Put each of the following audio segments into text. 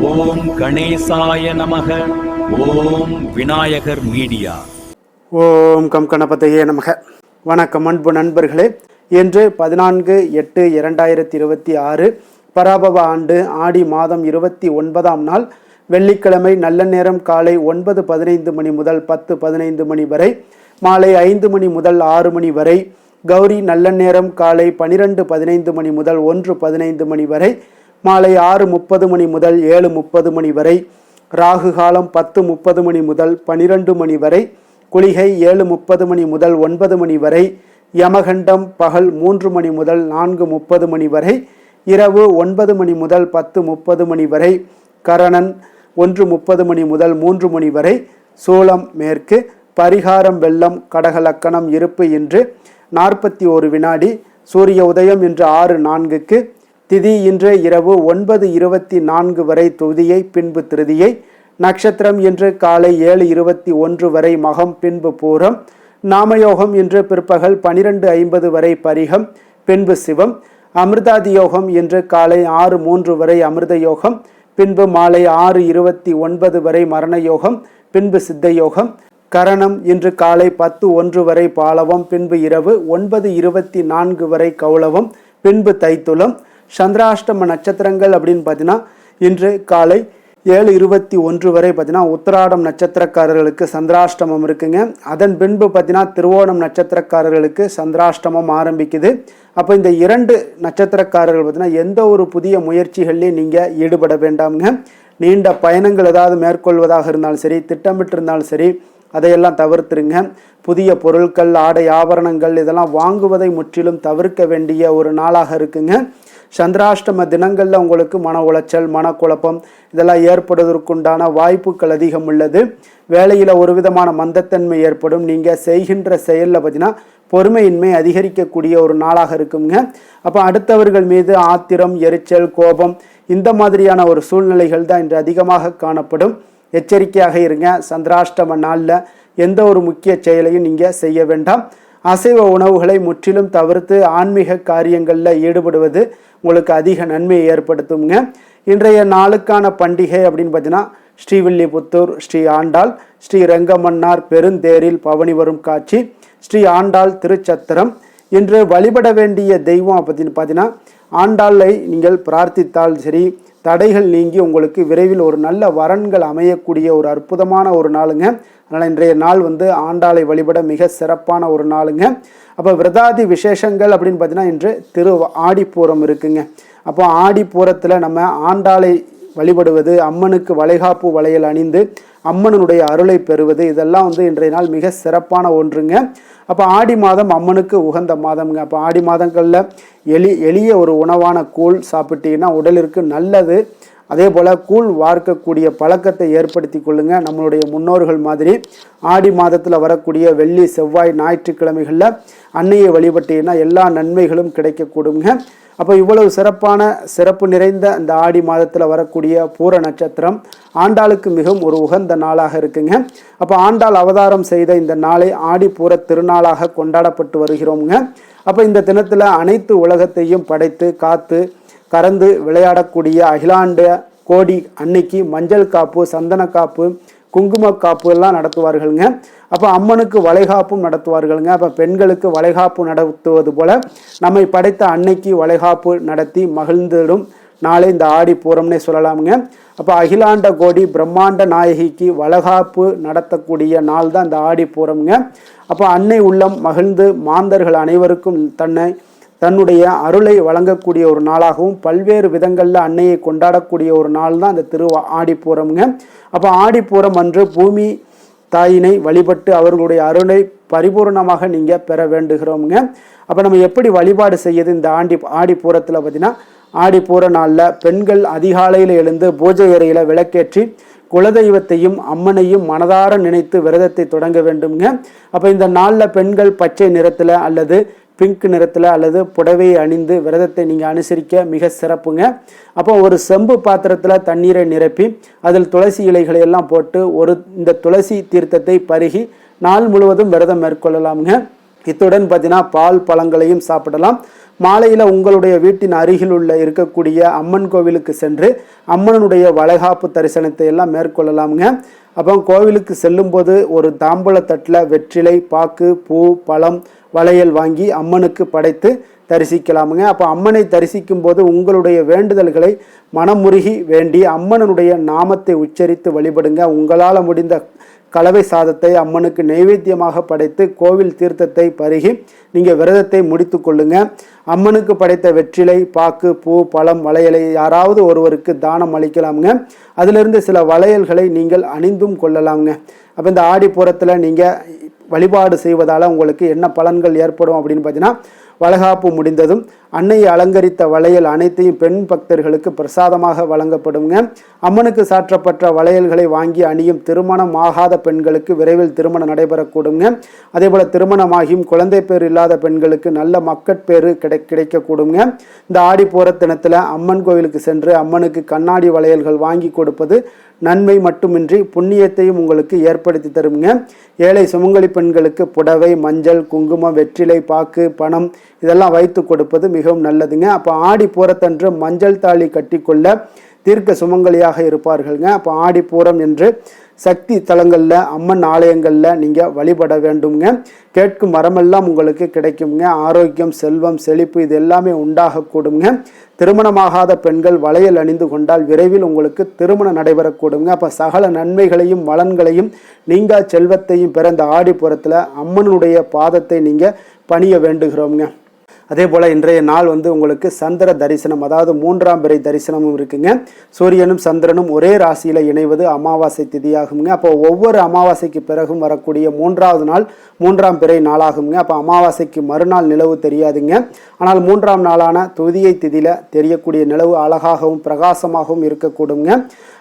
ஓம் கணேசாய நமக. ஓம் விநாயகர் மீடியா. ஓம் கம் கணபதையே நமக. வணக்கம் அன்பு நண்பர்களே. இன்று 14/8/2026 பராபவ ஆண்டு ஆடி மாதம் 29ஆம் நாள் வெள்ளிக்கிழமை. நல்ல நேரம் காலை 9:15 மணி முதல் 10:15 மணி வரை, மாலை 5 மணி முதல் 6 மணி வரை. கௌரி நல்ல நேரம் காலை 12:15 மணி முதல் 1:15 மணி வரை, மாலை 6:30 மணி முதல் 7:30 மணி வரை. ராகு காலம் 10:30 மணி முதல் 12 மணி வரை. குளிகை 7:30 மணி முதல் 9 மணி வரை. யமகண்டம் பகல் 3 மணி முதல் 4:30 மணி வரை. இரவு 9 மணி முதல் 10:30 மணி வரை. கரணன் 1:30 மணி முதல் 3 மணி வரை. சூலம் மேற்கு. பரிகாரம் வெள்ளம். கடகலக்கணம் இருப்பு இன்று 41 வினாடி. சூரிய உதயம் இன்று 6:04க்கு. திதி இன்று இரவு 9:24 வரை துதியை, பின்பு திருதியை. நட்சத்திரம் இன்று காலை 7:21 வரை மகம், பின்பு பூரம். நாமயோகம் இன்று பிற்பகல் 12:50 வரை பரிகம், பின்பு சிவம். அமிர்தாதி யோகம் இன்று காலை 6:03 வரை அமிர்த யோகம், பின்பு மாலை 6:29 வரை மரண யோகம், பின்பு சித்த யோகம். கரணம் இன்று காலை 10:01 வரை பாலவம், பின்பு இரவு 9:24 வரை கௌளவம், பின்பு தைத்துளம். சந்திராஷ்டம நட்சத்திரங்கள் அப்படின்னு பார்த்தீங்கன்னா இன்று காலை 7:21 வரை பார்த்தீங்கன்னா உத்திராடம் நட்சத்திரக்காரர்களுக்கு சந்திராஷ்டமம் இருக்குங்க. அதன் பின்பு பார்த்தீங்கன்னா திருவோணம் நட்சத்திரக்காரர்களுக்கு சந்திராஷ்டமம் ஆரம்பிக்குது. அப்போ இந்த 2 நட்சத்திரக்காரர்கள் பார்த்தீங்கன்னா எந்த ஒரு புதிய முயற்சிகள்லையும் நீங்கள் ஈடுபட வேண்டாமுங்க. நீண்ட பயணங்கள் ஏதாவது மேற்கொள்வதாக இருந்தாலும் சரி, திட்டமிட்டிருந்தாலும் சரி, அதையெல்லாம் தவிர்த்துருங்க. புதிய பொருட்கள், ஆடை ஆபரணங்கள் இதெல்லாம் வாங்குவதை முற்றிலும் தவிர்க்க வேண்டிய ஒரு நாளாக இருக்குங்க. சந்திராஷ்டம தினங்களில் உங்களுக்கு மன உளைச்சல், மனக்குழப்பம் இதெல்லாம் ஏற்படுவதற்குண்டான வாய்ப்புகள் அதிகம் உள்ளது. வேலையில் ஒரு விதமான மந்தத்தன்மை ஏற்படும். நீங்கள் செய்கின்ற செயலில் பார்த்தீங்கன்னா பொறுமையின்மை அதிகரிக்கக்கூடிய ஒரு நாளாக இருக்குங்க. அப்போ அடுத்தவர்கள் மீது ஆத்திரம், எரிச்சல், கோபம் இந்த மாதிரியான ஒரு சூழ்நிலைகள் தான் இன்று அதிகமாக காணப்படும். எச்சரிக்கையாக இருங்க. சந்திராஷ்டம நாளில் எந்த ஒரு முக்கிய செயலையும் நீங்கள் செய்ய வேண்டாம். அசைவ உணவுகளை முற்றிலும் தவிர்த்து ஆன்மீக காரியங்களில் ஈடுபடுவது உங்களுக்கு அதிக நன்மையை ஏற்படுத்துங்க. இன்றைய நாளுக்கான பண்டிகை அப்படின்னு பார்த்தீங்கன்னா ஸ்ரீவில்லிபுத்தூர் ஸ்ரீ ஆண்டாள், ஸ்ரீ ரெங்கமன்னார் பெருந்தேரில் பவனி வரும் காட்சி, ஸ்ரீ ஆண்டாள் திருச்சத்திரம். இன்று வழிபட வேண்டிய தெய்வம் அப்படின்னு பார்த்தீங்கன்னா ஆண்டாளை நீங்கள் பிரார்த்தித்தால் சரி, தடைகள் நீங்கி உங்களுக்கு விரைவில் ஒரு நல்ல வரன்கள் அமையக்கூடிய ஒரு அற்புதமான ஒரு நாளுங்க. அதனால் இன்றைய நாள் ஆண்டாளை வழிபட மிக சிறப்பான ஒரு நாளுங்க. அப்போ விரதாதி விசேஷங்கள் அப்படின்னு பார்த்தீங்கன்னா இன்று திரு ஆடிப்பூரம் இருக்குங்க. அப்போ ஆடிப்பூரத்தில் நம்ம ஆண்டாளை வழிபடுவது, அம்மனுக்கு வளைகாப்பு வளையல் அணிந்து அம்மனுடைய அருளை பெறுவது, இதெல்லாம் இன்றைய நாள் மிக சிறப்பான ஒன்றுங்க. அப்போ ஆடி மாதம் அம்மனுக்கு உகந்த மாதம்ங்க. அப்போ ஆடி மாதங்களில் எளிய ஒரு உணவான கூழ் சாப்பிட்டீங்கன்னா உடலிற்கு நல்லது. அதே போல் கூழ் வார்க்கக்கூடிய பழக்கத்தை ஏற்படுத்தி கொள்ளுங்க. நம்மளுடைய முன்னோர்கள் மாதிரி ஆடி மாதத்தில் வரக்கூடிய வெள்ளி, செவ்வாய், ஞாயிற்றுக்கிழமைகளில் அன்னையை வழிபட்டீங்கன்னா எல்லா நன்மைகளும் கிடைக்கக்கூடுங்க. அப்போ இவ்வளவு சிறப்பு நிறைந்த இந்த ஆடி மாதத்தில் வரக்கூடிய பூர நட்சத்திரம் ஆண்டாளுக்கு மிகவும் ஒரு உகந்த நாளாக இருக்குங்க. அப்போ ஆண்டாள் அவதாரம் செய்த இந்த நாளை ஆடிப்பூர திருநாளாக கொண்டாடப்பட்டு வருகிறோங்க. அப்போ இந்த தினத்தில் அனைத்து உலகத்தையும் படைத்து காத்து கறந்து விளையாடக்கூடிய அகிலாண்ட கோடி அன்னைக்கு மஞ்சள் காப்பு, சந்தன காப்பு, குங்கும காப்பு எல்லாம் நடத்துவார்களுங்க. அப்போ அம்மனுக்கு வளைகாப்பும் நடத்துவார்களுங்க. அப்போ பெண்களுக்கு வளைகாப்பு நடத்துவது போல நம்மை படைத்த அன்னைக்கு வளைகாப்பு நடத்தி மகிழ்ந்திடும் நாளே இந்த ஆடி பூரம்னே சொல்லலாமுங்க. அப்போ அகிலாண்ட கோடி பிரம்மாண்ட நாயகிக்கு வளைகாப்பு நடத்தக்கூடிய நாள் தான் இந்த ஆடி பூரம்ங்க. அப்போ அன்னை உள்ளம் மகிழ்ந்து மாந்தர்கள் அனைவருக்கும் தன்னுடைய அருளை வழங்கக்கூடிய ஒரு நாளாகவும் பல்வேறு விதங்களில் அன்னையை கொண்டாடக்கூடிய ஒரு நாள் தான் இந்த திரு ஆடிப்பூரம்ங்க. அப்போ ஆடிப்பூரம் அன்று பூமி தாயினை வழிபட்டு அவர்களுடைய அருளை பரிபூர்ணமாக நீங்கள் பெற வேண்டுகிறோமுங்க. அப்போ நம்ம எப்படி வழிபாடு செய்யுது இந்த ஆடிப்பூரத்தில் பார்த்தீங்கன்னா, ஆடிப்பூர நாளில் பெண்கள் அதிகாலையில் எழுந்து பூஜை அறையில் விளக்கேற்றி குலதெய்வத்தையும் அம்மனையும் மனதார நினைத்து விரதத்தை தொடங்க வேண்டுங்க. அப்போ இந்த நாளில் பெண்கள் பச்சை நிறத்தில் அல்லது பிங்க் நிறத்தில் அல்லது புடவையை அணிந்து விரதத்தை நீங்கள் அனுசரிக்க மிக சிறப்புங்க. அப்போ ஒரு செம்பு பாத்திரத்தில் தண்ணீரை நிரப்பி அதில் துளசி இலைகளை எல்லாம் போட்டு இந்த துளசி தீர்த்தத்தை பருகி நாள் முழுவதும் விரதம் மேற்கொள்ளலாமுங்க. இத்துடன் பார்த்தீங்கன்னா பால் பழங்களையும் சாப்பிடலாம். மாலையில் உங்களுடைய வீட்டின் அருகில் இருக்கக்கூடிய அம்மன் கோவிலுக்கு சென்று அம்மனுடைய வளைகாப்பு தரிசனத்தை எல்லாம் மேற்கொள்ளலாமுங்க. அப்போ கோவிலுக்கு செல்லும்போது ஒரு தாம்பூல தட்டில் வெற்றிலை, பாக்கு, பூ, பழம், வளையல் வாங்கி அம்மனுக்கு படைத்து தரிசிக்கலாமுங்க. அப்போ அம்மனை தரிசிக்கும் போது உங்களுடைய வேண்டுதல்களை மனமுருகி வேண்டி அம்மனுடைய நாமத்தை உச்சரித்து வழிபடுங்க. உங்களால் முடிந்த கலவை சாதத்தை அம்மனுக்கு நைவேத்தியமாக படைத்து கோவில் தீர்த்தத்தை பருகி நீங்கள் விரதத்தை முடித்து கொள்ளுங்க. அம்மனுக்கு படைத்த வெற்றிலை, பாக்கு, பூ, பழம், வளையலை யாராவது ஒருவருக்கு தானம் அளிக்கலாமுங்க. அதிலிருந்து சில வளையல்களை நீங்கள் அணிந்தும் கொள்ளலாமுங்க. அப்போ இந்த ஆடிப்பூரத்தில் நீங்கள் வழிபாடு செய்வதால் உங்களுக்கு என்ன பலன்கள் ஏற்படும் அப்படின்னு பார்த்தீங்கன்னா, வளைகாப்பு முடிந்ததும் அன்னையை அலங்கரித்த வளையல் அனைத்தையும் பெண் பக்தர்களுக்கு பிரசாதமாக வழங்கப்படுங்க. அம்மனுக்கு சாற்றப்பட்ட வளையல்களை வாங்கி அணியும் திருமணம் ஆகாத பெண்களுக்கு விரைவில் திருமணம் நடைபெறக்கூடுங்க. அதே போல் திருமணமாகியும் குழந்தை பேர் இல்லாத பெண்களுக்கு நல்ல மக்கட்பேறு கிடைக்கக்கூடுங்க. இந்த ஆடிப்பூர தினத்தில் அம்மன் கோவிலுக்கு சென்று அம்மனுக்கு கண்ணாடி வளையல்கள் வாங்கி கொடுப்பது நன்மை மட்டுமின்றி புண்ணியத்தையும் உங்களுக்கு ஏற்படுத்தி தருங்க. ஏழை சுமங்கலி பெண்களுக்கு புடவை, மஞ்சள், குங்குமம், வெற்றிலை, பாக்கு, பணம் இதெல்லாம் வைத்து கொடுப்பது மிகவும் நல்லதுங்க. அப்போ ஆடிப்பூரத்தன்று மஞ்சள் தாலி கட்டிக்கொள்ள தீர்க்க சுமங்கலியாக இருப்பார்கள்ங்க. அப்போ ஆடிப்பூரம் என்று சக்தி தலங்களில், அம்மன் ஆலயங்களில் நீங்கள் வழிபட வேண்டுங்க. கேட்கும் வரமெல்லாம் உங்களுக்கு கிடைக்குங்க. ஆரோக்கியம், செல்வம், செழிப்பு இது எல்லாமே உண்டாகக்கூடுங்க. திருமணமாகாத பெண்கள் வளையல் அணிந்து கொண்டால் விரைவில் உங்களுக்கு திருமணம் நடைபெறக்கூடுங்க. அப்போ சகல நன்மைகளையும் வளன்களையும் நீங்கா செல்வத்தையும் பிறந்த ஆடிப்புறத்தில் அம்மனுடைய பாதத்தை நீங்கள் பணிய வேண்டுகிறோங்க. அதே போல் இன்றைய நாள் உங்களுக்கு சந்திர தரிசனம், அதாவது 3ஆம் பிறை தரிசனமும் இருக்குங்க. சூரியனும் சந்திரனும் ஒரே ராசியில் இணைவது அமாவாசை திதியாகுங்க. அப்போ ஒவ்வொரு அமாவாசைக்கு பிறகும் வரக்கூடிய 3ஆவது நாள் 3ஆம் பிறை நாளாகுங்க. அப்போ அமாவாசைக்கு மறுநாள் நிலவு தெரியாதுங்க. ஆனால் 3ஆம் நாளான துதியை திதியில் தெரியக்கூடிய நிலவு அழகாகவும் பிரகாசமாகவும் இருக்கக்கூடுங்க.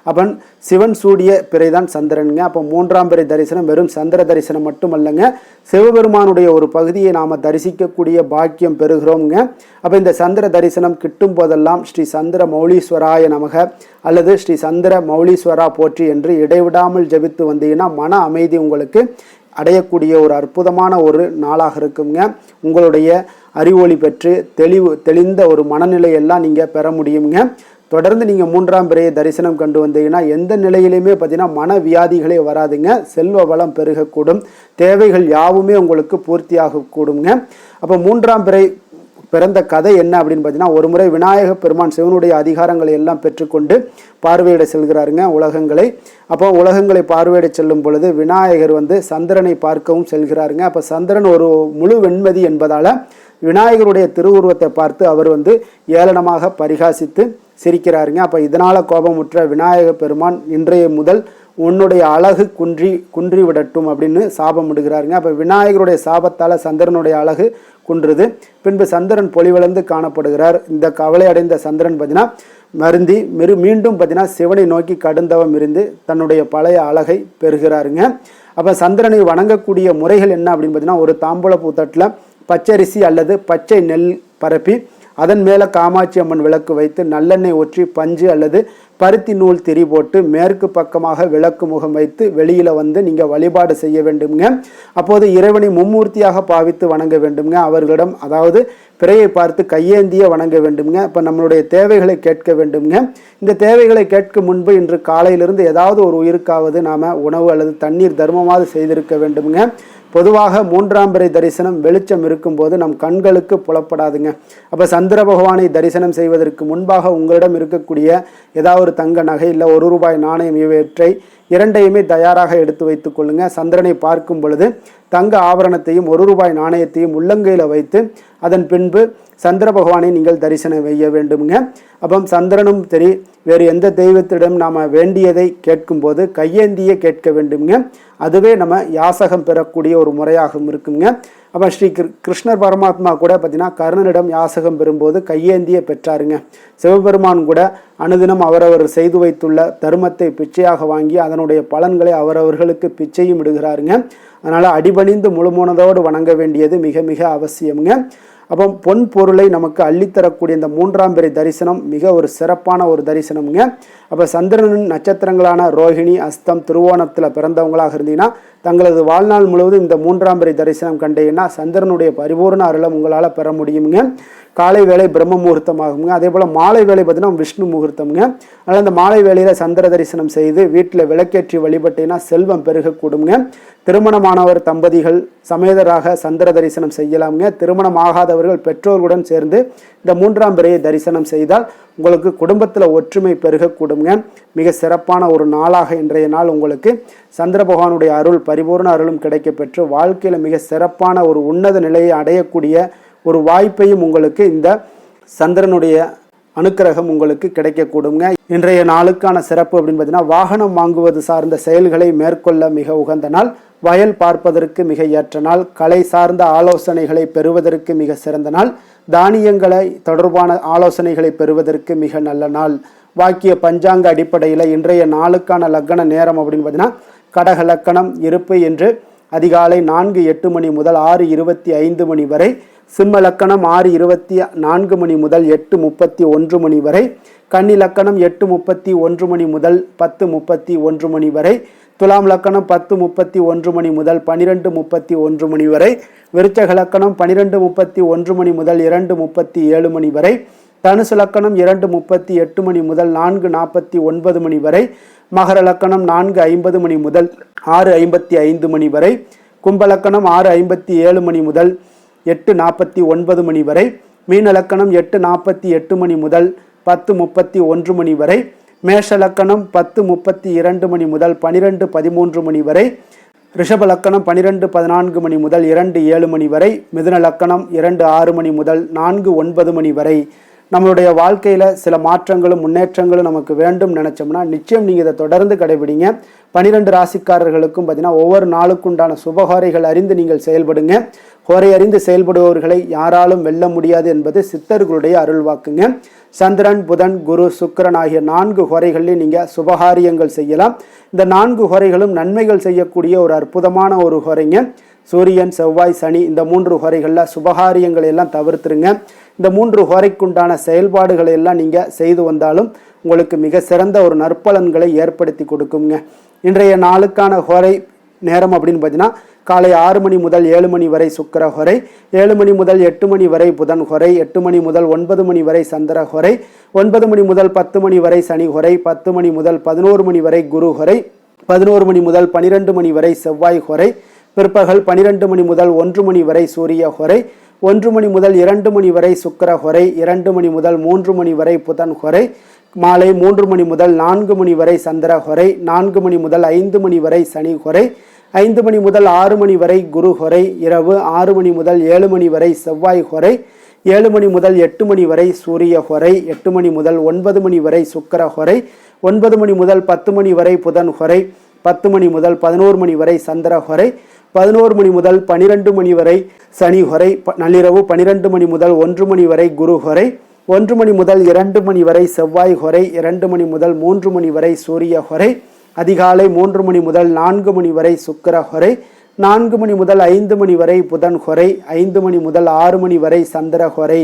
அப்பன் சிவன் சூடிய பிறைதான் சந்திரனுங்க. அப்போ 3ஆம் பிறை தரிசனம் வெறும் சந்திர தரிசனம் மட்டுமல்லங்க, சிவபெருமானுடைய ஒரு பகுதியை நாம் தரிசிக்கக்கூடிய பாக்கியம் பெறுகிறோங்க. அப்போ இந்த சந்திர தரிசனம் கிட்டும் போதெல்லாம் ஸ்ரீ சந்திர மௌலீஸ்வராய நமக அல்லது ஸ்ரீ சந்திர மௌலீஸ்வரா போற்றி என்று இடைவிடாமல் ஜபித்து வந்தீங்கன்னா மன அமைதி உங்களுக்கு அடையக்கூடிய ஒரு அற்புதமான ஒரு நாளாக இருக்குங்க. உங்களுடைய அறிவொளி பெற்று தெளிந்த ஒரு மனநிலையெல்லாம் நீங்கள் பெற முடியுங்க. தொடர்ந்து நீங்கள் 3ஆம் பிறையை தரிசனம் கண்டு வந்தீங்கன்னா எந்த நிலையிலையுமே பார்த்தீங்கன்னா மன வியாதிகளே வராதுங்க. செல்வ வளம் பெருகக்கூடும், தேவைகள் யாவுமே உங்களுக்கு பூர்த்தியாகக்கூடுங்க. அப்போ 3ஆம் பிறை பிறந்த கதை என்ன அப்படின்னு பார்த்தீங்கன்னா, ஒரு முறை விநாயக பெருமான் சிவனுடைய அதிகாரங்களை எல்லாம் பெற்றுக்கொண்டு பார்வையிட செல்கிறாருங்க உலகங்களை. அப்போ உலகங்களை பார்வையிட செல்லும் பொழுது விநாயகர் சந்திரனை பார்க்கவும் செல்கிறாருங்க. அப்போ சந்திரன் ஒரு முழு வெண்மதி என்பதால் விநாயகருடைய திருவுருவத்தை பார்த்து அவர் ஏளனமாக பரிகாசித்து சிரிக்கிறாருங்க. அப்போ இதனால் கோபமுற்ற விநாயக பெருமான் இன்றைய முதல் உன்னுடைய அழகு குன்றி விடட்டும் அப்படின்னு சாபம் விடுகிறாருங்க. அப்போ விநாயகருடைய சாபத்தால் சந்திரனுடைய அழகு குன்றுது. பின்பு சந்திரன் பொலிவிழந்து காணப்படுகிறார். இந்த கவலை அடைந்த சந்திரன் பார்த்தீங்கன்னா மருந்தி மீண்டும் பார்த்தீங்கன்னா சிவனை நோக்கி கடுந்தவம் இருந்து தன்னுடைய பழைய அழகை பெறுகிறாருங்க. அப்போ சந்திரனை வணங்கக்கூடிய முறைகள் என்ன அப்படின்னு பார்த்தீங்கன்னா, ஒரு தாம்பூல பூத்தட்டில் பச்சரிசி அல்லது பச்சை நெல் பரப்பி அதன் மேலே காமாட்சி அம்மன் விளக்கு வைத்து நல்லெண்ணெய் ஊற்றி பஞ்சு அல்லது பருத்தி நூல் திரி போட்டு மேற்கு பக்கமாக விளக்கு முகம் வைத்து வெளியில் நீங்கள் வழிபாடு செய்ய வேண்டுங்க. அப்போது இறைவனை மும்மூர்த்தியாக பாவித்து வணங்க வேண்டுங்க. அவர்களிடம் அதாவது பிறையை பார்த்து கையேந்திய வணங்க வேண்டுங்க. இப்போ நம்மளுடைய தேவைகளை கேட்க வேண்டுங்க. இந்த தேவைகளை கேட்கும் முன்பு இன்று காலையிலிருந்து ஏதாவது ஒரு உயிருக்காவது நாம் உணவு அல்லது தண்ணீர் தர்மமாவது செய்திருக்க வேண்டுங்க. பொதுவாக 3ஆம் பிறை தரிசனம் வெளிச்சம் இருக்கும்போது நம் கண்களுக்கு புலப்படாதுங்க. அப்போ சந்திர பகவானை தரிசனம் செய்வதற்கு முன்பாக உங்களிடம் இருக்கக்கூடிய ஏதாவது ஒரு தங்க நகை இல்லை ₹1 நாணயம் இவற்றை இரண்டையுமே தயாராக எடுத்து வைத்து கொள்ளுங்க. சந்திரனை பார்க்கும் பொழுது தங்க ஆபரணத்தையும் ₹1 நாணயத்தையும் உள்ளங்கையில் வைத்து அதன் பின்பு சந்திர பகவானை நீங்கள் தரிசனம் செய்ய வேண்டுங்க. அப்போ சந்திரனும் சரி வேறு எந்த தெய்வத்திடம் நாம் வேண்டியதை கேட்கும்போது கையேந்திய கேட்க வேண்டுங்க. அதுவே நம்ம யாசகம் பெறக்கூடிய ஒரு முறையாகவும் இருக்குங்க. அப்போ ஸ்ரீ கிருஷ்ணர் பரமாத்மா கூட பார்த்தீங்கன்னா கர்ணனிடம் யாசகம் பெறும்போது கையேந்திய பெற்றாருங்க. சிவபெருமான் கூட அனுதினம் அவரவர் செய்து வைத்துள்ள தர்மத்தை பிச்சையாக வாங்கி அதனுடைய பலன்களை அவரவர்களுக்கு பிச்சையும் இடுகிறாருங்க. அதனால் அடிபணிந்து முழுமனதோடு வணங்க வேண்டியது மிக மிக அவசியம்ங்க. அப்போ பொன் பொருளை நமக்கு அள்ளித்தரக்கூடிய இந்த 3ஆம் பிறை தரிசனம் மிக ஒரு சிறப்பான ஒரு தரிசனம்ங்க. அப்போ சந்திரனின் நட்சத்திரங்களான ரோஹிணி, அஸ்தம், திருவோணத்தில் பிறந்தவங்களாக இருந்தீங்கன்னா தங்களது வாழ்நாள் முழுவதும் இந்த 3ஆம் பிறை தரிசனம் கண்டீங்கன்னா சந்திரனுடைய பரிபூர்ண அருளை உங்களால் பெற முடியுங்க. காலை வேளை பிரம்ம முகூர்த்தமாகுங்க. அதே போல் மாலை வேலை பார்த்தீங்கன்னா விஷ்ணு முகூர்த்தம்ங்க. அதனால் அந்த மாலை வேளையில் சந்திர தரிசனம் செய்து வீட்டில் விளக்கேற்றி வழிபட்டீங்கன்னா செல்வம் பெருகக்கூடுங்க. திருமணமானவர் தம்பதிகள் சமேதராக சந்திர தரிசனம் செய்யலாமுங்க. திருமணம் ஆகாதவர்கள் பெற்றோர்களுடன் சேர்ந்து இந்த 3ஆம் பிறையை தரிசனம் செய்தால் உங்களுக்கு குடும்பத்தில் ஒற்றுமை பெருகக்கூடுங்க. மிக சிறப்பான ஒரு நாளாக இன்றைய நாள் உங்களுக்கு சந்திர பகவானுடைய அருள் பரிபூர்ண அருளும் கிடைக்கப்பெற்று வாழ்க்கையில் மிக சிறப்பான ஒரு உன்னத நிலையை அடையக்கூடிய ஒரு வாய்ப்பையும் உங்களுக்கு இந்த சந்திரனுடைய அனுக்கிரகம் உங்களுக்கு கிடைக்கக்கூடுங்க. இன்றைய நாளுக்கான சிறப்பு அப்படின்னு பார்த்தீங்கன்னா வாகனம் வாங்குவது சார்ந்த செயல்களை மேற்கொள்ள மிக உகந்த நாள், வயல் பார்ப்பதற்கு மிக ஏற்ற நாள், கலை சார்ந்த ஆலோசனைகளை பெறுவதற்கு மிக சிறந்த நாள், தானியங்களை தொடர்பான ஆலோசனைகளை பெறுவதற்கு மிக நல்ல நாள். வாக்கிய பஞ்சாங்க அடிப்படையில் இன்றைய நாளுக்கான லக்கண நேரம் அப்படின்னு பார்த்தீங்கன்னா கடக லக்கணம் இருப்பு என்று அதிகாலை 4:08 மணி முதல் 6:25 மணி வரை, சிம்ம லக்கணம் 6:24 மணி முதல் 8:31 மணி வரை, கன்னி லக்கணம் 8:31 மணி முதல் 10:31 மணி வரை, துலாம் லக்கணம் 10:31 மணி முதல் 12:31 மணி வரை, விருச்சக லக்கணம் 12:31 மணி முதல் 2:37 மணி வரை, தனுசு லக்கணம் 2:38 மணி முதல் 4:49 மணி வரை, மகர லக்கணம் 4:50 மணி முதல் 6:55 மணி வரை, கும்பலக்கணம் 6:57 மணி முதல் 8:49 மணி வரை, மீன லக்கணம் 8:48 மணி முதல் 10:31 மணி வரை, மேஷ லக்கணம் 10:32 மணி முதல் 12:13 மணி வரை, ரிஷப லக்கணம் 12:14 மணி முதல் 2:07 மணி வரை, மிதுன லக்கணம் 2:06 மணி முதல் 4:09 மணி வரை. நம்மளுடைய வாழ்க்கையில் சில மாற்றங்களும் முன்னேற்றங்களும் நமக்கு வேண்டும் நினச்சோம்னா நிச்சயம் நீங்கள் இதை தொடர்ந்து கடைபிடிங்க. 12 ராசிக்காரர்களுக்கும் பார்த்தீங்கன்னா ஒவ்வொரு நாளுக்குண்டான சுபகாரைகள் அறிந்து நீங்கள் செயல்படுங்க. ஹோரை அறிந்து செயல்படுபவர்களை யாராலும் வெல்ல முடியாது என்பது சித்தர்களுடைய அருள்வாக்குங்க. சந்திரன், புதன், குரு, சுக்கிரன் ஆகிய 4 ஹோரைகளில் நீங்கள் சுபகாரியங்கள் செய்யலாம். இந்த 4 ஹோரைகளும் நன்மைகள் செய்யக்கூடிய ஒரு அற்புதமான ஒரு ஹோரைங்க. சூரியன், செவ்வாய், சனி இந்த 3 ஹோரைகளில் சுபகாரியங்களை எல்லாம் தவிர்த்துருங்க. இந்த 3 ஹோரைக்குண்டான செயல்பாடுகளை எல்லாம் நீங்கள் செய்து வந்தாலும் உங்களுக்கு மிக சிறந்த ஒரு நற்பலன்களை ஏற்படுத்தி கொடுக்குங்க. இன்றைய நாளுக்கான ஹோரை நேரம் அப்படின்னு பார்த்தீங்கன்னா காலை 6 மணி முதல் 7 மணி வரை சுக்கிர ஹோரை, 7 மணி முதல் 8 மணி வரை புதன் ஹோரை, 8 மணி முதல் 9 மணி வரை சந்திர ஹோரை, 9 மணி முதல் 10 மணி வரை சனி ஹோரை, 10 மணி முதல் 11 மணி வரை குரு ஹோரை, 11 மணி முதல் 12 மணி வரை செவ்வாய் ஹோரை, பிற்பகல் 12 மணி முதல் 1 மணி வரை சூரிய ஹோரை, 1 மணி முதல் 2 மணி வரை சுக்கிர ஹோரை, 2 மணி முதல் 3 மணி வரை புதன் ஹோரை, மாலை 3 மணி முதல் 4 மணி வரை சந்திர ஹோரை, 4 மணி முதல் 5 மணி வரை சனி ஹோரை, 5 மணி முதல் 6 மணி வரை குரு ஹோரை, இரவு 6 மணி முதல் 7 மணி வரை செவ்வாய் ஹோரை, 7 மணி முதல் 8 மணி வரை சூரிய ஹோரை, 8 மணி முதல் 9 மணி வரை சுக்கிர ஹோரை, 9 மணி முதல் 10 மணி வரை புதன் ஹோரை, 10 மணி முதல் 11 மணி வரை சந்திர ஹோரை, 11 மணி முதல் 12 மணி வரை சனி ஹோரை, நள்ளிரவு 12 மணி முதல் 1 மணி வரை குரு ஹோரை, 1 மணி முதல் 2 மணி வரை செவ்வாய் ஹோரை, 2 மணி முதல் 3 மணி வரை சூரிய ஹோரை, அதிகாலை 3 மணி முதல் 4 மணி வரை சுக்கிர ஹோரை, 4 மணி முதல் 5 மணி வரை புதன் ஹோரை, 5 மணி முதல் 6 மணி வரை சந்திர ஹோரை.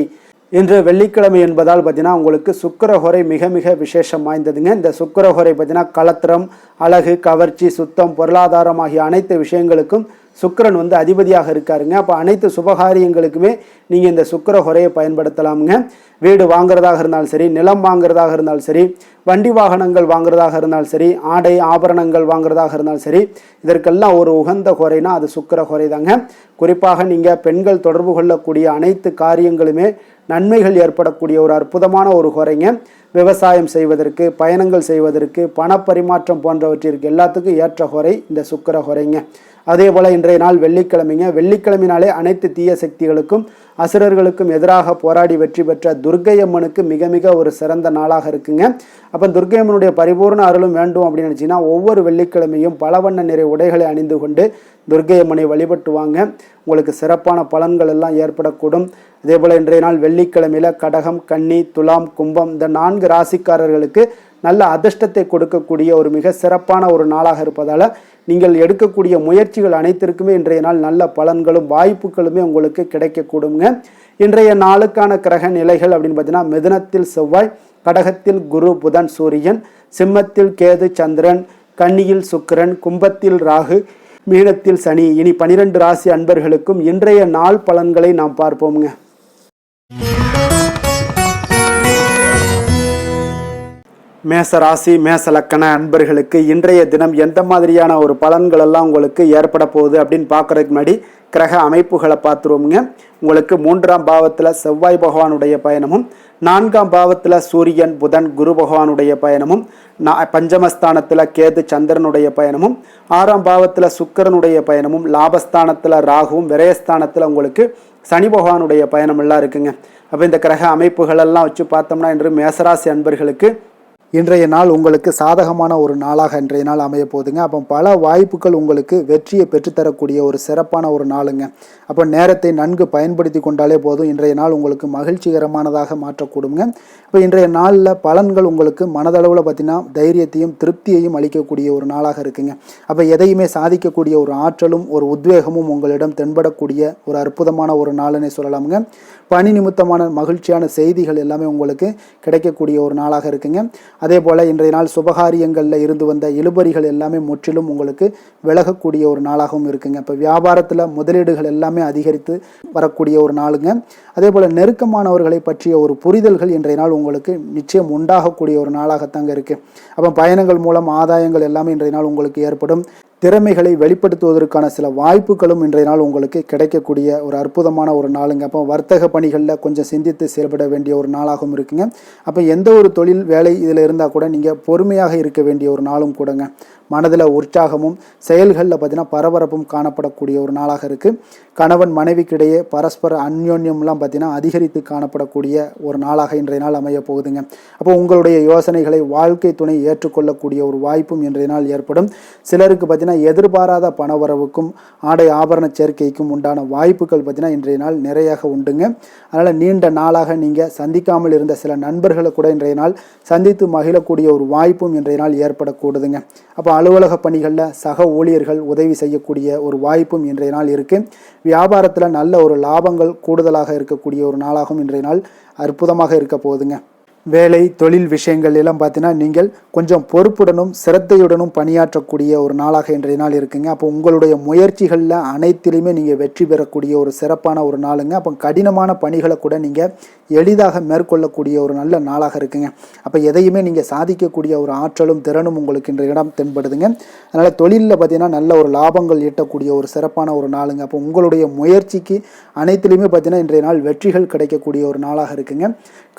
இன்று வெள்ளிக்கிழமை என்பதால் பார்த்தீங்கன்னா உங்களுக்கு சுக்கிர ஹோரை மிக மிக விசேஷம் வாய்ந்ததுங்க. இந்த சுக்கிர ஹோரை பார்த்தீங்கன்னா கலத்திரம், அழகு, கவர்ச்சி, சுத்தம், பொருளாதாரம் ஆகிய அனைத்து விஷயங்களுக்கும் சுக்கிரன் அதிபதியாக இருக்காருங்க. அப்போ அனைத்து சுபகாரியங்களுக்குமே நீங்கள் இந்த சுக்கிர ஹோரையை பயன்படுத்தலாமுங்க. வீடு வாங்குறதாக இருந்தாலும் சரி, நிலம் வாங்குறதாக இருந்தாலும் சரி, வண்டி வாகனங்கள் வாங்குறதாக இருந்தாலும் சரி, ஆடை ஆபரணங்கள் வாங்குறதாக இருந்தாலும் சரி, இதற்கெல்லாம் ஒரு உகந்த ஹோரைனா அது சுக்கிர ஹோரை தாங்க. குறிப்பாக நீங்கள் பெண்கள் தொடர்பு கொள்ளக்கூடிய அனைத்து காரியங்களுமே நன்மைகள் ஏற்படக்கூடிய ஒரு அற்புதமான ஒரு ஹோரைங்க. விவசாயம் செய்வதற்கு, பயணங்கள் செய்வதற்கு, பணப்பரிமாற்றம் போன்றவற்றிற்கு எல்லாத்துக்கும் ஏற்ற ஹோரை இந்த சுக்கிர ஹோரைங்க. அதே போல் இன்றைய நாள் வெள்ளிக்கிழமைங்க. வெள்ளிக்கிழமைனாலே அனைத்து தீய சக்திகளுக்கும் அசுரர்களுக்கும் எதிராக போராடி வெற்றி பெற்ற துர்க்கை அம்மனுக்கு மிக மிக ஒரு சிறந்த நாளாக இருக்குங்க. அப்போ துர்க்கை அம்மனுடைய பரிபூர்ண அருளும் வேண்டும் அப்படின்னு நினச்சிங்கன்னா ஒவ்வொரு வெள்ளிக்கிழமையும் பல வண்ண நிறை உடைகளை அணிந்து கொண்டு துர்க்கை அம்மனை வழிபட்டுவாங்க. உங்களுக்கு சிறப்பான பலன்கள் எல்லாம் ஏற்படக்கூடும். அதே போல் இன்றைய நாள் வெள்ளிக்கிழமையில் கடகம், கன்னி, துலாம், கும்பம் இந்த 4 ராசிக்காரர்களுக்கு நல்ல அதிர்ஷ்டத்தை கொடுக்கக்கூடிய ஒரு மிக சிறப்பான ஒரு நாளாக இருப்பதால் நீங்கள் எடுக்கக்கூடிய முயற்சிகள் அனைத்திற்குமே இன்றைய நாள் நல்ல பலன்களும் வாய்ப்புகளுமே உங்களுக்கு கிடைக்கக்கூடுங்க. இன்றைய நாளுக்கான கிரக நிலைகள் அப்படின்னு பார்த்தீங்கன்னா மிதுனத்தில் செவ்வாய், கடகத்தில் குரு புதன் சூரியன், சிம்மத்தில் கேது சந்திரன், கன்னியில் சுக்கிரன், கும்பத்தில் ராகு, மீனத்தில் சனி. இனி 12 ராசி அன்பர்களுக்கும் இன்றைய நாள் பலன்களை நாம் பார்ப்போம்ங்க. மேச ராசி மேச லக்கண அன்பர்களுக்கு இன்றைய தினம் எந்த மாதிரியான ஒரு பலன்கள் எல்லாம் உங்களுக்கு ஏற்பட போகுது அப்படின்னு பார்க்கறதுக்கு முன்னாடி கிரக அமைப்புகளை பார்த்துருவோமுங்க. உங்களுக்கு 3ஆம் பாவத்தில் செவ்வாய் பகவானுடைய பயணமும், 4ஆம் பாவத்தில் சூரியன் புதன் குரு பகவானுடைய பயணமும், பஞ்சமஸ்தானத்தில் கேது சந்திரனுடைய பயணமும், 6ஆம் பாவத்தில் சுக்கிரனுடைய பயணமும், லாபஸ்தானத்தில் ராகுவும், விரயஸ்தானத்தில் உங்களுக்கு சனி பகவானுடைய பயணம் எல்லாம் இருக்குங்க. அப்போ இந்த கிரக அமைப்புகள் எல்லாம் வச்சு பார்த்தோம்னா இன்று மேசராசி அன்பர்களுக்கு இன்றைய நாள் உங்களுக்கு சாதகமான ஒரு நாளாக இன்றைய நாள் அமைய போகுதுங்க. அப்போ பல வாய்ப்புகள் உங்களுக்கு வெற்றியை பெற்றுத்தரக்கூடிய ஒரு சிறப்பான ஒரு நாளுங்க. அப்போ நேரத்தை நன்கு பயன்படுத்தி கொண்டாலே போதும், இன்றைய நாள் உங்களுக்கு மகிழ்ச்சிகரமானதாக மாற்றக்கூடுங்க. இப்போ இன்றைய நாளில் பலன்கள் உங்களுக்கு மனதளவில் பார்த்தீங்கன்னா தைரியத்தையும் திருப்தியையும் அளிக்கக்கூடிய ஒரு நாளாக இருக்குங்க. அப்போ எதையுமே சாதிக்கக்கூடிய ஒரு ஆற்றலும் ஒரு உத்வேகமும் உங்களிடம் தென்படக்கூடிய ஒரு அற்புதமான ஒரு நாளுன்னே சொல்லலாமுங்க. பணி நிமித்தமான மகிழ்ச்சியான செய்திகள் எல்லாமே உங்களுக்கு கிடைக்கக்கூடிய ஒரு நாளாக இருக்குங்க. அதே போல் இன்றைய நாள் சுபகாரியங்களில் இருந்து வந்த இழுபறிகள் எல்லாமே முற்றிலும் உங்களுக்கு விலகக்கூடிய ஒரு நாளாகவும் இருக்குங்க. இப்போ வியாபாரத்தில் முதலீடுகள் எல்லாமே அதிகரித்து வரக்கூடிய ஒரு நாளுங்க. அதே போல் நெருக்கமானவர்களை பற்றிய ஒரு புரிதல்கள் இன்றைய நாள் உங்களுக்கு நிச்சயம் உண்டாகக்கூடிய ஒரு நாளாகத்தாங்க இருக்குது. அப்போ பயணங்கள் மூலம் ஆதாயங்கள் எல்லாமே இன்றைய நாள் உங்களுக்கு ஏற்படும். திறமைகளை வெளிப்படுத்துவதற்கான சில வாய்ப்புகளும் இன்றைய நாள் உங்களுக்கு கிடைக்கக்கூடிய ஒரு அற்புதமான ஒரு நாளுங்க. அப்போ வர்த்தக பணிகளில் கொஞ்சம் சிந்தித்து செயல்பட வேண்டிய ஒரு நாளாகவும் இருக்குங்க. அப்போ எந்த ஒரு தொழில் வேலை இதில் இருந்தால் கூட நீங்கள் பொறுமையாக இருக்க வேண்டிய ஒரு நாளும் கூடங்க. மனதில் உற்சாகமும் செயல்களில் பார்த்தீங்கன்னா பரபரப்பும் காணப்படக்கூடிய ஒரு நாளாக இருக்குது. கணவன் மனைவிக்கிடையே பரஸ்பர அந்யோன்யம்லாம் பார்த்தீங்கன்னா அதிகரித்து காணப்படக்கூடிய ஒரு நாளாக இன்றைய நாள் அமைய போகுதுங்க. அப்போ உங்களுடைய யோசனைகளை வாழ்க்கை துணை ஏற்றுக்கொள்ளக்கூடிய ஒரு வாய்ப்பும் இன்றைய நாள் ஏற்படும். சிலருக்கு பார்த்தீங்கன்னா எதிர்பாராத பணவரவுக்கும் ஆடை ஆபரண சேர்க்கைக்கும் உண்டான வாய்ப்புகள் பார்த்தீங்கன்னா இன்றைய நாள் நிறையாக உண்டுங்க. அதனால் நீண்ட நாளாக நீங்கள் சந்திக்காமல் இருந்த சில நண்பர்களை கூட இன்றைய நாள் சந்தித்து மகிழக்கூடிய ஒரு வாய்ப்பும் இன்றைய நாள் ஏற்படக்கூடுதுங்க. அப்போ அலுவலக பணிகளில் சக ஊழியர்கள் உதவி செய்யக்கூடிய ஒரு வாய்ப்பும் இன்றைய நாள் இருக்குது. வியாபாரத்தில் நல்ல ஒரு லாபங்கள் கூடுதலாக இருக்கக்கூடிய ஒரு நாளாகவும் இன்றைய நாள் அற்புதமாக இருக்க போகுதுங்க. வேலை தொழில் விஷயங்கள் எல்லாம் பார்த்தீங்கன்னா நீங்கள் கொஞ்சம் பொறுப்புடனும் சிரத்தையுடனும் பணியாற்றக்கூடிய ஒரு நாளாக இன்றைய நாள் இருக்குங்க. அப்போ உங்களுடைய முயற்சிகளில் அனைத்திலுமே நீங்கள் வெற்றி பெறக்கூடிய ஒரு சிறப்பான ஒரு நாளுங்க. அப்போ கடினமான பணிகளை கூட நீங்கள் எளிதாக மேற்கொள்ளக்கூடிய ஒரு நல்ல நாளாக இருக்குங்க. அப்போ எதையுமே நீங்கள் சாதிக்கக்கூடிய ஒரு ஆற்றலும் திறனும் உங்களுக்கு இன்றைய இடம் தென்படுதுங்க. அதனால் தொழிலில் பார்த்தீங்கன்னா நல்ல ஒரு லாபங்கள் ஈட்டக்கூடிய ஒரு சிறப்பான ஒரு நாளுங்க. அப்போ உங்களுடைய முயற்சிக்கு அனைத்திலுமே பார்த்தீங்கன்னா இன்றைய நாள் வெற்றிகள் கிடைக்கக்கூடிய ஒரு நாளாக இருக்குங்க.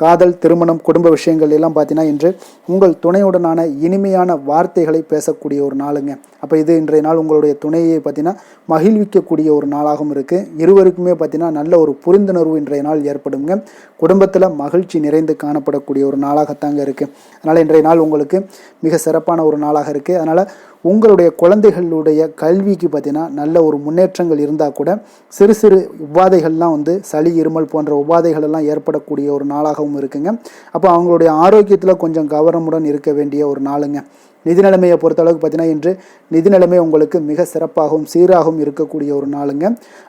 காதல் திருமணம் குடும்ப விஷயங்கள் எல்லாம் பார்த்தீங்கன்னா இன்று உங்கள் துணையுடனான இனிமையான வார்த்தைகளை பேசக்கூடிய ஒரு நாளுங்க. அப்போ இது இன்றைய நாள் உங்களுடைய துணையை பார்த்தீங்கன்னா மகிழ்விக்கக்கூடிய ஒரு நாளாகவும் இருக்குது. இருவருக்குமே பார்த்தீங்கன்னா நல்ல ஒரு புரிந்துணர்வு இன்றைய நாள் ஏற்படுங்க. குடும்பத்தில் மகிழ்ச்சி நிறைந்து காணப்படக்கூடிய ஒரு நாளாகத்தாங்க இருக்குது. அதனால் இன்றைய நாள் உங்களுக்கு மிக சிறப்பான ஒரு நாளாக இருக்குது. அதனால் உங்களுடைய குழந்தைகளுடைய கல்விக்கு பார்த்தீங்கன்னா நல்ல ஒரு முன்னேற்றங்கள் இருந்தால் கூட சிறு சிறு உபாதைகள்லாம் சளி இருமல் போன்ற உபாதைகள் எல்லாம் ஏற்படக்கூடிய ஒரு நாளாகவும் இருக்குங்க. அப்போ அவங்களுடைய ஆரோக்கியத்தில் கொஞ்சம் கவனமுடன் இருக்க வேண்டிய ஒரு நாளுங்க. நிதி நிலைமையை பொறுத்தளவுக்கு பார்த்தீங்கன்னா இன்று நிதி நிலைமை உங்களுக்கு மிக சிறப்பாகவும் சீராகவும் இருக்கக்கூடிய ஒரு நாளுங்க.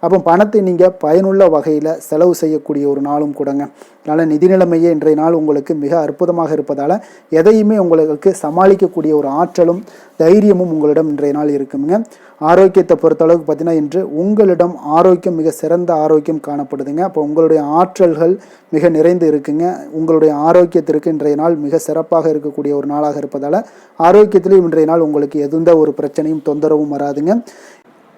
அப்போ பணத்தை நீங்கள் பயனுள்ள வகையில் செலவு செய்யக்கூடிய ஒரு நாளும் கூடங்க. அதனால் நிதி நிலைமையே இன்றைய நாள் உங்களுக்கு மிக அற்புதமாக இருப்பதால் எதையுமே உங்களுக்கு சமாளிக்கக்கூடிய ஒரு ஆற்றலும் தைரியமும் உங்களிடம் இன்றைய நாள் இருக்குங்க. ஆரோக்கியத்தை பொறுத்தளவுக்கு பார்த்தீங்கன்னா இன்று உங்களிடம் ஆரோக்கியம் மிக சிறந்த ஆரோக்கியம் காணப்படுதுங்க. அப்போ உங்களுடைய ஆற்றல்கள் மிக நிறைந்து இருக்குங்க. உங்களுடைய ஆரோக்கியத்திற்கு இன்றைய நாள் மிக சிறப்பாக இருக்கக்கூடிய ஒரு நாளாக இருப்பதால் ஆரோக்கியத்திலும் இன்றைய நாள் உங்களுக்கு எந்த ஒரு பிரச்சனையும் தொந்தரவும் வராதுங்க.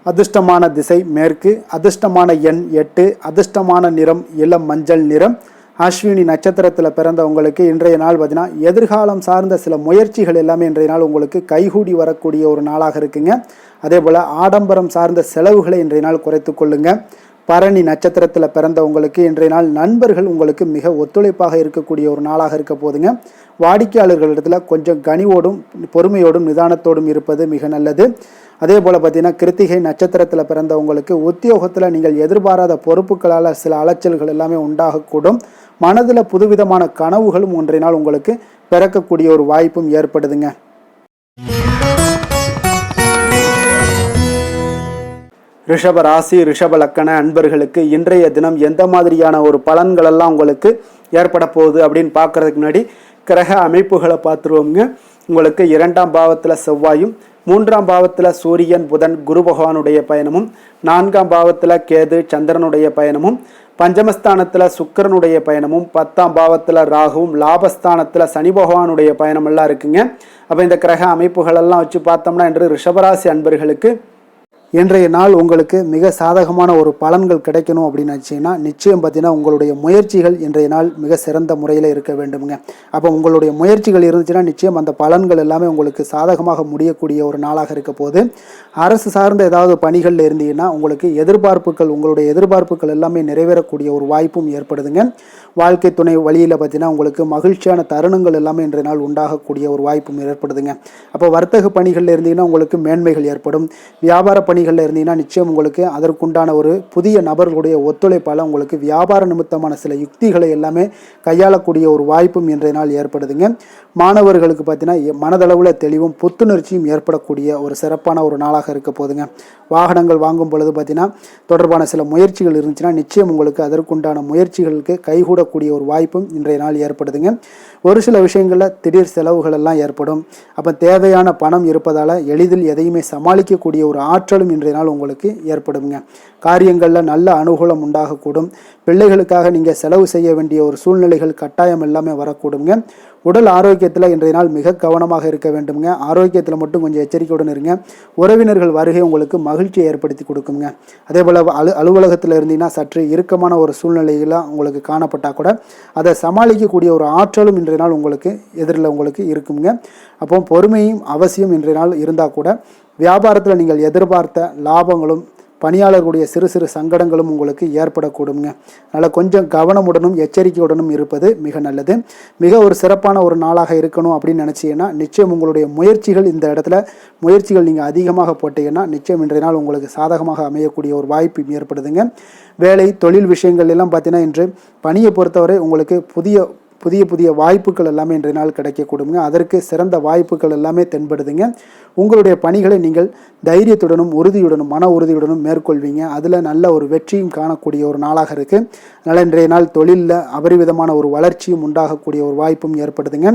அதிர்ஷ்டமான திசை மேற்கு, அதிர்ஷ்டமான எண் 8, அதிர்ஷ்டமான நிறம் இளம் மஞ்சள் நிறம். அஸ்வினி நட்சத்திரத்தில் பிறந்தவங்களுக்கு இன்றைய நாள் பார்த்தீங்கன்னா எதிர்காலம் சார்ந்த சில முயற்சிகள் எல்லாமே இன்றைய நாள் உங்களுக்கு கைகூடி வரக்கூடிய ஒரு நாளாக இருக்குங்க. அதே போல் ஆடம்பரம் சார்ந்த செலவுகளை இன்றைய நாள் குறைத்து கொள்ளுங்க. பரணி நட்சத்திரத்தில் பிறந்தவங்களுக்கு இன்றைய நாள் நண்பர்கள் உங்களுக்கு மிக ஒத்துழைப்பாக இருக்கக்கூடிய ஒரு நாளாக இருக்க போதுங்க. வாடிக்கையாளர்களிடத்தில் கொஞ்சம் கனிவோடும் பொறுமையோடும் நிதானத்தோடும் இருப்பது மிக நல்லது. அதே போல் பார்த்தீங்கன்னா கிருத்திகை நட்சத்திரத்தில் பிறந்தவங்களுக்கு உத்தியோகத்தில் நீங்கள் எதிர்பாராத பொறுப்புகளால் சில அலைச்சல்கள் எல்லாமே உண்டாகக்கூடும். மனதில் புதுவிதமான கனவுகளும் ஒன்றை நாள் உங்களுக்கு பிறக்கக்கூடிய ஒரு வாய்ப்பும் ஏற்படுதுங்க. ரிஷப ராசி ரிஷப லக்கண அன்பர்களுக்கு இன்றைய தினம் எந்த மாதிரியான ஒரு பலன்கள் எல்லாம் உங்களுக்கு ஏற்பட போகுது அப்படின்னு பார்க்கறதுக்கு முன்னாடி கிரக அமைப்புகளை பார்த்துருவோங்க. உங்களுக்கு 2ஆம் பாவத்தில் செவ்வாயும், 3ஆம் பாவத்தில் சூரியன் புதன் குரு பகவானுடைய பயணமும், 4ஆம் பாவத்தில் கேது சந்திரனுடைய பயணமும், பஞ்சமஸ்தானத்தில் சுக்கிரனுடைய பயணமும், 10ஆம் பாவத்தில் ராகுவும், லாபஸ்தானத்தில் சனி பகவானுடைய பயணமெல்லாம் இருக்குங்க. அப்போ இந்த கிரக அமைப்புகளெல்லாம் வச்சு பார்த்தோம்னா இன்று ரிஷபராசி அன்பர்களுக்கு இன்றைய நாள் உங்களுக்கு மிக சாதகமான ஒரு பலன்கள் கிடைக்கணும் அப்படின்னு நினச்சிங்கன்னா நிச்சயம் பார்த்தீங்கன்னா உங்களுடைய முயற்சிகள் இன்றைய நாள் மிக சிறந்த முறையில் இருக்க வேண்டுமுங்க. அப்போ உங்களுடைய முயற்சிகள் இருந்துச்சுன்னா நிச்சயம் அந்த பலன்கள் எல்லாமே உங்களுக்கு சாதகமாக முடியக்கூடிய ஒரு நாளாக இருக்க போது. அரசு சார்ந்த ஏதாவது பணிகளில் இருந்தீங்கன்னா உங்களுக்கு உங்களுடைய எதிர்பார்ப்புகள் எல்லாமே நிறைவேறக்கூடிய ஒரு வாய்ப்பும் ஏற்படுதுங்க. வாழ்க்கை துணை வழியில் பார்த்தீங்கன்னா உங்களுக்கு மகிழ்ச்சியான தருணங்கள் எல்லாமே இன்றைய நாள் உண்டாகக்கூடிய ஒரு வாய்ப்பும் ஏற்படுதுங்க. அப்போ வர்த்தக பணிகளில் இருந்தீங்கன்னா உங்களுக்கு மேன்மைகள் ஏற்படும். வியாபார பணிகளில் இருந்தீங்கன்னா நிச்சயம் உங்களுக்கு அதற்குண்டான ஒரு புதிய நபர்களுடைய ஒத்துழைப்பால் உங்களுக்கு வியாபார நிமித்தமான சில யுக்திகளை எல்லாமே கையாளக்கூடிய ஒரு வாய்ப்பும் இன்றைய நாள் ஏற்படுதுங்க. மாணவர்களுக்கு பார்த்தீங்கன்னா மனதளவில் தெளிவும் புத்துணர்ச்சியும் ஏற்படக்கூடிய ஒரு சிறப்பான ஒரு நாளாக இருக்க போதுங்க. வாகனங்கள் வாங்கும் பொழுது பார்த்தீங்கன்னா தொடர்பான சில முயற்சிகள் இருந்துச்சுன்னா நிச்சயம் உங்களுக்கு அதற்குண்டான முயற்சிகளுக்கு கைகூடக்கூடிய ஒரு வாய்ப்பும் இன்றைய நாள் ஏற்படுதுங்க. ஒரு சில விஷயங்களில் திடீர் செலவுகள் எல்லாம் ஏற்படும். அப்போ தேவையான பணம் இருப்பதால் எளிதில் எதையுமே சமாளிக்கக்கூடிய ஒரு ஆற்றலும் இன்றைய நாள் உங்களுக்கு ஏற்படுங்க. காரியங்களில் நல்ல அனுகூலம் உண்டாகக்கூடும். பிள்ளைகளுக்காக நீங்கள் செலவு செய்ய வேண்டிய ஒரு சூழ்நிலைகள் கட்டாயம் எல்லாமே வரக்கூடுங்க. உடல் ஆரோக்கியத்தில் இன்றைய நாள் மிக கவனமாக இருக்க வேண்டுங்க. ஆரோக்கியத்தில் மட்டும் கொஞ்சம் எச்சரிக்கையுடன் இருங்க. உறவினர்கள் வருகை உங்களுக்கு மகிழ்ச்சியை ஏற்படுத்தி கொடுக்குங்க. அதே போல் அலுவலகத்தில் இருந்தீங்கன்னா சற்று இறுக்கமான ஒரு சூழ்நிலையில் உங்களுக்கு காணப்பட்டால் கூட அதை சமாளிக்கக்கூடிய ஒரு ஆற்றலும் இன்றைய நாள் உங்களுக்கு எதிரில் உங்களுக்கு இருக்குங்க. அப்போ பொறுமையும் அவசியம் இன்றைய நாள் இருந்தால் கூட வியாபாரத்தில் நீங்கள் எதிர்பார்த்த லாபங்களும் பணியாளர்களுடைய சிறு சிறு சங்கடங்களும் உங்களுக்கு ஏற்படக்கூடுங்க. அதனால் கொஞ்சம் கவனமுடனும் எச்சரிக்கையுடனும் இருப்பது மிக நல்லது. மிக ஒரு சிறப்பான ஒரு நாளாக இருக்கணும் அப்படின்னு நினச்சிங்கன்னா நிச்சயம் உங்களுடைய முயற்சிகள் இந்த இடத்துல நீங்கள் அதிகமாக போட்டீங்கன்னா நிச்சயம் இன்றைய நாள் உங்களுக்கு சாதகமாக அமையக்கூடிய ஒரு வாய்ப்பு ஏற்படுதுங்க. வேலை தொழில் விஷயங்கள் எல்லாம் பார்த்தீங்கன்னா இன்று பணியை பொறுத்தவரை உங்களுக்கு புதிய வாய்ப்புகள் எல்லாமே இன்றைய நாள் கிடைக்கக்கூடுங்க. அதற்கு சிறந்த வாய்ப்புகள் எல்லாமே தென்படுதுங்க. உங்களுடைய பணிகளை நீங்கள் தைரியத்துடனும் உறுதியுடனும் மன உறுதியுடனும் மேற்கொள்வீங்க. அதில் நல்ல ஒரு வெற்றியும் காணக்கூடிய ஒரு நாளாக இருக்குது. அதனால் இன்றைய நாள் தொழிலில் அபரிவிதமான ஒரு வளர்ச்சியும் உண்டாகக்கூடிய ஒரு வாய்ப்பும் ஏற்படுதுங்க.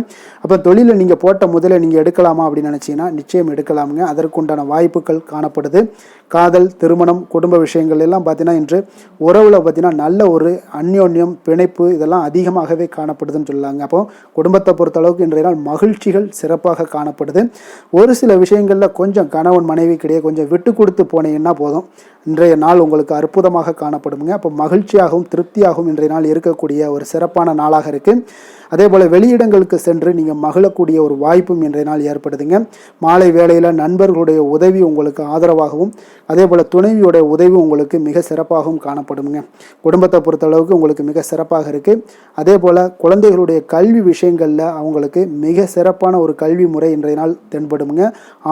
அப்போ தொழிலில் நீங்கள் போட்ட முதல்ல நீங்கள் எடுக்கலாமா அப்படின்னு நினச்சிங்கன்னா நிச்சயம் எடுக்கலாமுங்க. அதற்குண்டான வாய்ப்புகள் காணப்படுது. காதல், திருமணம், குடும்ப விஷயங்கள் எல்லாம் பார்த்தீங்கன்னா இன்று உறவில் பார்த்தீங்கன்னா நல்ல ஒரு அந்யோன்யம், பிணைப்பு இதெல்லாம் அதிகமாகவே காணப்படுதுன்னு சொல்லலாங்க. அப்போ குடும்பத்தை பொறுத்தளவுக்கு இன்றைய நாள் மகிழ்ச்சிகள் சிறப்பாக காணப்படுது. ஒரு சில விஷயங்களில் கொஞ்சம் கணவன் மனைவி கிடையாது கொஞ்சம் விட்டு கொடுத்து போனீங்கன்னா போதும், இன்றைய நாள் உங்களுக்கு அற்புதமாக காணப்படுங்க. அப்போ மகிழ்ச்சியாகவும் திருப்தியாகவும் இன்றைய நாள் இருக்கக்கூடிய ஒரு சிறப்பான நாளாக இருக்குது. அதே போல் வெளியிடங்களுக்கு சென்று நீங்கள் மகிழக்கூடிய ஒரு வாய்ப்பும் இன்றைய நாள் ஏற்படுதுங்க. மாலை வேளையில் நண்பர்களுடைய உதவி உங்களுக்கு ஆதரவாகவும் அதே போல் துணைவியுடைய உதவி உங்களுக்கு மிக சிறப்பாகவும் காணப்படுங்க. குடும்பத்தை பொறுத்தளவுக்கு உங்களுக்கு மிக சிறப்பாக இருக்குது. அதே போல் குழந்தைகளுடைய கல்வி விஷயங்களில் அவங்களுக்கு மிக சிறப்பான ஒரு கல்வி முறை இன்றைய நாள் தென்படுங்க.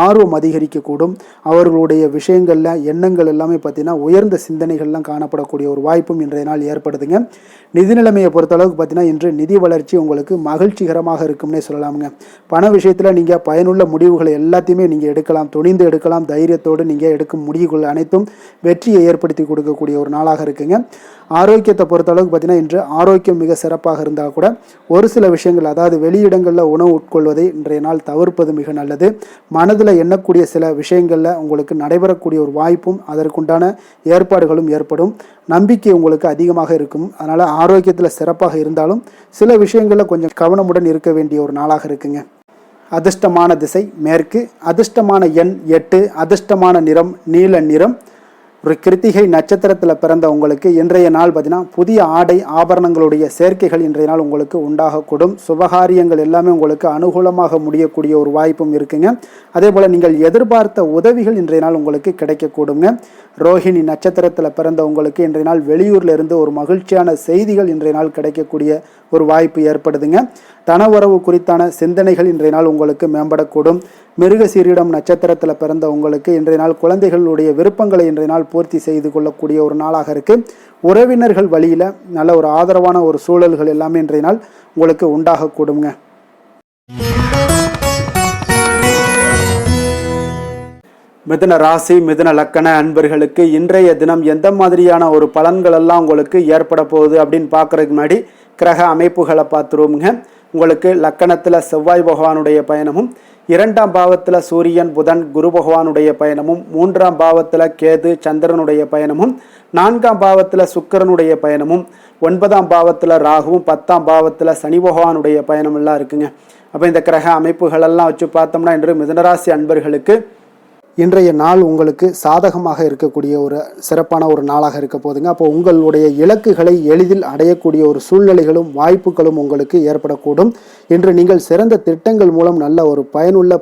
ஆர்வம் அதிகரிக்கக்கூடும். அவர்களுடைய விஷயங்களில் எண்ணங்கள் எல்லாமே பார்த்தீங்கன்னா உயர்ந்த சிந்தனைகள்லாம் காணப்படக்கூடிய ஒரு வாய்ப்பும் இன்றைய நாள் ஏற்படுதுங்க. நிதி நிலைமையை பொறுத்தளவுக்கு பார்த்தீங்கன்னா இன்று நிதி வளர்ச்சி உங்களுக்கு மகிழ்ச்சிகரமாக இருக்கும்னே சொல்லலாமுங்க. பண விஷயத்தில் நீங்கள் பயனுள்ள முடிவுகளை எல்லாத்தையுமே நீங்கள் எடுக்கலாம், துணிந்து எடுக்கலாம். தைரியத்தோடு நீங்கள் எடுக்கும் முடிவுகள் அனைத்தும் வெற்றியை ஏற்படுத்தி கொடுக்கக்கூடிய ஒரு நாளாக இருக்குங்க. ஆரோக்கியத்தை பொறுத்தளவுக்கு பார்த்தீங்கன்னா இன்று ஆரோக்கியம் மிக சிறப்பாக இருந்தால் கூட ஒரு சில விஷயங்கள் அதாவது வெளியிடங்களில் உணவு உட்கொள்வதை இன்றைய நாள் தவிர்ப்பது மிக நல்லது. மனதில் எண்ணக்கூடிய சில விஷயங்களில் உங்களுக்கு நடைபெறக்கூடிய ஒரு வாய்ப்பும் அதற்குண்டான ஏற்பாடுகளும் ஏற்படும். நம்பிக்கை உங்களுக்கு அதிகமாக இருக்கும். அதனால் ஆரோக்கியத்தில் சிறப்பாக இருந்தாலும் சில விஷயங்களில் கொஞ்சம் கவனமுடன் இருக்க வேண்டிய ஒரு நாளாக இருக்குங்க. அதிர்ஷ்டமான திசை மேற்கு, அதிர்ஷ்டமான எண் 8, அதிர்ஷ்டமான நிறம் நீல நிறம். ஒரு கிருத்திகை நட்சத்திரத்தில் பிறந்த உங்களுக்கு இன்றைய நாள் பார்த்தீங்கன்னா புதிய ஆடை ஆபரணங்களுடைய சேர்க்கைகள் இன்றைய நாள் உங்களுக்கு உண்டாகக்கூடும். சுபகாரியங்கள் எல்லாமே உங்களுக்கு அனுகூலமாக முடியக்கூடிய ஒரு வாய்ப்பும் இருக்குங்க. அதே போல் நீங்கள் எதிர்பார்த்த உதவிகள் இன்றைய நாள் உங்களுக்கு கிடைக்கக்கூடுங்க. ரோஹிணி நட்சத்திரத்தில் பிறந்த உங்களுக்கு இன்றைய நாள் வெளியூரில் இருந்து ஒரு மகிழ்ச்சியான செய்திகள் இன்றைய நாள் கிடைக்கக்கூடிய ஒரு வாய்ப்பு ஏற்படுதுங்க. தனவரவு குறித்தான சிந்தனைகள் இன்றைய நாள் உங்களுக்கு மேம்படக்கூடும். மிருகசீரிடம் நட்சத்திரத்தில் பிறந்த உங்களுக்கு இன்றைய நாள் குழந்தைகளுடைய விருப்பங்களை இன்றைய நாள் பூர்த்தி செய்து கொள்ளக்கூடிய ஒரு நாளாக இருக்குது. உறவினர்கள் வழியில் நல்ல ஒரு ஆதரவான ஒரு சூழல்கள் எல்லாமே இன்றைய நாள் உங்களுக்கு மிதுன ராசி மிதுன லக்கண அன்பர்களுக்கு இன்றைய தினம் எந்த மாதிரியான ஒரு பலன்கள் எல்லாம் உங்களுக்கு ஏற்பட போகுது அப்படின்னு பார்க்கறதுக்கு முன்னாடி கிரக அமைப்புகளை பார்த்துருவோங்க. உங்களுக்கு லக்கணத்தில் செவ்வாய் பகவானுடைய பயணமும், 2ஆம் பாவத்தில் சூரியன் புதன் குரு பகவானுடைய பயணமும், 3ஆம் பாவத்தில் கேது சந்திரனுடைய பயணமும், 4ஆம் பாவத்தில் சுக்கிரனுடைய பயணமும், 9ஆம் பாவத்தில் ராகுவும், 10ஆம் பாவத்தில் சனி பகவானுடைய பயணம் எல்லாம் இருக்குங்க. அப்போ இந்த கிரக அமைப்புகளெல்லாம் வச்சு பார்த்தோம்னா இன்று மிதுனராசி அன்பர்களுக்கு இன்றைய நாள் உங்களுக்கு சாதகமாக இருக்கக்கூடிய ஒரு சிறப்பான ஒரு நாளாக இருக்க போதுங்க. அப்போ உங்களுடைய இலக்குகளை எளிதில் அடையக்கூடிய ஒரு சூழ்நிலைகளும் வாய்ப்புகளும் உங்களுக்கு ஏற்படக்கூடும். இன்று நீங்கள் சிறந்த திட்டங்கள் மூலம் நல்ல ஒரு பயனுள்ள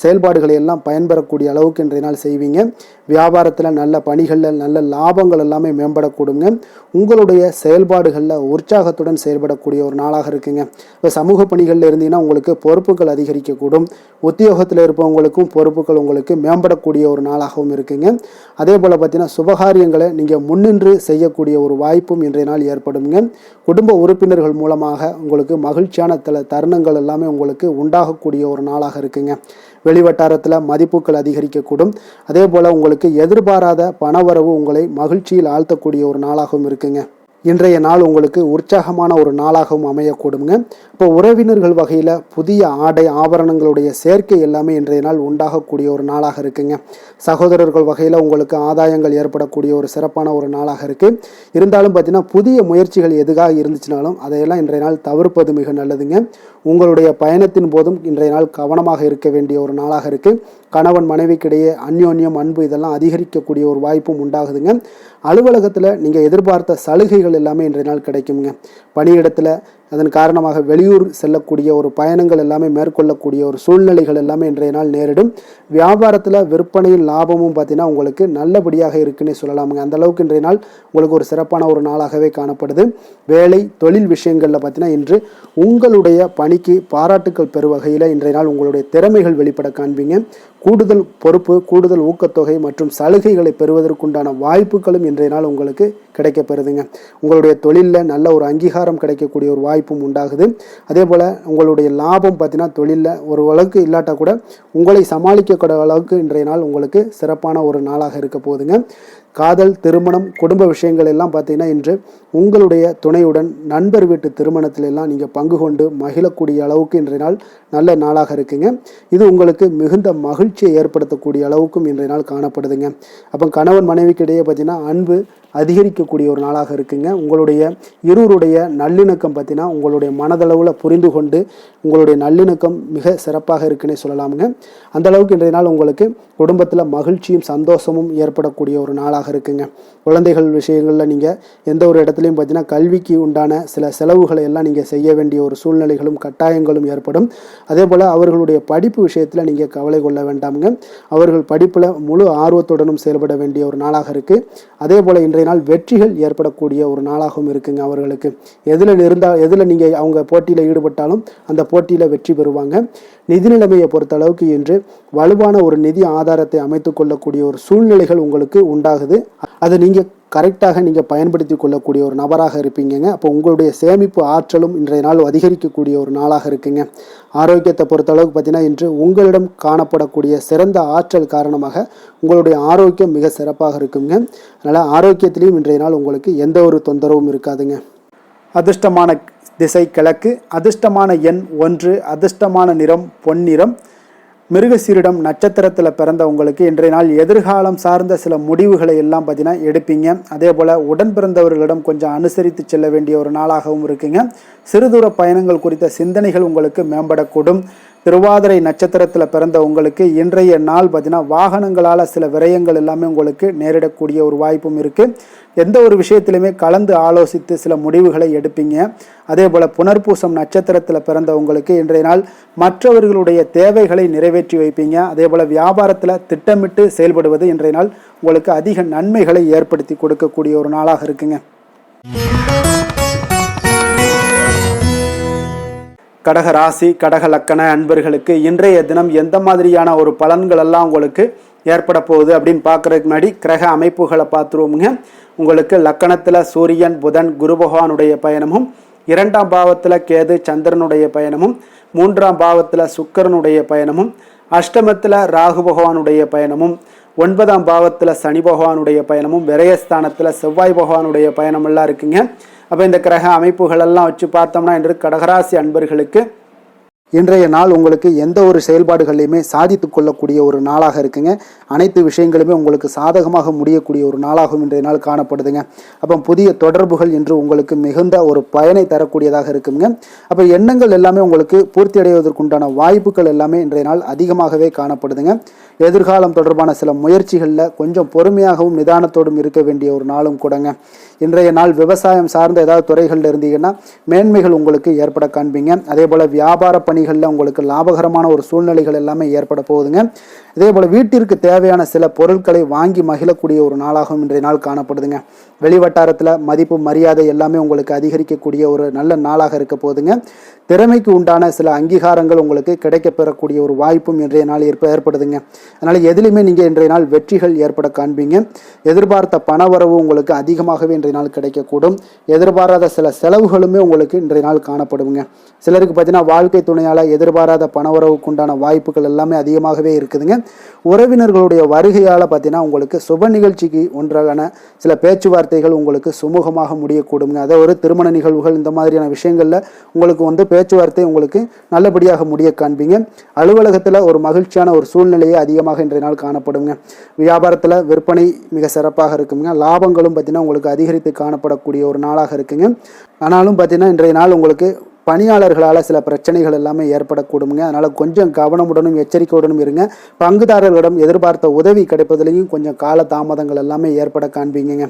செயல்பாடுகளை எல்லாம் பயன்பெறக்கூடிய அளவுக்கு இன்றைய நாள் செய்வீங்க. வியாபாரத்தில் நல்ல பணிகளில் நல்ல லாபங்கள் எல்லாமே மேம்படக்கூடுங்க. உங்களுடைய செயல்பாடுகளில் உற்சாகத்துடன் செயல்படக்கூடிய ஒரு நாளாக இருக்குங்க. இப்போ சமூக பணிகளில் இருந்தீங்கன்னா உங்களுக்கு பொறுப்புகள் அதிகரிக்கக்கூடும். உத்தியோகத்தில் இருப்பவங்களுக்கும் பொறுப்புகள் உங்களுக்கு மேம்படக்கூடிய ஒரு நாளாகவும் இருக்குங்க. அதே போல் பார்த்தீங்கன்னா சுபகாரியங்களை நீங்கள் முன்னின்று செய்யக்கூடிய ஒரு வாய்ப்பும் இன்றைய நாள் ஏற்படுங்க. குடும்ப உறுப்பினர்கள் மூலமாக உங்களுக்கு மகிழ்ச்சியான தருணங்கள் எல்லாமே உங்களுக்கு உண்டாகக்கூடிய ஒரு நாளாக இருக்குங்க. வெளிவட்டாரத்தில் மதிப்புகள் அதிகரிக்கக்கூடும். அதே போல் உங்களுக்கு எதிர்பாராத பணவரவு உங்களை மகிழ்ச்சியில் ஆழ்த்தக்கூடிய ஒரு நாளாகவும் இருக்குங்க. இன்றைய நாள் உங்களுக்கு உற்சாகமான ஒரு நாளாகவும் அமையக்கூடுங்க. இப்போ உறவினர்கள் வகையில் புதிய ஆடை ஆபரணங்களுடைய சேர்க்கை எல்லாமே இன்றைய நாள் உண்டாகக்கூடிய ஒரு நாளாக இருக்குங்க. சகோதரர்கள் வகையில் உங்களுக்கு ஆதாயங்கள் ஏற்படக்கூடிய ஒரு சிறப்பான ஒரு நாளாக இருக்குது. இருந்தாலும் பார்த்தீங்கன்னா புதிய முயற்சிகள் எதுக்காக இருந்துச்சுனாலும் அதையெல்லாம் இன்றைய நாள் தவிர்ப்பது மிக நல்லதுங்க. உங்களுடைய பயணத்தின் போதும் இன்றைய நாள் கவனமாக இருக்க வேண்டிய ஒரு நாளாக இருக்குது. கணவன் மனைவிக்கிடையே அந்யோன்யம் அன்பு இதெல்லாம் அதிகரிக்கக்கூடிய ஒரு வாய்ப்பும் உண்டாகுதுங்க. அலுவலகத்தில் நீங்கள் எதிர்பார்த்த சலுகைகள் எல்லாமே இன்றைய நாள் கிடைக்குங்க. பணியிடத்தில் அதன் காரணமாக வெளியூர் செல்லக்கூடிய ஒரு பயணங்கள் எல்லாமே மேற்கொள்ளக்கூடிய ஒரு சூழ்நிலைகள் எல்லாமே இன்றைய நாள் நேரிடும். வியாபாரத்தில் விற்பனையில் லாபமும் பார்த்தீங்கன்னா உங்களுக்கு நல்லபடியாக இருக்குன்னே சொல்லலாமுங்க. அந்த அளவுக்கு இன்றைய நாள் உங்களுக்கு ஒரு சிறப்பான ஒரு நாளாகவே காணப்படுது. வேலை தொழில் விஷயங்களில் பார்த்தீங்கன்னா இன்று உங்களுடைய பணிக்கு பாராட்டுக்கள் பெறும் வகையில் இன்றைய நாள் உங்களுடைய திறமைகள் வெளிப்பட காண்பீங்க. கூடுதல் பொறுப்பு, கூடுதல் ஊக்கத்தொகை மற்றும் சலுகைகளை பெறுவதற்குண்டான வாய்ப்புகளும் இன்றைய நாள் உங்களுக்கு கிடைக்கப்பெறுதுங்க. உங்களுடைய தொழிலில் நல்ல ஒரு அங்கீகாரம் கிடைக்கக்கூடிய ஒரு வாய்ப்பும் உண்டாகுது. அதே போல் உங்களுடைய லாபம் பார்த்தீங்கன்னா தொழிலில் ஒரு அளவுக்கு இல்லாட்டா கூட உங்களை சமாளிக்கக்கூடிய அளவுக்கு இன்றைய நாள் உங்களுக்கு சிறப்பான ஒரு நாளாக இருக்க போகுதுங்க. காதல், திருமணம், குடும்ப விஷயங்கள் எல்லாம் பார்த்தீங்கன்னா இன்று உங்களுடைய துணையுடன் நண்பர் வீட்டு திருமணத்தில் எல்லாம் நீங்கள் பங்கு கொண்டு மகிழக்கூடிய அளவுக்கு இன்றைய நாள் நல்ல நாளாக இருக்குங்க. இது உங்களுக்கு மிகுந்த மகிழ்ச்சியை ஏற்படுத்தக்கூடிய அளவுக்கும் இன்றைய நாள் காணப்படுதுங்க. அப்போ கணவன் மனைவிக்கிடையே பார்த்தீங்கன்னா அன்பு அதிகரிக்கக்கூடிய ஒரு நாளாக இருக்குங்க. உங்களுடைய இருவருடைய நல்லிணக்கம் பார்த்தீங்கன்னா உங்களுடைய மனதளவில் புரிந்து கொண்டு உங்களுடைய நல்லிணக்கம் மிக சிறப்பாக இருக்குன்னே சொல்லலாமுங்க. அந்த அளவுக்கு இன்றைய நாள் உங்களுக்கு குடும்பத்தில் மகிழ்ச்சியும் சந்தோஷமும் ஏற்படக்கூடிய ஒரு நாளாக இருக்குங்க. குழந்தைகள் விஷயங்களில் நீங்கள் எந்த ஒரு இடத்துலையும் பார்த்தீங்கன்னா கல்விக்கு உண்டான சில செலவுகளை எல்லாம் நீங்கள் செய்ய வேண்டிய ஒரு சூழ்நிலைகளும் கட்டாயங்களும் ஏற்படும். அதே போல் அவர்களுடைய படிப்பு விஷயத்தில் நீங்கள் கவலை கொள்ள வேண்டாமுங்க. அவர்கள் படிப்பில் முழு ஆர்வத்துடனும் செயல்பட வேண்டிய ஒரு நாளாக இருக்குது. அதே போல் இன்றைய நாள் வெற்றிகள் ஏற்படக்கூடிய ஒரு நாளாகவும் இருக்குங்க. அவர்களுக்கு எதில் நீங்கள் அவங்க போட்டியில் ஈடுபட்டாலும் அந்த போட்டியில் வெற்றி பெறுவாங்க. நிதி நிலைமையை பொறுத்த அளவுக்கு இன்று வலுவான ஒரு நிதி ஆதாரத்தை அமைத்து கொள்ளக்கூடிய ஒரு சூழ்நிலைகள் உங்களுக்கு உண்டாகுது. அதை நீங்கள் கரெக்டாக நீங்கள் பயன்படுத்தி கொள்ளக்கூடிய ஒரு நபராக இருப்பீங்க. அப்போ உங்களுடைய சேமிப்பு ஆற்றலும் இன்றைய நாள் அதிகரிக்கக்கூடிய ஒரு நாளாக இருக்குங்க. ஆரோக்கியத்தை பொறுத்த அளவுக்கு பார்த்தீங்கன்னா இன்று உங்களிடம் காணப்படக்கூடிய சிறந்த ஆற்றல் காரணமாக உங்களுடைய ஆரோக்கியம் மிக சிறப்பாக இருக்குங்க. அதனால் ஆரோக்கியத்திலையும் இன்றைய நாள் உங்களுக்கு எந்த ஒரு தொந்தரவும் இருக்காதுங்க. அதிர்ஷ்டமான திசை கிழக்கு, அதிர்ஷ்டமான எண் 1, அதிர்ஷ்டமான நிறம் பொன்னிறம். மிருகசீரிடம் நட்சத்திரத்தில் பிறந்த உங்களுக்கு இன்றைய நாள் எதிர்காலம் சார்ந்த சில முடிவுகளை எல்லாம் பார்த்தீங்கன்னா எடுப்பீங்க. அதே போல் உடன் பிறந்தவர்களிடம் கொஞ்சம் அனுசரித்து செல்ல வேண்டிய ஒரு நாளாகவும் இருக்குங்க. சிறுதூர பயணங்கள் குறித்த சிந்தனைகள் உங்களுக்கு மேம்படக்கூடும். திருவாதிரை நட்சத்திரத்தில் பிறந்த உங்களுக்கு இன்றைய நாள் பார்த்தீங்கன்னா வாகனங்களால் சில விரயங்கள் எல்லாமே உங்களுக்கு நேரிடக்கூடிய ஒரு வாய்ப்பும் இருக்குது. எந்த ஒரு விஷயத்திலுமே கலந்து ஆலோசித்து சில முடிவுகளை எடுப்பீங்க. அதே போல் புனர்பூசம் நட்சத்திரத்தில் பிறந்த உங்களுக்கு இன்றைய நாள் மற்றவர்களுடைய தேவைகளை நிறைவேற்றி வைப்பீங்க. அதே போல் வியாபாரத்தில் திட்டமிட்டு செயல்படுவது இன்றைய நாள் உங்களுக்கு அதிக நன்மைகளை ஏற்படுத்தி கொடுக்கக்கூடிய ஒரு நாளாக இருக்குங்க. கடக ராசி கடக லக்கண அன்பர்களுக்கு இன்றைய தினம் எந்த மாதிரியான ஒரு பலன்கள் எல்லாம் உங்களுக்கு ஏற்பட போகுது அப்படின்னு பார்க்கறதுக்கு முன்னாடி கிரக அமைப்புகளை பார்த்துருவோமுங்க. உங்களுக்கு லக்கணத்தில் சூரியன் புதன் குரு பகவானுடைய பயணமும், 2ஆம் பாவத்தில் கேது சந்திரனுடைய பயணமும், 3ஆம் பாவத்தில் சுக்கிரனுடைய பயணமும், அஷ்டமத்தில் ராகு பகவானுடைய பயணமும், 9ஆம் பாவத்தில் சனி பகவானுடைய பயணமும் விரயஸ்தானத்தில் செவ்வாய் பகவானுடைய பயணமெல்லாம் இருக்குங்க. அப்போ இந்த கிரக அமைப்புகள் எல்லாம் வச்சு பார்த்தோம்னா இன்று கடகராசி அன்பர்களுக்கு இன்றைய நாள் உங்களுக்கு எந்த ஒரு செயல்பாடுகளையுமே சாதித்து கொள்ளக்கூடிய ஒரு நாளாக இருக்குங்க. அனைத்து விஷயங்களுமே உங்களுக்கு சாதகமாக முடியக்கூடிய ஒரு நாளாகவும் இன்றைய நாள் காணப்படுதுங்க. அப்போ புதிய தொடர்புகள் இன்று உங்களுக்கு மிகுந்த ஒரு பயனை தரக்கூடியதாக இருக்குங்க. அப்போ எண்ணங்கள் எல்லாமே உங்களுக்கு பூர்த்தி அடைவதற்குண்டான வாய்ப்புகள் எல்லாமே இன்றைய நாள் அதிகமாகவே காணப்படுதுங்க. எதிர்காலம் தொடர்பான சில முயற்சிகளில் கொஞ்சம் பொறுமையாகவும் நிதானத்தோடும் இருக்க வேண்டிய ஒரு நாளும் கூடங்க. இன்றைய நாள் விவசாயம் சார்ந்த ஏதாவது துறைகளில் இருந்தீங்கன்னா மேன்மைகள் உங்களுக்கு ஏற்பட காண்பீங்க. அதே போல் வியாபார பணிகளில் உங்களுக்கு லாபகரமான ஒரு சூழ்நிலைகள் எல்லாமே ஏற்பட போகுதுங்க. இதே போல் வீட்டிற்கு தேவையான சில பொருட்களை வாங்கி மகிழக்கூடிய ஒரு நாளாகவும் இன்றைய நாள் காணப்படுதுங்க. வெளிவட்டாரத்தில் மதிப்பு மரியாதை எல்லாமே உங்களுக்கு அதிகரிக்கக்கூடிய ஒரு நல்ல நாளாக இருக்க போகுதுங்க. திறமைக்கு உண்டான சில அங்கீகாரங்கள் உங்களுக்கு கிடைக்க பெறக்கூடிய ஒரு வாய்ப்பும் இன்றைய நாள் ஏற்படுதுங்க. அதனால் எதிலுமே நீங்கள் இன்றைய நாள் வெற்றிகள் ஏற்பட காண்பீங்க. எதிர்பார்த்த பணவரவு உங்களுக்கு அதிகமாகவே இன்றைய நாள் கிடைக்கக்கூடும். எதிர்பாராத சில செலவுகளுமே உங்களுக்கு இன்றைய நாள் காணப்படுங்க. சிலருக்கு பார்த்தீங்கன்னா வாழ்க்கை துணையால் எதிர்பாராத பணவரவுக்கு உண்டான வாய்ப்புகள் எல்லாமே அதிகமாகவே இருக்குதுங்க. உறவினர்களுடைய வருகையால் பார்த்தீங்கன்னா உங்களுக்கு சுப நிகழ்ச்சிக்கு ஒன்றான சில பேச்சுவார்த்தைகள் உங்களுக்கு சுமூகமாக முடியக்கூடுங்க. அதாவது ஒரு திருமண நிகழ்வுகள் இந்த மாதிரியான விஷயங்களில் உங்களுக்கு பேச்சுவார்த்தை உங்களுக்கு நல்லபடியாக முடிய காண்பீங்க. அலுவலகத்தில் ஒரு மகிழ்ச்சியான ஒரு சூழ்நிலையே அதிகமாக இன்றைய நாள் காணப்படுங்க. வியாபாரத்தில் விற்பனை மிக சிறப்பாக இருக்குங்க. லாபங்களும் பார்த்தீங்கன்னா உங்களுக்கு அதிகரித்து காணப்படக்கூடிய ஒரு நாளாக இருக்குங்க. ஆனாலும் பார்த்தீங்கன்னா இன்றைய நாள் உங்களுக்கு பணியாளர்களால் சில பிரச்சனைகள் எல்லாமே ஏற்படக்கூடுங்க. அதனால் கொஞ்சம் கவனமுடனும் எச்சரிக்கையுடனும் இருங்க. பங்குதாரர்களிடம் எதிர்பார்த்த உதவி கிடைப்பதிலையும் கொஞ்சம் கால தாமதங்கள் எல்லாமே ஏற்பட காண்பீங்க.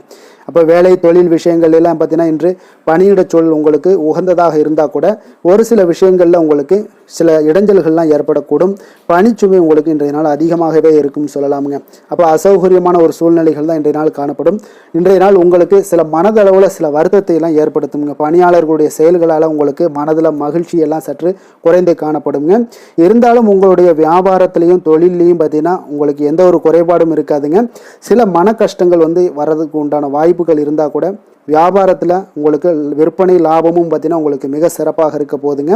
அப்போ வேலை தொழில் விஷயங்கள் எல்லாம் பார்த்தீங்கன்னா இன்று பணியிட சூழல் உங்களுக்கு உகந்ததாக இருந்தால் கூட ஒரு சில விஷயங்களில் உங்களுக்கு சில இடைஞ்சல்கள்லாம் ஏற்படக்கூடும். பணிச்சுமை உங்களுக்கு இன்றைய நாள் அதிகமாகவே இருக்கும்னு சொல்லலாமுங்க. அப்போ அசௌகரியமான ஒரு சூழ்நிலைகள் தான் இன்றைய நாள் காணப்படும். இன்றைய நாள் உங்களுக்கு சில மனதளவில் சில வருத்தத்தை எல்லாம் ஏற்படுத்துங்க. பணியாளர்களுடைய செயல்களால் உங்களுக்கு மனதில் மகிழ்ச்சி எல்லாம் சற்று குறைந்து காணப்படுங்க. இருந்தாலும் உங்களுடைய வியாபாரத்திலையும் தொழிலையும் பார்த்தீங்கன்னா உங்களுக்கு எந்த ஒரு குறைபாடும் இருக்காதுங்க. சில மன கஷ்டங்கள் வர்றதுக்கு உண்டான வாய்ப்புகள் இருந்தால் கூட வியாபாரத்தில் உங்களுக்கு விற்பனை லாபமும் பார்த்தீங்கன்னா உங்களுக்கு மிக சிறப்பாக இருக்க போகுதுங்க.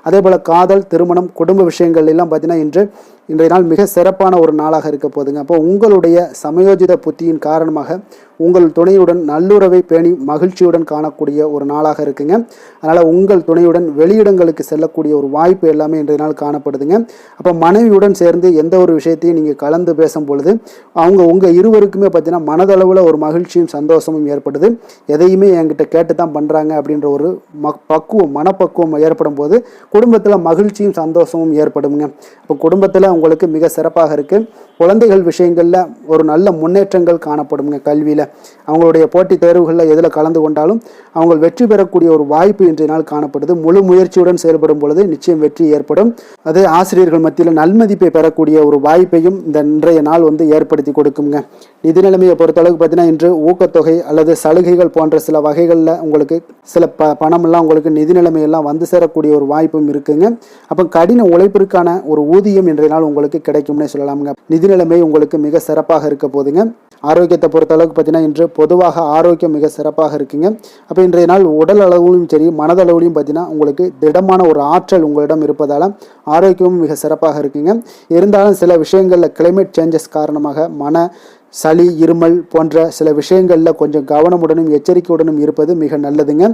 அதே போல் காதல், திருமணம், குடும்ப விஷயங்கள் எல்லாம் பார்த்தீங்கன்னா இன்றைய நாள் மிக சிறப்பான ஒரு நாளாக இருக்க போகுதுங்க. அப்போ உங்களுடைய சமயோஜித புத்தியின் காரணமாக உங்கள் துணையுடன் நல்லுறவை பேணி மகிழ்ச்சியுடன் காணக்கூடிய ஒரு நாளாக இருக்குங்க. அதனால் உங்கள் துணையுடன் வெளியிடங்களுக்கு செல்லக்கூடிய ஒரு வாய்ப்பு எல்லாமே இன்றைய நாள் காணப்படுதுங்க. அப்போ மனைவியுடன் சேர்ந்து எந்த ஒரு விஷயத்தையும் நீங்கள் கலந்து பேசும் பொழுது உங்கள் இருவருக்குமே பார்த்தீங்கன்னா மனதளவில் ஒரு மகிழ்ச்சியும் சந்தோஷமும் ஏற்படுது. எதையுமே என்கிட்ட கேட்டு தான் பண்ணுறாங்க அப்படின்ற ஒரு மனப்பக்குவம் ஏற்படும் போது குடும்பத்தில் மகிழ்ச்சியும் சந்தோஷமும் ஏற்படுங்க. இப்போ குடும்பத்தில் உங்களுக்கு மிக சிறப்பாக இருக்குது. குழந்தைகள் விஷயங்களில் ஒரு நல்ல முன்னேற்றங்கள் காணப்படுங்க. கல்வியில் அவங்களுடைய போட்டித் தேர்வுகளில் எதில் கலந்து கொண்டாலும் அவங்க வெற்றி பெறக்கூடிய ஒரு வாய்ப்பு இன்றைய நாள் காணப்படுது. முழு முயற்சியுடன் செயல்படும் பொழுது நிச்சயம் வெற்றி ஏற்படும். அது ஆசிரியர்கள் மத்தியில் நல்மதிப்பை பெறக்கூடிய ஒரு வாய்ப்பையும் இந்த இன்றைய நாள் ஏற்படுத்தி கொடுக்குங்க. நிதி நிலைமையை பொறுத்தளவுக்கு பார்த்தீங்கன்னா இன்று ஊக்கத்தொகை அல்லது சலுகைகள் போன்ற சில வகைகளில் உங்களுக்கு சில பணமெல்லாம் உங்களுக்கு நிதி நிலைமையெல்லாம் சேரக்கூடிய ஒரு வாய்ப்பும் இருக்குங்க. அப்போ கடின உழைப்பிற்கான ஒரு ஊதியம் இன்றைய நாள் உங்களுக்கு கிடைக்கும்னே சொல்லலாமுங்க. நிதி நிலைமை உங்களுக்கு மிக சிறப்பாக இருக்க போதுங்க. ஆரோக்கியத்தை பொறுத்த அளவுக்கு பார்த்தீங்கன்னா இன்று பொதுவாக ஆரோக்கியம் மிக சிறப்பாக இருக்குங்க. அப்போ இன்றைய நாள் உடல் அளவிலும் சரி மனதளவுலையும் பார்த்தீங்கன்னா உங்களுக்கு திடமான ஒரு ஆற்றல் உங்களிடம் இருப்பதால் ஆரோக்கியமும் மிக சிறப்பாக இருக்குங்க. இருந்தாலும் சில விஷயங்களில் கிளைமேட் சேஞ்சஸ் காரணமாக சளி, இருமல் போன்ற சில விஷயங்களில் கொஞ்சம் கவனமுடனும் எச்சரிக்கையுடனும் இருப்பது மிக நல்லதுங்க.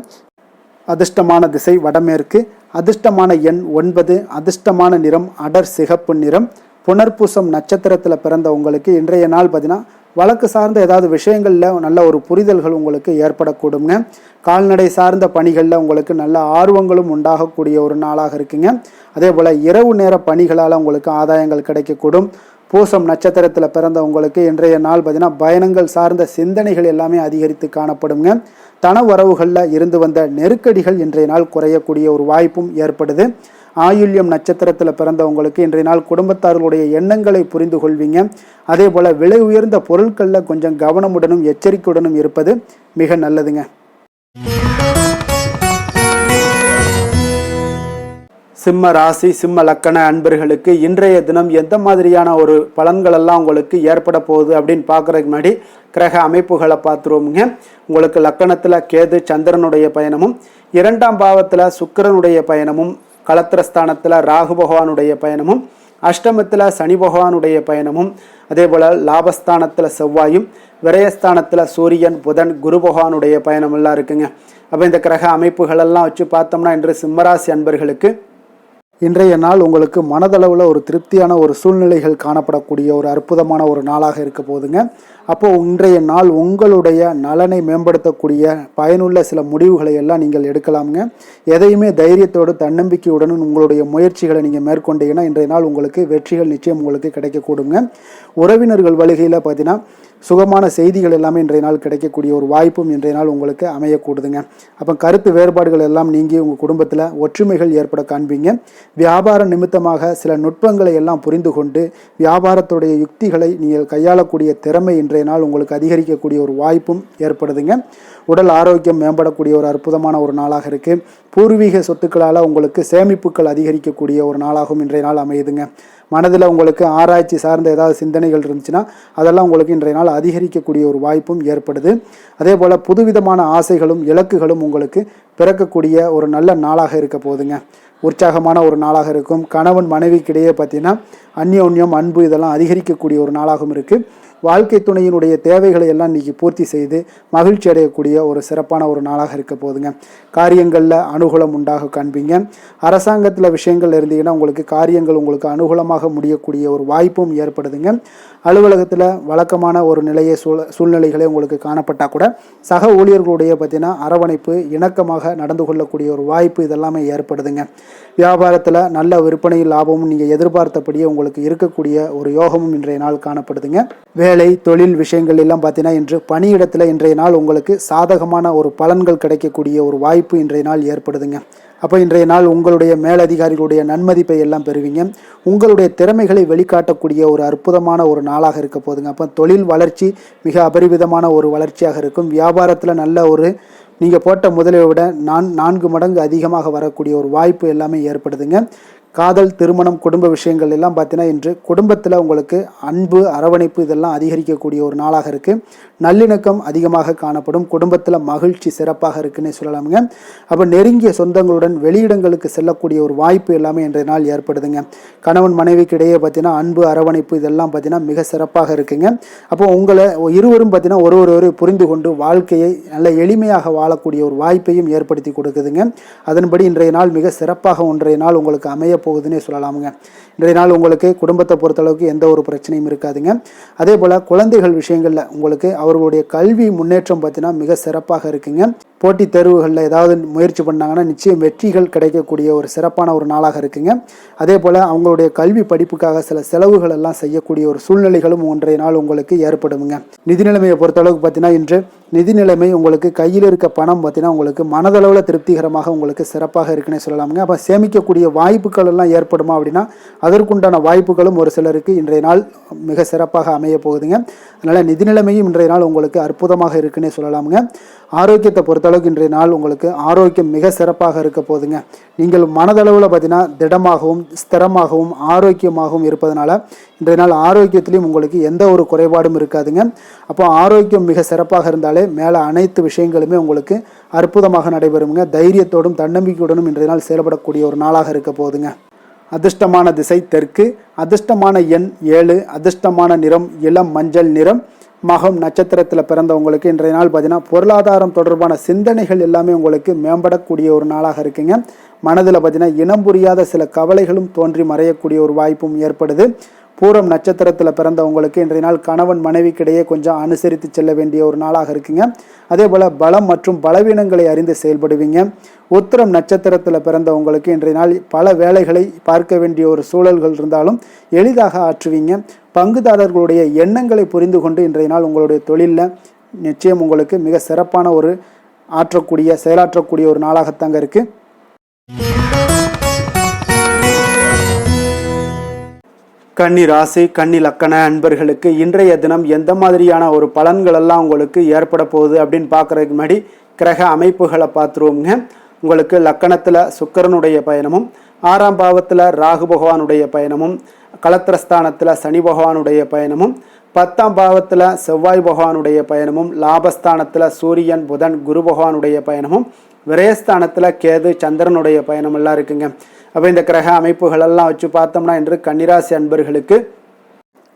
அதிர்ஷ்டமான திசை வடமேற்கு, அதிர்ஷ்டமான எண் 9, அதிர்ஷ்டமான நிறம் அடர் சிகப்பு நிறம். புனர்பூசம் நட்சத்திரத்தில் பிறந்த உங்களுக்கு இன்றைய நாள் பார்த்தீங்கன்னா வழக்கு சார்ந்த ஏதாவது விஷயங்களில் நல்ல ஒரு புரிதல்கள் உங்களுக்கு ஏற்படக்கூடுங்க. கால்நடை சார்ந்த பணிகளில் உங்களுக்கு நல்ல ஆர்வங்களும் உண்டாகக்கூடிய ஒரு நாளாக இருக்குங்க. அதே போல் இரவு நேர பணிகளால் உங்களுக்கு ஆதாயங்கள் கிடைக்கக்கூடும். பூசம் நட்சத்திரத்தில் பிறந்த உங்களுக்கு இன்றைய நாள் பார்த்தீங்கன்னா பயணங்கள் சார்ந்த சிந்தனைகள் எல்லாமே அதிகரித்து காணப்படுங்க. தன வரவுகளில் இருந்து வந்த நெருக்கடிகள் இன்றைய நாள் குறையக்கூடிய ஒரு வாய்ப்பும் ஏற்படுது. ஆயுள்யம் நட்சத்திரத்தில் பிறந்தவங்களுக்கு இன்றைய நாள் குடும்பத்தார்களுடைய எண்ணங்களை புரிந்து கொள்வீங்க. அதே போல் விலை உயர்ந்த பொருட்களில் கொஞ்சம் கவனமுடனும் எச்சரிக்கையுடனும் இருப்பது மிக நல்லதுங்க. சிம்ம ராசி, சிம்ம லக்கண அன்பர்களுக்கு இன்றைய தினம் எந்த மாதிரியான ஒரு பலன்கள் எல்லாம் உங்களுக்கு ஏற்பட போகுது அப்படின்னு பார்க்குறதுக்கு முன்னாடி கிரக அமைப்புகளை பார்த்துருவோமுங்க. உங்களுக்கு லக்கணத்தில் கேது சந்திரனுடைய பயணமும், 2ஆம் பாவத்தில் சுக்கிரனுடைய பயணமும், களத்திரஸ்தானத்தில் ராகு பகவானுடைய பயணமும், அஷ்டமத்தில் சனி பகவானுடைய பயணமும், அதே போல் லாபஸ்தானத்தில் செவ்வாயும், விரயஸ்தானத்தில் சூரியன், புதன், குரு பகவானுடைய பயணமெல்லாம் இருக்குங்க. அப்போ இந்த கிரக அமைப்புகளெல்லாம் வச்சு பார்த்தோம்னா இன்று சிம்மராசி அன்பர்களுக்கு இன்றைய நாள் உங்களுக்கு மனதளவில் ஒரு திருப்தியான ஒரு சூழ்நிலைகள் காணப்படக்கூடிய ஒரு அற்புதமான ஒரு நாளாக இருக்க போதுங்க. அப்போது இன்றைய நாள் உங்களுடைய நலனை மேம்படுத்தக்கூடிய பயனுள்ள சில முடிவுகளை எல்லாம் நீங்கள் எடுக்கலாமுங்க. எதையுமே தைரியத்தோடு தன்னம்பிக்கையுடன் உங்களுடைய முயற்சிகளை நீங்கள் மேற்கொண்டீங்கன்னா இன்றைய நாள் உங்களுக்கு வெற்றிகள் நிச்சயம் உங்களுக்கு கிடைக்கக்கூடுங்க. உறவினர்கள் வழிகையில் பார்த்தீங்கன்னா சுகமான செய்திகள் எல்லாமே இன்றைய நாள் கிடைக்கக்கூடிய ஒரு வாய்ப்பும் இன்றைய நாள் உங்களுக்கு அமையக்கூடுதுங்க. அப்போ கருத்து வேறுபாடுகள் எல்லாம் நீங்கி உங்கள் குடும்பத்தில் ஒற்றுமைகள் ஏற்பட காண்பீங்க. வியாபார நிமித்தமாக சில நுட்பங்களை எல்லாம் புரிந்து கொண்டு வியாபாரத்துடைய யுக்திகளை நீங்கள் கையாளக்கூடிய திறமை இன்றைய நாள் உங்களுக்கு அதிகரிக்கக்கூடிய ஒரு வாய்ப்பும் ஏற்படுதுங்க. உடல் ஆரோக்கியம் மேம்படக்கூடிய ஒரு அற்புதமான ஒரு நாளாக இருக்குது. பூர்வீக சொத்துக்களால் உங்களுக்கு சேமிப்புகள் அதிகரிக்கக்கூடிய ஒரு நாளாகவும் இன்றைய நாள் அமையுதுங்க. மனதில் உங்களுக்கு ஆராய்ச்சி சார்ந்த ஏதாவது சிந்தனைகள் இருந்துச்சுன்னா அதெல்லாம் உங்களுக்கு இன்றைய நாள் அதிகரிக்கக்கூடிய ஒரு வாய்ப்பும் ஏற்படுது. அதே போல் புதுவிதமான ஆசைகளும் இலக்குகளும் உங்களுக்கு பிறக்கக்கூடிய ஒரு நல்ல நாளாக இருக்க போகுதுங்க. உற்சாகமான ஒரு நாளாக இருக்கும். கணவன் மனைவிக்கிடையே பார்த்தீங்கன்னா அந்யோன்யம், அன்பு இதெல்லாம் அதிகரிக்கக்கூடிய ஒரு நாளாகவும் இருக்குது. வாழ்க்கை துணையினுடைய தேவைகளை எல்லாம் இன்றைக்கி பூர்த்தி செய்து மகிழ்ச்சி அடையக்கூடிய ஒரு சிறப்பான ஒரு நாளாக இருக்க போதுங்க. காரியங்களில் அனுகூலம் உண்டாக காண்பீங்க. அரசாங்கத்தில் விஷயங்கள் இருந்தீங்கன்னா உங்களுக்கு காரியங்கள் உங்களுக்கு அனுகூலமாக முடியக்கூடிய ஒரு வாய்ப்பும் ஏற்படுதுங்க. அலுவலகத்தில் வழக்கமான ஒரு நிலையை சூழ்நிலைகளே உங்களுக்கு காணப்பட்டால் கூட சக ஊழியர்களுடைய பார்த்தீங்கன்னா அரவணைப்பு, இணக்கமாக நடந்து கொள்ளக்கூடிய ஒரு வாய்ப்பு இதெல்லாமே ஏற்படுதுங்க. வியாபாரத்தில் நல்ல விற்பனை லாபமும் நீங்கள் எதிர்பார்த்தபடியே உங்களுக்கு இருக்கக்கூடிய ஒரு யோகமும் இன்றைய நாள் காணப்படுதுங்க. வேலை தொழில் விஷயங்கள் எல்லாம் பார்த்தீங்கன்னா இன்று பணியிடத்தில் இன்றைய நாள் உங்களுக்கு சாதகமான ஒரு பலன்கள் கிடைக்கக்கூடிய ஒரு வாய்ப்பு இன்றைய நாள் ஏற்படுதுங்க. அப்போ இன்றைய நாள் உங்களுடைய மேலதிகாரிகளுடைய நன்மதிப்பை எல்லாம் பெறுவீங்க. உங்களுடைய திறமைகளை வெளிக்காட்டக்கூடிய ஒரு அற்புதமான ஒரு நாளாக இருக்க போதுங்க. அப்போ தொழில் வளர்ச்சி மிக அபரிவிதமான ஒரு வளர்ச்சியாக இருக்கும். வியாபாரத்தில் நல்ல ஒரு நீங்கள் போட்ட முதலை விட 4 மடங்கு அதிகமாக வரக்கூடிய ஒரு வாய்ப்பு எல்லாமே ஏற்படுதுங்க. காதல், திருமணம், குடும்ப விஷயங்கள் எல்லாம் பார்த்தீங்கன்னா இன்று குடும்பத்தில் உங்களுக்கு அன்பு, அரவணைப்பு இதெல்லாம் அதிகரிக்கக்கூடிய ஒரு நாளாக இருக்குது. நல்லிணக்கம் அதிகமாக காணப்படும். குடும்பத்தில் மகிழ்ச்சி சிறப்பாக இருக்குன்னு சொல்லலாமுங்க. அப்போ நெருங்கிய சொந்தங்களுடன் வெளியிடங்களுக்கு செல்லக்கூடிய ஒரு வாய்ப்பு எல்லாமே இன்றைய நாள் ஏற்படுதுங்க. கணவன் மனைவிக்கு இடையே பார்த்தீங்கன்னா அன்பு, அரவணைப்பு இதெல்லாம் பார்த்தீங்கன்னா மிக சிறப்பாக இருக்குங்க. அப்போ உங்களை இருவரும் பார்த்தீங்கன்னா ஒருவரை புரிந்து கொண்டு வாழ்க்கையை நல்ல எளிமையாக வாழக்கூடிய ஒரு வாய்ப்பையும் ஏற்படுத்தி கொடுக்குதுங்க. அதன்படி இன்றைய நாள் மிக சிறப்பாக ஒன்றைய நாள் உங்களுக்கு அமைய போகுதுன்னே சொல்லலாமுங்க. இன்றைய நாள் உங்களுக்கு குடும்பத்தை பொறுத்தளவுக்கு எந்த ஒரு பிரச்சனையும் இருக்காதுங்க. அதே போல் குழந்தைகள் விஷயங்களில் உங்களுக்கு அவர்களுடைய கல்வி முன்னேற்றம் பார்த்தீங்கன்னா மிக சிறப்பாக இருக்குங்க. போட்டித் தேர்வுகளில் ஏதாவது முயற்சி பண்ணாங்கன்னா நிச்சயம் வெற்றிகள் கிடைக்கக்கூடிய ஒரு சிறப்பான ஒரு நாளாக இருக்குங்க. அதே போல் அவங்களுடைய கல்வி படிப்புக்காக சில செலவுகள் எல்லாம் செய்யக்கூடிய ஒரு சூழ்நிலைகளும் ஒன்றைய நாள் உங்களுக்கு ஏற்படுங்க. நிதி நிலைமையை பொறுத்தளவுக்கு பார்த்தீங்கன்னா இன்று நிதி நிலைமை உங்களுக்கு கையில் இருக்க பணம் பார்த்தீங்கன்னா உங்களுக்கு மனதளவில் திருப்திகரமாக உங்களுக்கு சிறப்பாக இருக்குன்னே சொல்லலாமுங்க. அப்போ சேமிக்கக்கூடிய வாய்ப்புகள் எல்லாம் ஏற்படுமா அப்படின்னா அதற்குண்டான வாய்ப்புகளும் ஒரு சிலருக்கு இன்றைய நாள் மிக சிறப்பாக அமைய போகுதுங்க. அதனால் நிதி நிலைமையும் இன்றைய நாள் உங்களுக்கு அற்புதமாக இருக்குன்னே சொல்லலாமுங்க. ஆரோக்கியத்தை பொறுத்தளவுக்கு இன்றைய நாள் உங்களுக்கு ஆரோக்கியம் மிக சிறப்பாக இருக்க போதுங்க. நீங்கள் மனதளவில் பார்த்தீங்கன்னா திடமாகவும் ஸ்திரமாகவும் ஆரோக்கியமாகவும் இருப்பதனால இன்றைய நாள் ஆரோக்கியத்திலையும் உங்களுக்கு எந்த ஒரு குறைபாடும் இருக்காதுங்க. அப்போ ஆரோக்கியம் மிக சிறப்பாக இருந்தாலே மேலே அனைத்து விஷயங்களுமே உங்களுக்கு அற்புதமாக நடைபெறுங்க. தைரியத்தோடும் தன்னம்பிக்கையுடனும் இன்றைய நாள் செயல்படக்கூடிய ஒரு நாளாக இருக்க போதுங்க. அதிர்ஷ்டமான திசை தெற்கு, அதிர்ஷ்டமான எண் 7, அதிர்ஷ்டமான நிறம் இளம் மஞ்சள் நிறம். மகம் நட்சத்திரத்தில் பிறந்தவங்களுக்கு இன்றைய நாள் பார்த்தீங்கன்னா பொருளாதாரம் தொடர்பான சிந்தனைகள் எல்லாமே உங்களுக்கு மேம்படக்கூடிய ஒரு நாளாக இருக்குங்க. மனதில் பார்த்தீங்கன்னா இனம் புரியாத சில கவலைகளும் தோன்றி மறையக்கூடிய ஒரு வாய்ப்பும் ஏற்படுது. பூரம் நட்சத்திரத்தில் பிறந்தவங்களுக்கு இன்றைய நாள் கணவன் மனைவிக்கிடையே கொஞ்சம் அனுசரித்து செல்ல வேண்டிய ஒரு நாளாக இருக்குங்க. அதே போல் பலம் மற்றும் பலவீனங்களை அறிந்து செயல்படுவீங்க. உத்திரம் நட்சத்திரத்தில் பிறந்தவங்களுக்கு இன்றைய நாள் பல வேலைகளை பார்க்க வேண்டிய ஒரு சூழல்கள் இருந்தாலும் எளிதாக ஆற்றுவீங்க. பங்குதாரர்களுடைய எண்ணங்களை புரிந்து கொண்டு இன்றைய நாள் உங்களுடைய தொழிலில் நிச்சயம் உங்களுக்கு மிக சிறப்பான ஒரு செயலாற்றக்கூடிய ஒரு நாளாகத்தாங்க இருக்குது. கன்னி ராசி, கன்னி லக்கண அன்பர்களுக்கு இன்றைய தினம் எந்த மாதிரியான ஒரு பலன்கள் எல்லாம் உங்களுக்கு ஏற்பட போகுது அப்படின்னு பார்க்குறதுக்கு முன்னாடி கிரக அமைப்புகளை பார்த்துருவோங்க. உங்களுக்கு லக்கணத்தில் சுக்கிரனுடைய பயணமும், 6ஆம் பாவத்தில் ராகு பகவானுடைய பயணமும், களத்திரஸ்தானத்தில் சனி பகவானுடைய பயணமும், 10ஆம் பாவத்தில் செவ்வாய் பகவானுடைய பயணமும், லாபஸ்தானத்தில் சூரியன், புதன், குரு பகவானுடைய பயணமும், விரயஸ்தானத்தில் கேது, சந்திரனுடைய பயணம் எல்லாம் இருக்குங்க. அப்போ இந்த கிரக அமைப்புகள் எல்லாம் வச்சு பார்த்தோம்னா இன்று கன்னிராசி அன்பர்களுக்கு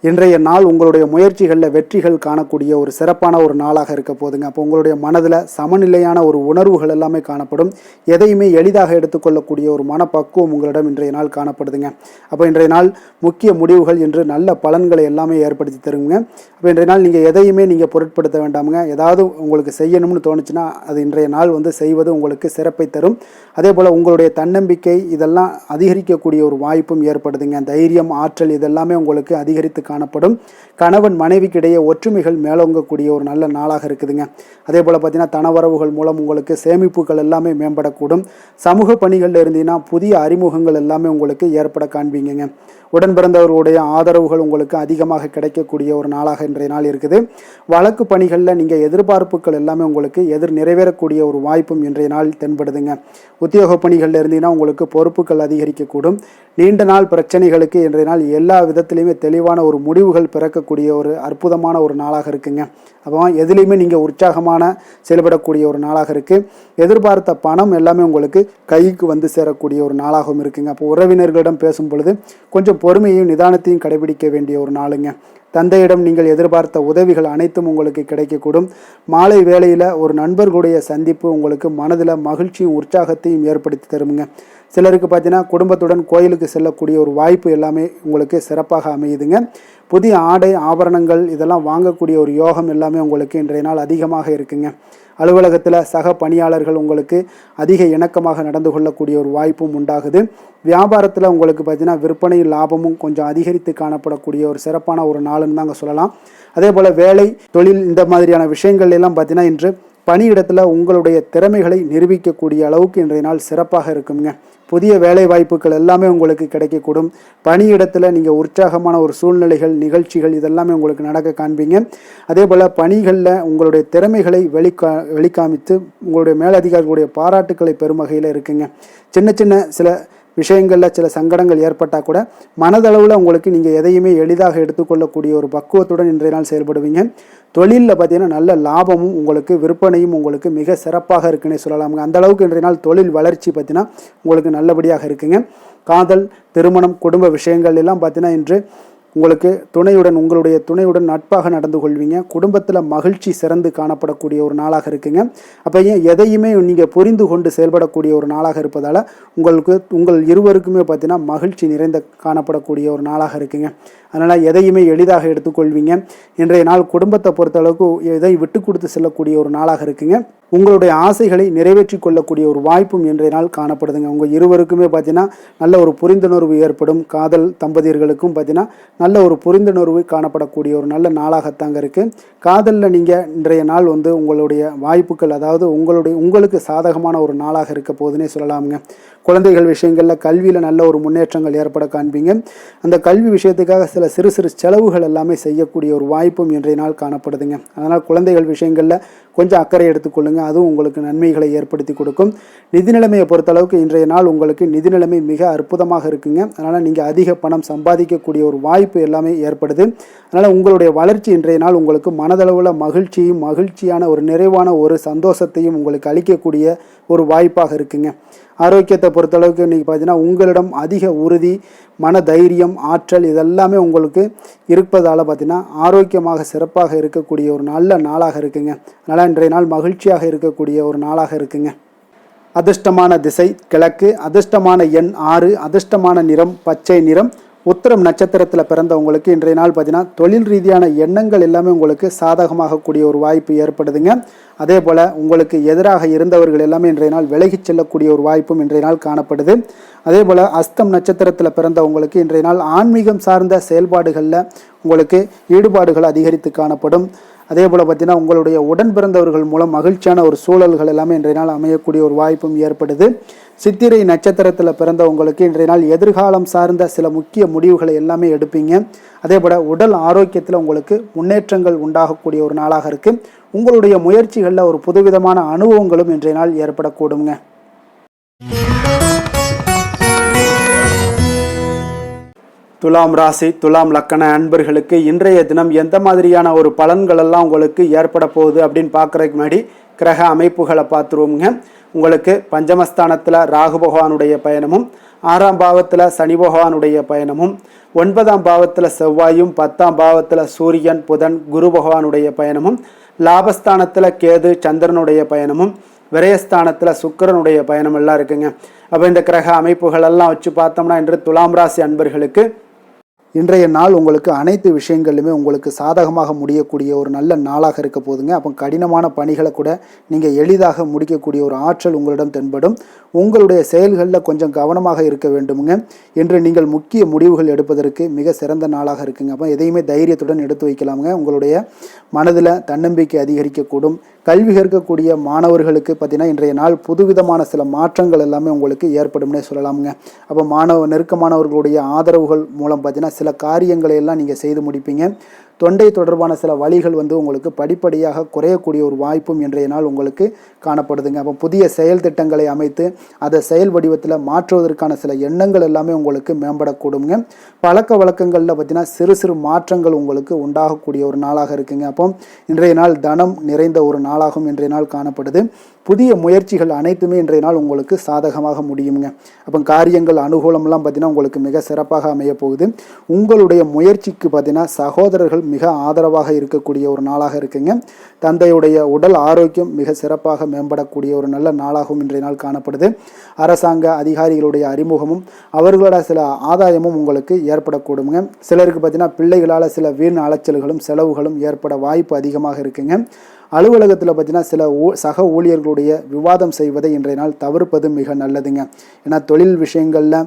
இன்றைய நாள் உங்களுடைய முயற்சிகளில் வெற்றிகள் காணக்கூடிய ஒரு சிறப்பான ஒரு நாளாக இருக்க போதுங்க. அப்போ உங்களுடைய மனதில் சமநிலையான ஒரு உணர்வுகள் எல்லாமே காணப்படும். எதையுமே எளிதாக எடுத்துக்கொள்ளக்கூடிய ஒரு மனப்பக்குவம் உங்களிடம் இன்றைய நாள் காணப்படுதுங்க. அப்போ இன்றைய நாள் முக்கிய முடிவுகள் என்று நல்ல பலன்களை எல்லாமே ஏற்படுத்தி தருங்க. அப்போ இன்றைய நாள் நீங்கள் எதையுமே நீங்கள் பொருட்படுத்த வேண்டாமுங்க. ஏதாவது உங்களுக்கு செய்யணும்னு தோணுச்சுன்னா அது இன்றைய நாள் செய்வது உங்களுக்கு சிறப்பை தரும். அதே போல் உங்களுடைய தன்னம்பிக்கை இதெல்லாம் அதிகரிக்கக்கூடிய ஒரு வாய்ப்பும் ஏற்படுதுங்க. தைரியம், ஆற்றல் இதெல்லாமே உங்களுக்கு அதிகரித்து காணப்படும். கணவன் மனைவிக்கிடையே ஒற்றுமைகள் மேலோங்கக்கூடிய ஒரு நல்ல நாளாக இருக்குதுங்க. அதே போல் பார்த்தீங்கன்னா தனவரவுகள் மூலம் உங்களுக்கு சேமிப்புகள் எல்லாமே மேம்படக்கூடும். சமூக பணிகளில் இருந்தீங்கன்னா புதிய அறிமுகங்கள் எல்லாமே உங்களுக்கு ஏற்பட காண்பீங்க. உடன் பிறந்தவர்களுடைய ஆதரவுகள் உங்களுக்கு அதிகமாக கிடைக்கக்கூடிய ஒரு நாளாக இன்றைய நாள் இருக்குது. வழக்கு பணிகளில் நீங்கள் எதிர்பார்ப்புகள் எல்லாமே உங்களுக்கு நிறைவேறக்கூடிய ஒரு வாய்ப்பும் இன்றைய நாள் தென்படுதுங்க. உத்தியோக பணிகளில் இருந்தீங்கன்னா உங்களுக்கு பொறுப்புகள் அதிகரிக்கக்கூடும். நீண்ட நாள் பிரச்சனைகளுக்கு இன்றைய நாள் எல்லா விதத்திலையுமே தெளிவான ஒரு முடிவுகள் பிறக்கக்கூடிய ஒரு அற்புதமான ஒரு நாளாக இருக்குங்க. அப்போ எதுலேயுமே நீங்கள் உற்சாகமான செயல்படக்கூடிய ஒரு நாளாக இருக்குது. எதிர்பார்த்த பணம் எல்லாமே உங்களுக்கு கைக்கு சேரக்கூடிய ஒரு நாளாகவும் இருக்குங்க. அப்போ உறவினர்களிடம் பேசும் பொழுது கொஞ்சம் பொறுமையையும் நிதானத்தையும் கடைபிடிக்க வேண்டிய ஒரு நாளுங்க. தந்தையிடம் நீங்கள் எதிர்பார்த்த உதவிகள் அனைத்தும் உங்களுக்கு கிடைக்கக்கூடும். மாலை வேளையில் ஒரு நண்பர்களுடைய சந்திப்பு உங்களுக்கு மனதில் மகிழ்ச்சியும் உற்சாகத்தையும் ஏற்படுத்தி தருமுங்க. சிலருக்கு பார்த்தீங்கன்னா குடும்பத்துடன் கோயிலுக்கு செல்லக்கூடிய ஒரு வாய்ப்பு எல்லாமே உங்களுக்கு சிறப்பாக அமையுதுங்க. புதிய ஆடை ஆபரணங்கள் இதெல்லாம் வாங்கக்கூடிய ஒரு யோகம் எல்லாமே உங்களுக்கு இன்றைய நாள் அதிகமாக இருக்குங்க. அலுவலகத்தில் சக பணியாளர்கள் உங்களுக்கு அதிக இணக்கமாக நடந்து கொள்ளக்கூடிய ஒரு வாய்ப்பும் உண்டாகுது. வியாபாரத்தில் உங்களுக்கு பார்த்தீங்கன்னா விற்பனை லாபமும் கொஞ்சம் அதிகரித்து காணப்படக்கூடிய ஒரு சிறப்பான ஒரு நாளுன்னு தாங்க சொல்லலாம். அதே போல் வேலை, தொழில் இந்த மாதிரியான விஷயங்கள் எல்லாம் பார்த்தீங்கன்னா இன்று பணியிடத்தில் உங்களுடைய திறமைகளை நிரூபிக்கக்கூடிய அளவுக்கு இன்றைய நாள் சிறப்பாக இருக்குங்க. புதிய வேலை வாய்ப்புகள் எல்லாமே உங்களுக்கு கிடைக்கக்கூடும். பணியிடத்தில் நீங்கள் உற்சாகமான ஒரு சூழ்நிலைகள், நிகழ்ச்சிகள் இதெல்லாமே உங்களுக்கு நடக்க காண்பீங்க. அதே போல் பணிகளில் உங்களுடைய திறமைகளை வெளிக்காமித்து உங்களுடைய மேலதிகாரிகளுடைய பாராட்டுக்களை பெறும் வகையில் இருக்குங்க. சின்ன சின்ன சில விஷயங்களில் சில சங்கடங்கள் ஏற்பட்டால் கூட மனதளவில் உங்களுக்கு நீங்கள் எதையுமே எளிதாக எடுத்துக்கொள்ளக்கூடிய ஒரு பக்குவத்துடன் இன்றைய நாள் செயல்படுவீங்க. தொழிலில் பார்த்தீங்கன்னா நல்ல லாபமும் உங்களுக்கு விற்பனையும் உங்களுக்கு மிக சிறப்பாக இருக்குன்னே சொல்லலாமுங்க. அந்த அளவுக்கு இன்றைய நாள் தொழில் வளர்ச்சி பார்த்தீங்கன்னா உங்களுக்கு நல்லபடியாக இருக்குங்க. காதல், திருமணம், குடும்ப விஷயங்கள் எல்லாம் பார்த்தீங்கன்னா இன்று உங்களுக்கு உங்களுடைய துணையுடன் நட்பாக நடந்து கொள்வீங்க. குடும்பத்தில் மகிழ்ச்சி சிறந்து காணப்படக்கூடிய ஒரு நாளாக இருக்குங்க. அப்போ எதையுமே நீங்கள் புரிந்து கொண்டு செயல்படக்கூடிய ஒரு நாளாக இருப்பதால் உங்கள் இருவருக்குமே பார்த்தீங்கன்னா மகிழ்ச்சி நிறைந்த காணப்படக்கூடிய ஒரு நாளாக இருக்குங்க. அதனால் எதையுமே எளிதாக எடுத்துக்கொள்வீங்க. இன்றைய நாள் குடும்பத்தை பொறுத்தளவுக்கு எதை விட்டு கொடுத்து செல்லக்கூடிய ஒரு நாளாக இருக்குங்க. உங்களுடைய ஆசைகளை நிறைவேற்றி கொள்ளக்கூடிய ஒரு வாய்ப்பும் இன்றைய நாள் காணப்படுதுங்க. உங்கள் இருவருக்குமே பார்த்தீங்கன்னா நல்ல ஒரு புரிந்துணர்வு ஏற்படும். காதல் தம்பதியர்களுக்கும் பார்த்தீங்கன்னா நல்ல ஒரு புரிந்துணர்வு காணப்படக்கூடிய ஒரு நல்ல நாளாகத்தாங்க இருக்குது. காதலில் நீங்கள் இன்றைய நாள் உங்களுடைய வாய்ப்புகள், அதாவது உங்களுக்கு சாதகமான ஒரு நாளாக இருக்க போதுன்னே சொல்லலாமுங்க. குழந்தைகள் விஷயங்களில் கல்வியில் நல்ல ஒரு முன்னேற்றங்கள் ஏற்பட காண்பீங்க. அந்த கல்வி விஷயத்துக்காக சில சிறு சிறு செலவுகள் எல்லாமே செய்யக்கூடிய ஒரு வாய்ப்பும் இன்றைய நாள் காணப்படுதுங்க. அதனால் குழந்தைகள் விஷயங்களில் கொஞ்சம் அக்கறை எடுத்துக்கொள்ளுங்க. அதுவும் உங்களுக்கு நன்மைகளை ஏற்படுத்தி கொடுக்கும். நிதி நிலைமையை பொறுத்தளவுக்கு இன்றைய நாள் உங்களுக்கு நிதி நிலைமை மிக அற்புதமாக இருக்குங்க. அதனால் நீங்கள் அதிக பணம் சம்பாதிக்கக்கூடிய ஒரு வாய்ப்பு எல்லாமே ஏற்படுது. அதனால் உங்களுடைய வளர்ச்சி இன்றைய நாள் உங்களுக்கு மனதளவில் மகிழ்ச்சியான ஒரு நிறைவான ஒரு சந்தோஷத்தையும் உங்களுக்கு அளிக்கக்கூடிய ஒரு வாய்ப்பாக இருக்குங்க. ஆரோக்கியத்தை பொறுத்தளவுக்கு இன்றைக்கி பார்த்தீங்கன்னா உங்களிடம் அதிக உறுதி, மன தைரியம், ஆற்றல் இதெல்லாமே உங்களுக்கு இருப்பதால் பார்த்தீங்கன்னா ஆரோக்கியமாக சிறப்பாக இருக்கக்கூடிய ஒரு நல்ல நாளாக இருக்குங்க. அதனால் இன்றைய நாள் மகிழ்ச்சியாக இருக்கக்கூடிய ஒரு நாளாக இருக்குங்க. அதிர்ஷ்டமான திசை கிழக்கு, அதிர்ஷ்டமான எண் 6, அதிர்ஷ்டமான நிறம் பச்சை நிறம். உத்திரம் நட்சத்திரத்தில் பிறந்தவங்களுக்கு இன்றைய நாள் பார்த்தீங்கன்னா தொழில் ரீதியான எண்ணங்கள் எல்லாமே உங்களுக்கு சாதகமாகக்கூடிய ஒரு வாய்ப்பு ஏற்படுதுங்க. அதே போல் உங்களுக்கு எதிராக இருந்தவர்கள் எல்லாமே இன்றைய நாள் விலகிச் செல்லக்கூடிய ஒரு வாய்ப்பும் இன்றைய நாள் காணப்படுது. அதே போல் அஸ்தம் நட்சத்திரத்தில் பிறந்தவங்களுக்கு இன்றைய நாள் ஆன்மீகம் சார்ந்த செயல்பாடுகளில் உங்களுக்கு ஈடுபாடுகள் அதிகரித்து காணப்படும். அதே போல் பார்த்தீங்கன்னா உங்களுடைய உடன் பிறந்தவர்கள் மூலம் மகிழ்ச்சியான ஒரு சூழல்கள் எல்லாமே இன்றைய நாள் அமையக்கூடிய ஒரு வாய்ப்பும் ஏற்படுது. சித்திரை நட்சத்திரத்தில் பிறந்தவங்களுக்கு இன்றைய நாள் எதிர்காலம் சார்ந்த சில முக்கிய முடிவுகளை எல்லாமே எடுப்பீங்க. அதே போல் உடல் ஆரோக்கியத்தில் உங்களுக்கு முன்னேற்றங்கள் உண்டாகக்கூடிய ஒரு நாளாக இருக்குது. உங்களுடைய முயற்சிகளில் ஒரு புதுவிதமான அனுபவங்களும் இன்றைய நாள் ஏற்படக்கூடுங்க. துலாம் ராசி, துலாம் லக்கண அன்பர்களுக்கு இன்றைய தினம் எந்த மாதிரியான ஒரு பலன்கள் எல்லாம் உங்களுக்கு ஏற்பட போகுது அப்படின்னு பார்க்குறதுக்கு முன்னாடி கிரக அமைப்புகளை பார்த்துருவோங்க. உங்களுக்கு பஞ்சமஸ்தானத்தில் ராகு பகவானுடைய பயணமும் 6ஆம் பாவத்தில் சனி பகவானுடைய பயணமும், 9ஆம் பாவத்தில் செவ்வாயும், 10ஆம் பாவத்தில் சூரியன், புதன், குரு பகவானுடைய பயணமும், லாபஸ்தானத்தில் கேது, சந்திரனுடைய பயணமும், விரயஸ்தானத்தில் சுக்கிரனுடைய பயணம் எல்லாம் இருக்குங்க. அப்போ இந்த கிரக அமைப்புகள் எல்லாம் வச்சு பார்த்தோம்னா இன்று துலாம் ராசி அன்பர்களுக்கு இன்றைய நாள் உங்களுக்கு அனைத்து விஷயங்களிலுமே உங்களுக்கு சாதகமாக முடியக்கூடிய ஒரு நல்ல நாளாக இருக்க போதுங்க. அப்போ கடினமான பணிகளை கூட நீங்கள் எளிதாக முடிக்கக்கூடிய ஒரு ஆற்றல் உங்களிடம் தென்படும். உங்களுடைய செயல்களில் கொஞ்சம் கவனமாக இருக்க வேண்டுமுங்க. என்று நீங்கள் முக்கிய முடிவுகள் எடுப்பதற்கு மிக சிறந்த நாளாக இருக்குங்க. அப்போ எதையுமே தைரியத்துடன் எடுத்து வைக்கலாமுங்க. உங்களுடைய மனதில் தன்னம்பிக்கை அதிகரிக்கக்கூடும். கல்வி கற்கக்கூடிய மாணவர்களுக்கு பார்த்தீங்கன்னா இன்றைய நாள் புதுவிதமான சில மாற்றங்கள் எல்லாமே உங்களுக்கு ஏற்படும்னே சொல்லலாமுங்க. அப்போ நெருக்கமானவர்களுடைய ஆதரவுகள் மூலம் பார்த்தீங்கன்னா சில காரியங்களை எல்லாம் நீங்கள் செய்து முடிப்பீங்க. தொண்டை தொடர்பான சில வழிகள் உங்களுக்கு படிப்படியாக குறையக்கூடிய ஒரு வாய்ப்பும் இன்றைய நாள் உங்களுக்கு காணப்படுதுங்க. அப்போ புதிய செயல் திட்டங்களை அமைத்து அதை செயல் வடிவத்தில் மாற்றுவதற்கான சில எண்ணங்கள் எல்லாமே உங்களுக்கு மேம்படக்கூடுங்க. பழக்க வழக்கங்களில் பார்த்தீங்கன்னா சிறு சிறு மாற்றங்கள் உங்களுக்கு உண்டாகக்கூடிய ஒரு நாளாக இருக்குங்க. அப்போ இன்றைய நாள் தனம் நிறைந்த ஒரு நாளாகவும் இன்றைய நாள் காணப்படுது. புதிய முயற்சிகள் அனைத்துமே இன்றைய நாள் உங்களுக்கு சாதகமாக முடியுங்க. அப்போ காரியங்கள் அனுகூலம்லாம் பார்த்தீங்கன்னா உங்களுக்கு மிக சிறப்பாக அமைய போகுது. உங்களுடைய முயற்சிக்கு பார்த்தீங்கன்னா சகோதரர்கள் மிக ஆதரவாக இருக்கக்கூடிய ஒரு நாளாக இருக்குங்க. தந்தையுடைய உடல் ஆரோக்கியம் மிக சிறப்பாக மேம்படக்கூடிய ஒரு நல்ல நாளாகவும் இன்றைய நாள் காணப்படுது. அரசாங்க அதிகாரிகளுடைய அறிமுகமும் அவர்களோட சில ஆதாயமும் உங்களுக்கு ஏற்படக்கூடுங்க. சிலருக்கு பார்த்தீங்கன்னா பிள்ளைகளால் சில வீண் அலைச்சல்களும் செலவுகளும் ஏற்பட வாய்ப்பு அதிகமாக இருக்குங்க. அலுவலகத்தில் பார்த்தீங்கன்னா சில சக ஊழியர்களுடைய விவாதம் செய்வதை இன்றைய நாள் தவிர்ப்பது மிக நல்லதுங்க. ஏன்னா தொழில் விஷயங்களில்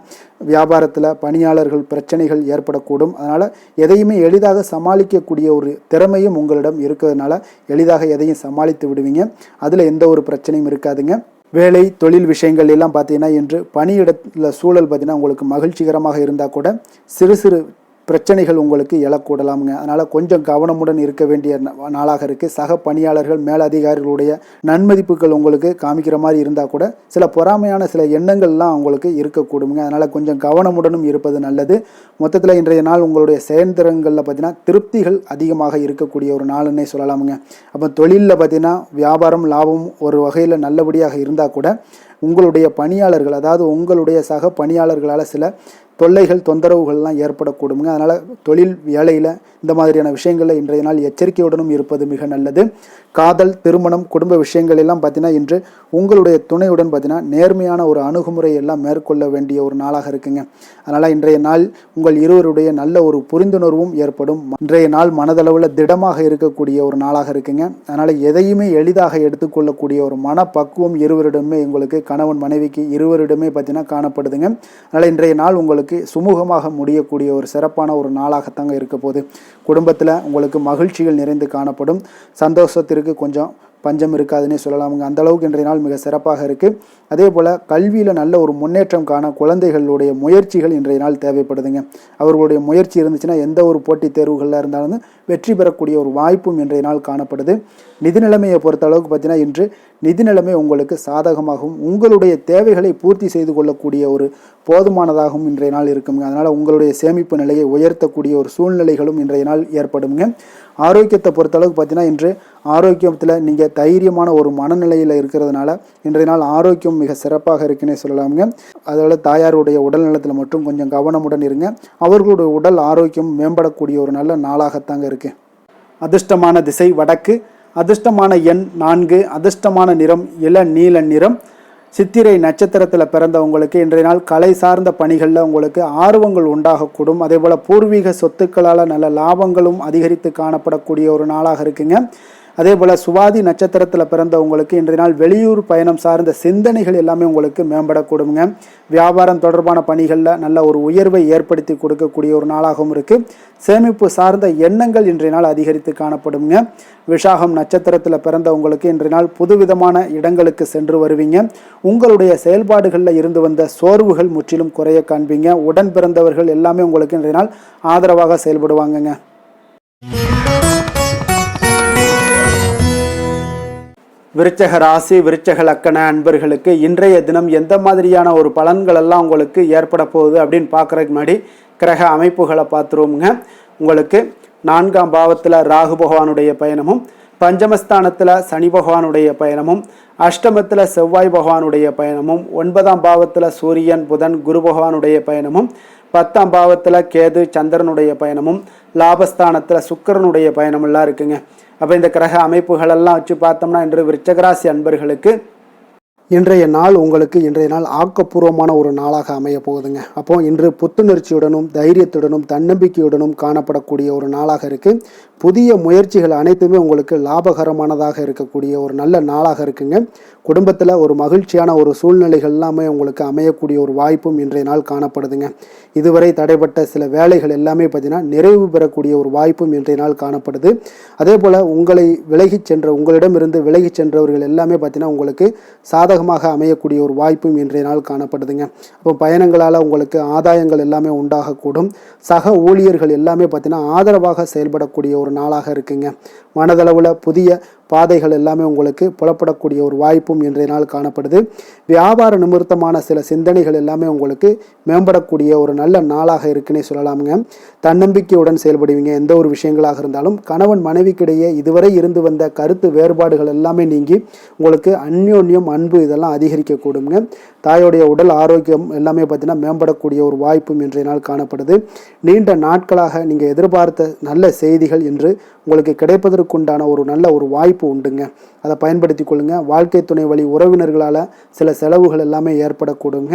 வியாபாரத்தில் பணியாளர்கள் பிரச்சனைகள் ஏற்படக்கூடும். அதனால் எதையுமே எளிதாக சமாளிக்கக்கூடிய ஒரு திறமையும் உங்களிடம் இருக்கிறதுனால எளிதாக எதையும் சமாளித்து விடுவீங்க. அதில் எந்த ஒரு பிரச்சனையும் இருக்காதுங்க. வேலை தொழில் விஷயங்கள் எல்லாம் பார்த்தீங்கன்னா இன்று பணியிடத்தில் சூழல் பார்த்தீங்கன்னா உங்களுக்கு மகிழ்ச்சிகரமாக இருந்தால் கூட சிறு சிறு பிரச்சனைகள் உங்களுக்கு எழக்கூடலாமுங்க. அதனால் கொஞ்சம் கவனமுடன் இருக்க வேண்டிய நாளாக இருக்குது. சக பணியாளர்கள் மேலதிகாரிகளுடைய நன்மதிப்புகள் உங்களுக்கு காமிக்கிற மாதிரி இருந்தால் கூட சில பொறாமையான சில எண்ணங்கள்லாம் உங்களுக்கு இருக்கக்கூடுங்க. அதனால் கொஞ்சம் கவனமுடனும் இருப்பது நல்லது. மொத்தத்தில் இன்றைய நாள் உங்களுடைய செயல்திறன்களில் பார்த்தீங்கன்னா திருப்திகள் அதிகமாக இருக்கக்கூடிய ஒரு நாளுன்னே சொல்லலாமுங்க. அப்போ தொழிலில் பார்த்தீங்கன்னா வியாபாரம் லாபம் ஒரு வகையில் நல்லபடியாக இருந்தால் கூட உங்களுடைய பணியாளர்கள் அதாவது உங்களுடைய சக பணியாளர்களால் சில தொல்லைகள் தொந்தரவுகள்லாம் ஏற்படக்கூடுங்க. அதனால் தொழில் வேலையில் இந்த மாதிரியான விஷயங்களில் இன்றைய நாள் எச்சரிக்கையுடனும் இருப்பது மிக நல்லது. காதல் திருமணம் குடும்ப விஷயங்கள் எல்லாம் பார்த்தீங்கன்னா இன்று உங்களுடைய துணையுடன் பார்த்தீங்கன்னா நேர்மையான ஒரு அணுகுமுறை எல்லாம் மேற்கொள்ள வேண்டிய ஒரு நாளாக இருக்குங்க. அதனால் இன்றைய நாள் உங்கள் இருவருடைய நல்ல ஒரு புரிந்துணர்வும் ஏற்படும். இன்றைய நாள் மனதளவில் திடமாக இருக்கக்கூடிய ஒரு நாளாக இருக்குங்க. அதனால் எதையுமே எளிதாக எடுத்துக்கொள்ளக்கூடிய ஒரு மனப்பக்குவம் இருவரிடமே உங்களுக்கு கணவன் மனைவிக்கு இருவரிடமே பார்த்தீங்கன்னா காணப்படுதுங்க. அதனால் இன்றைய நாள் உங்களுக்கு சுமூகமாக முடியக்கூடிய ஒரு சிறப்பான ஒரு நாளாகத்தாங்க இருக்க போகுது. குடும்பத்தில் உங்களுக்கு மகிழ்ச்சிகள் நிறைந்து காணப்படும். சந்தோஷத்திற்கு கொஞ்சம் பஞ்சம் இருக்காதுன்னே சொல்லலாமுங்க. அந்த அளவுக்கு இன்றைய நாள் மிக சிறப்பாக இருக்குது. அதே போல் கல்வியில் நல்ல ஒரு முன்னேற்றம் காண குழந்தைகளுடைய முயற்சிகள் இன்றைய நாள் தேவைப்படுதுங்க. அவர்களுடைய முயற்சி இருந்துச்சுன்னா எந்த ஒரு போட்டித் தேர்வுகளில் இருந்தாலும் வெற்றி பெறக்கூடிய ஒரு வாய்ப்பும் இன்றைய நாள் காணப்படுது. நிதி நிலைமையை பொறுத்த அளவுக்கு பார்த்தீங்கன்னா இன்று நிதி நிலைமை உங்களுக்கு சாதகமாகவும் உங்களுடைய தேவைகளை பூர்த்தி செய்து கொள்ளக்கூடிய ஒரு போதுமானதாகவும் இன்றைய நாள் இருக்குங்க. அதனால் உங்களுடைய சேமிப்பு நிலையை உயர்த்தக்கூடிய ஒரு சூழ்நிலைகளும் இன்றைய நாள் ஏற்படுங்க. ஆரோக்கியத்தை பொறுத்தளவுக்கு பார்த்தீங்கன்னா இன்று ஆரோக்கியத்தில் நீங்கள் தைரியமான ஒரு மனநிலையில் இருக்கிறதுனால இன்றைய நாள் ஆரோக்கியம் மிக சிறப்பாக இருக்குன்னே சொல்லலாமுங்க. அதோட தாயாருடைய உடல் நலத்தில் மட்டும் கொஞ்சம் கவனமுடன் இருங்க. அவர்களுடைய உடல் ஆரோக்கியம் மேம்படக்கூடிய ஒரு நல்ல நாளாகத்தாங்க இருக்குது. அதிர்ஷ்டமான திசை வடக்கு, அதிர்ஷ்டமான எண் 4, அதிர்ஷ்டமான நிறம் இளநீல நிறம். சித்திரை நட்சத்திரத்தில் பிறந்தவங்களுக்கு இன்றைய நாள் கலை சார்ந்த பணிகளில் உங்களுக்கு ஆர்வங்கள் உண்டாகக்கூடும். அதே போல் பூர்வீக சொத்துக்களால் நல்ல லாபங்களும் அதிகரித்து காணப்படக்கூடிய ஒரு நாளாக இருக்குங்க. அதே போல் சுவாதி நட்சத்திரத்தில் பிறந்தவங்களுக்கு இன்றைய நாள் வெளியூர் பயணம் சார்ந்த சிந்தனைகள் எல்லாமே உங்களுக்கு மேம்படக்கூடுங்க. வியாபாரம் தொடர்பான பணிகளில் நல்ல ஒரு உயர்வை ஏற்படுத்தி கொடுக்கக்கூடிய ஒரு நாளாகவும் இருக்குது. சேமிப்பு சார்ந்த எண்ணங்கள் இன்றைய நாள் அதிகரித்து காணப்படுங்க. விஷாகம் நட்சத்திரத்தில் பிறந்தவங்களுக்கு இன்றைய நாள் புதுவிதமான இடங்களுக்கு சென்று வருவீங்க. உங்களுடைய செயல்பாடுகளில் இருந்து வந்த சோர்வுகள் முற்றிலும் குறைய காண்பீங்க. உடன் பிறந்தவர்கள் எல்லாமே உங்களுக்கு இன்றைய நாள் ஆதரவாக செயல்படுவாங்கங்க. விருச்சக ராசி விருச்சக லக்கண அன்பர்களுக்கு இன்றைய தினம் எந்த மாதிரியான ஒரு பலன்கள் எல்லாம் உங்களுக்கு ஏற்பட போகுது அப்படின்னு பார்க்குறதுக்கு முன்னாடி கிரக அமைப்புகளை பார்த்துருவோங்க. உங்களுக்கு 4ஆம் பாவத்தில் ராகு பகவானுடைய பயணமும் பஞ்சமஸ்தானத்தில் சனி பகவானுடைய பயணமும், அஷ்டமத்தில் செவ்வாய் பகவானுடைய பயணமும், 9ஆம் பாவத்தில் சூரியன் புதன் குரு பகவானுடைய பயணமும், 10ஆம் பாவத்தில் கேது சந்திரனுடைய பயணமும், லாபஸ்தானத்தில் சுக்கிரனுடைய பயணமெல்லாம் இருக்குங்க. அப்போ இந்த கிரக அமைப்புகளெல்லாம் வச்சு பார்த்தோம்னா இன்று விருச்சிகராசி அன்பர்களுக்கு இன்றைய நாள் உங்களுக்கு இன்றைய நாள் ஆக்கப்பூர்வமான ஒரு நாளாக அமைய போகுதுங்க. அப்போ இன்று புத்துணர்ச்சியுடனும் தைரியத்துடனும் தன்னம்பிக்கையுடனும் காணப்படக்கூடிய ஒரு நாளாக இருக்கு. புதிய முயற்சிகள் அனைத்துமே உங்களுக்கு லாபகரமானதாக இருக்கக்கூடிய ஒரு நல்ல நாளாக இருக்குங்க. குடும்பத்தில் ஒரு மகிழ்ச்சியான ஒரு சூழ்நிலைகள் எல்லாமே உங்களுக்கு அமையக்கூடிய ஒரு வாய்ப்பும் இன்றைய நாள் காணப்படுதுங்க. இதுவரை தடைப்பட்ட சில வேலைகள் எல்லாமே பார்த்தீங்கன்னா நிறைவு பெறக்கூடிய ஒரு வாய்ப்பும் இன்றைய நாள் காணப்படுது. அதே போல் உங்களை உங்களிடமிருந்து விலகி சென்றவர்கள் எல்லாமே பார்த்தீங்கன்னா உங்களுக்கு சாதகமாக அமையக்கூடிய ஒரு வாய்ப்பும் இன்றைய நாள் காணப்படுதுங்க. அப்போ பயணங்களால் உங்களுக்கு ஆதாயங்கள் எல்லாமே உண்டாகக்கூடும். சக ஊழியர்கள் எல்லாமே பார்த்தீங்கன்னா ஆதரவாக செயல்படக்கூடிய ஒரு நாளாக இருக்குங்க. மனதளவில் புதிய பாதைகள் எல்லாமே உங்களுக்கு புலப்படக்கூடிய ஒரு வாய்ப்பும் இன்றைய நாள் காணப்படுது. வியாபார நிமித்தமான சில சிந்தனைகள் எல்லாமே உங்களுக்கு மேம்படக்கூடிய ஒரு நல்ல நாளாக இருக்குன்னே சொல்லலாமுங்க. தன்னம்பிக்கையுடன் செயல்படுவீங்க. எந்த ஒரு விஷயங்களாக இருந்தாலும் கணவன் மனைவிக்கிடையே இதுவரை இருந்து வந்த கருத்து வேறுபாடுகள் எல்லாமே நீங்கி உங்களுக்கு அந்யோன்யம் அன்பு இதெல்லாம் அதிகரிக்கக்கூடுங்க. தாயோடைய உடல் ஆரோக்கியம் எல்லாமே பார்த்தீங்கன்னா மேம்படக்கூடிய ஒரு வாய்ப்பும் இன்றைய நாள் காணப்படுது. நீண்ட நாட்களாக நீங்கள் எதிர்பார்த்த நல்ல செய்திகள் இன்று உங்களுக்கு கிடைப்பதற்குண்டான ஒரு நல்ல ஒரு வாய்ப்பு உண்டுங்க. அதை பயன்படுத்தி கொள்ளுங்க. வாழ்க்கை துணை வழி உறவினர்களால் சில செலவுகள் எல்லாமே ஏற்படக்கூடுங்க.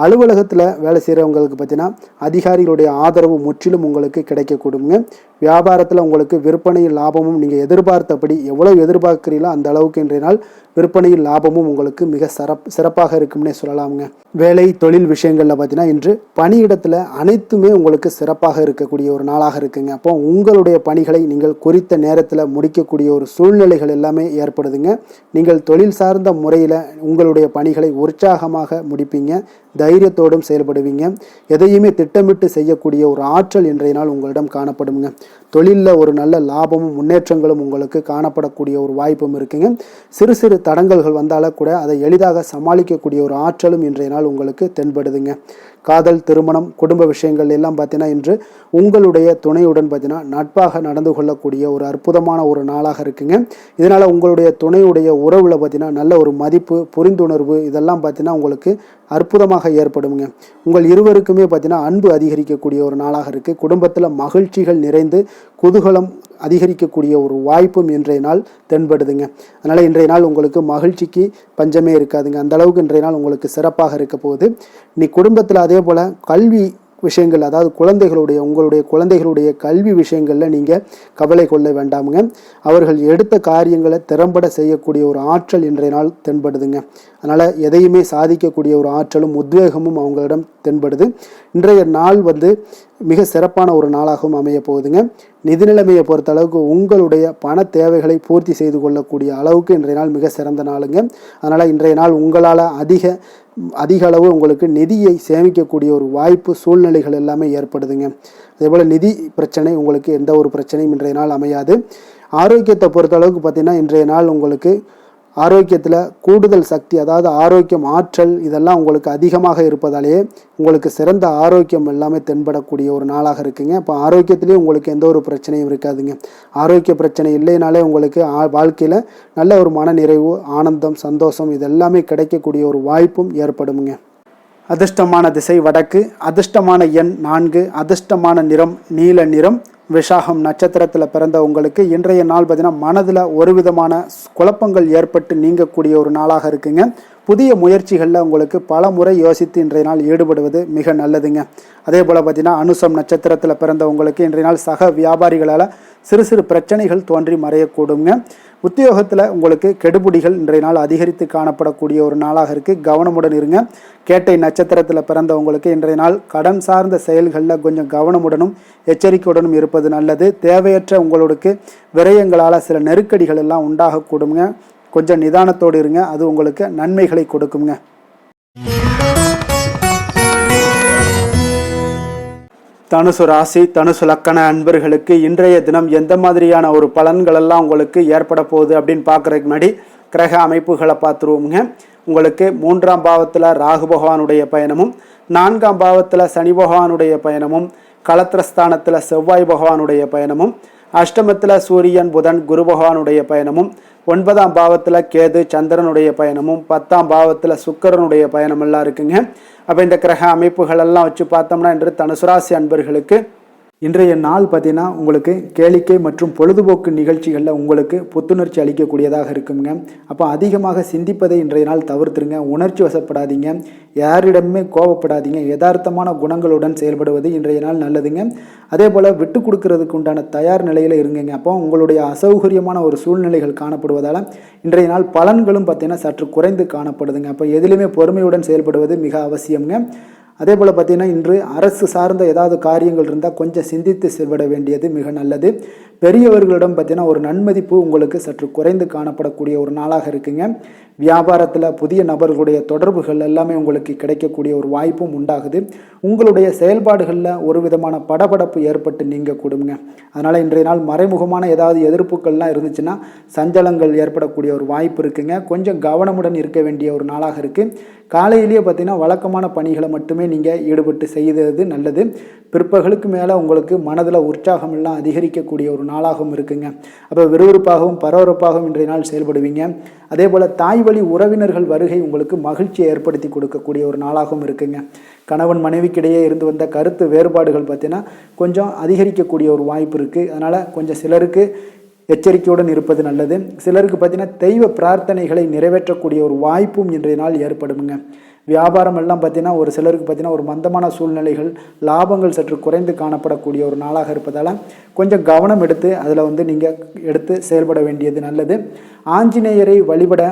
அலுவலகத்தில் வேலை செய்கிறவங்களுக்கு பார்த்தீங்கன்னா அதிகாரிகளுடைய ஆதரவு முற்றிலும் உங்களுக்கு கிடைக்கக்கூடுங்க. வியாபாரத்தில் உங்களுக்கு விற்பனையில் லாபமும் நீங்கள் எதிர்பார்த்தபடி எவ்வளவு எதிர்பார்க்கிறீங்களோ அந்த அளவுக்கு இன்றைய நாள் விற்பனையில் லாபமும் உங்களுக்கு மிக சிறப்பாக இருக்கும்னே சொல்லலாமுங்க. வேலை தொழில் விஷயங்களில் பார்த்தீங்கன்னா இன்று பணியிடத்தில் அனைத்துமே உங்களுக்கு சிறப்பாக இருக்கக்கூடிய ஒரு நாளாக இருக்குங்க. அப்போ உங்களுடைய பணிகளை நீங்கள் குறித்த நேரத்தில் முடிக்கக்கூடிய ஒரு சூழ்நிலைகள் எல்லாமே ஏற்படுதுங்க. நீங்கள் தொழில் சார்ந்த முறையில் உங்களுடைய பணிகளை உற்சாகமாக முடிப்பீங்க. தைரியத்தோடும் செயல்படுவீங்க. எதையுமே திட்டமிட்டு செய்யக்கூடிய ஒரு ஆற்றல் இன்றைய நாள் உங்களிடம் காணப்படுங்க. தொழிலில் ஒரு நல்ல லாபமும் முன்னேற்றங்களும் உங்களுக்கு காணப்படக்கூடிய ஒரு வாய்ப்பும் இருக்குங்க. சிறு சிறு தடங்கல்கள் வந்தாலும் கூட அதை எளிதாக சமாளிக்கக்கூடிய ஒரு ஆற்றலும் இன்றைய நாள் உங்களுக்கு தென்படுதுங்க. காதல், திருமணம், குடும்ப விஷயங்கள் எல்லாம் பார்த்தீங்கன்னா இன்று உங்களுடைய துணையுடன் பார்த்தீங்கன்னா நட்பாக நடந்து கொள்ளக்கூடிய ஒரு அற்புதமான ஒரு நாளாக இருக்குங்க. இதனால் உங்களுடைய துணையுடைய உறவில் பார்த்தீங்கன்னா நல்ல ஒரு மதிப்பு, புரிந்துணர்வு இதெல்லாம் பார்த்தீங்கன்னா உங்களுக்கு அற்புதமாக ஏற்படுங்க. உங்கள் இருவருக்குமே பார்த்தீங்கன்னா அன்பு அதிகரிக்கக்கூடிய ஒரு நாளாக இருக்குது. குடும்பத்தில் மகிழ்ச்சிகள் நிறைந்து குதூகலம் அதிகரிக்கக்கூடிய ஒரு வாய்ப்பும் இன்றைய நாள் தென்படுதுங்க. அதனால் இன்றைய நாள் உங்களுக்கு மகிழ்ச்சிக்கு பஞ்சமே இருக்காதுங்க. அந்த அளவுக்கு இன்றைய நாள் உங்களுக்கு சிறப்பாக இருக்க போகுது. நீ குடும்பத்தில் அதே போல் கல்வி விஷயங்கள், அதாவது உங்களுடைய குழந்தைகளுடைய கல்வி விஷயங்களில் நீங்கள் கவலை கொள்ள வேண்டாமுங்க. அவர்கள் எடுத்த காரியங்களை திறம்பட செய்யக்கூடிய ஒரு ஆற்றல் இன்றைய நாள் தென்படுதுங்க. அதனால் எதையுமே சாதிக்கக்கூடிய ஒரு ஆற்றலும் உத்வேகமும் அவங்களிடம் தென்படுது. இன்றைய நாள் மிக சிறப்பான ஒரு நாளாகவும் அமைய போகுதுங்க. நிதி நிலைமையை பொறுத்த அளவுக்கு உங்களுடைய பண தேவைகளை பூர்த்தி செய்து கொள்ளக்கூடிய அளவுக்கு இன்றைய நாள் மிக சிறந்த நாளுங்க. அதனால் இன்றைய நாள் உங்களால் அதிக அளவு உங்களுக்கு நிதியை சேமிக்கக்கூடிய ஒரு வாய்ப்பு, சூழ்நிலைகள் எல்லாமே ஏற்படுதுங்க. அதேபோல் நிதி பிரச்சனை உங்களுக்கு எந்த ஒரு பிரச்சனையும் இன்றைய நாள் அமையாது. ஆரோக்கியத்தை பொறுத்த அளவுக்கு பார்த்திங்கன்னா இன்றைய நாள் உங்களுக்கு ஆரோக்கியத்தில் கூடுதல் சக்தி, அதாவது ஆரோக்கியம், ஆற்றல் இதெல்லாம் உங்களுக்கு அதிகமாக இருப்பதாலேயே உங்களுக்கு சிறந்த ஆரோக்கியம் எல்லாமே தென்படக்கூடிய ஒரு நாளாக இருக்குங்க. இப்போ ஆரோக்கியத்திலேயே உங்களுக்கு எந்த ஒரு பிரச்சனையும் இருக்காதுங்க. ஆரோக்கிய பிரச்சனை இல்லைனாலே உங்களுக்கு வாழ்க்கையில் நல்ல ஒரு மன நிறைவு, ஆனந்தம், சந்தோஷம் இதெல்லாமே கிடைக்கக்கூடிய ஒரு வாய்ப்பும் ஏற்படுமுங்க. அதிர்ஷ்டமான திசை வடக்கு, அதிர்ஷ்டமான எண் 4, அதிர்ஷ்டமான நிறம் நீல நிறம். விஷாகம் நட்சத்திரத்தில் பிறந்த உங்களுக்கு இன்றைய நாள் பார்த்தீங்கன்னா மனதில் ஒரு விதமான குழப்பங்கள் ஏற்பட்டு நீங்கக்கூடிய ஒரு நாளாக இருக்குங்க. புதிய முயற்சிகளில் உங்களுக்கு பல முறை யோசித்து இன்றைய நாள் ஈடுபடுவது மிக நல்லதுங்க. அதே போல் பார்த்தீங்கன்னா அனுசம் நட்சத்திரத்தில் பிறந்த உங்களுக்கு இன்றைய நாள் சக வியாபாரிகளால் சிறு சிறு பிரச்சனைகள் தோன்றி மறையக்கூடுங்க. உத்தியோகத்தில் உங்களுக்கு கெடுபிடிகள் இன்றைய நாள் அதிகரித்து காணப்படக்கூடிய ஒரு நாளாக இருக்குது. கவனமுடன் இருங்க. கேட்டை நட்சத்திரத்தில் பிறந்தவங்களுக்கு இன்றைய நாள் கடன் சார்ந்த செயல்களில் கொஞ்சம் கவனமுடனும் எச்சரிக்கையுடனும் இருப்பது நல்லது. தேவையற்ற உங்களுக்கு விரயங்களால் சில நெருக்கடிகள் எல்லாம் உண்டாகக்கூடுங்க. கொஞ்சம் நிதானத்தோடு இருங்க. அது உங்களுக்கு நன்மைகளை கொடுக்குங்க. தனுசு ராசி, தனுசு லக்கண அன்பர்களுக்கு இன்றைய தினம் எந்த மாதிரியான ஒரு பலன்கள் எல்லாம் உங்களுக்கு ஏற்பட போகுது அப்படின்னு பார்க்குறதுக்கு முன்னாடி கிரக அமைப்புகளை பார்த்துருவோமுங்க. உங்களுக்கு 3ஆம் பாவத்தில் ராகு பகவானுடைய பயணமும், 4ஆம் பாவத்தில் சனி பகவானுடைய பயணமும், களத்திரஸ்தானத்தில் செவ்வாய் பகவானுடைய பயணமும், அஷ்டமத்தில் சூரியன் புதன் குரு பகவானுடைய பயணமும், 9ஆம் பாவத்தில் கேது சந்திரனுடைய பயணமும், 10ஆம் பாவத்தில் சுக்கிரனுடைய பயணமெல்லாம் இருக்குங்க. அப்போ இந்த கிரக அமைப்புகள் எல்லாம் வச்சு பார்த்தோம்னா இன்று தனுசு ராசி அன்பர்களுக்கு இன்றைய நாள் பார்த்தீங்கன்னா உங்களுக்கு கேளிக்கை மற்றும் பொழுதுபோக்கு நிகழ்ச்சிகளில் உங்களுக்கு புத்துணர்ச்சி அளிக்கக்கூடியதாக இருக்குங்க. அப்போ அதிகமாக சிந்திப்பதை இன்றைய நாள் தவிர்த்துருங்க. உணர்ச்சி வசப்படாதீங்க, யாரிடமே கோபப்படாதீங்க. யதார்த்தமான குணங்களுடன் செயல்படுவது இன்றைய நாள் நல்லதுங்க. அதே போல் விட்டு கொடுக்கறதுக்கு உண்டான தயார் நிலையில் இருங்குங்க. அப்போ உங்களுடைய அசௌகரியமான ஒரு சூழ்நிலைகள் காணப்படுவதால் இன்றைய நாள் பலன்களும் பார்த்தீங்கன்னா சற்று குறைந்து காணப்படுதுங்க. அப்போ எதிலுமே பொறுமையுடன் செயல்படுவது மிக அவசியம்ங்க. அதே போல் பார்த்திங்கன்னா இன்று அரசு சார்ந்த ஏதாவது காரியங்கள் இருந்தால் கொஞ்சம் சிந்தித்து செயல்பட வேண்டியது மிக நல்லது. பெரியவர்களிடம் பார்த்திங்கன்னா ஒரு நன்மதிப்பு உங்களுக்கு சற்று குறைந்து காணப்படக்கூடிய ஒரு நாளாக இருக்குங்க. வியாபாரத்தில் புதிய நபர்களுடைய தொடர்புகள் எல்லாமே உங்களுக்கு கிடைக்கக்கூடிய ஒரு வாய்ப்பும் உண்டாகுது. உங்களுடைய செயல்பாடுகளில் ஒரு விதமான படபடப்பு ஏற்பட்டு நீங்க கூடுங்க. அதனால் இன்றைய நாள் மறைமுகமான ஏதாவது எதிர்ப்புகள்லாம் இருந்துச்சுன்னா சஞ்சலங்கள் ஏற்படக்கூடிய ஒரு வாய்ப்பு இருக்குங்க. கொஞ்சம் கவனமுடன் இருக்க வேண்டிய ஒரு நாளாக இருக்குது. காலையிலேயே பார்த்திங்கன்னா வழக்கமான பணிகளை மட்டுமே நீங்கள் ஈடுபட்டு செய்வது நல்லது. பிற்பகலுக்கு மேலே உங்களுக்கு மனதில் உற்சாகம் எல்லாம் அதிகரிக்கக்கூடிய ஒரு நாளாகவும் இருக்குங்க. அப்போ விறுவிறுப்பாகவும் பரபரப்பாகவும் இன்றைய நாள் செயல்படுவீங்க. அதே போல் தாய் வழி உறவினர்கள் வருகை உங்களுக்கு மகிழ்ச்சியை ஏற்படுத்தி கொடுக்கக்கூடிய ஒரு நாளாகவும் இருக்குங்க. கணவன் மனைவிக்கிடையே இருந்து வந்த கருத்து வேறுபாடுகள் பார்த்தீங்கன்னா கொஞ்சம் அதிகரிக்கக்கூடிய ஒரு வாய்ப்பு இருக்குது. அதனால் கொஞ்சம் சிலருக்கு எச்சரிக்கையுடன் இருப்பது நல்லது. சிலருக்கு பார்த்தீங்கன்னா தெய்வ பிரார்த்தனைகளை நிறைவேற்றக்கூடிய ஒரு வாய்ப்பும் இன்றைய நாள் ஏற்படுங்க. வியாபாரம் எல்லாம் பார்த்தீங்கன்னா ஒரு சிலருக்கு பார்த்தீங்கன்னா ஒரு மந்தமான சூழ்நிலைகள், லாபங்கள் சற்று குறைந்து காணப்படக்கூடிய ஒரு நாளாக இருப்பதால் கொஞ்சம் கவனம் எடுத்து அதில் நீங்கள் எடுத்து செயல்பட வேண்டியது நல்லது. ஆஞ்சநேயரை வழிபட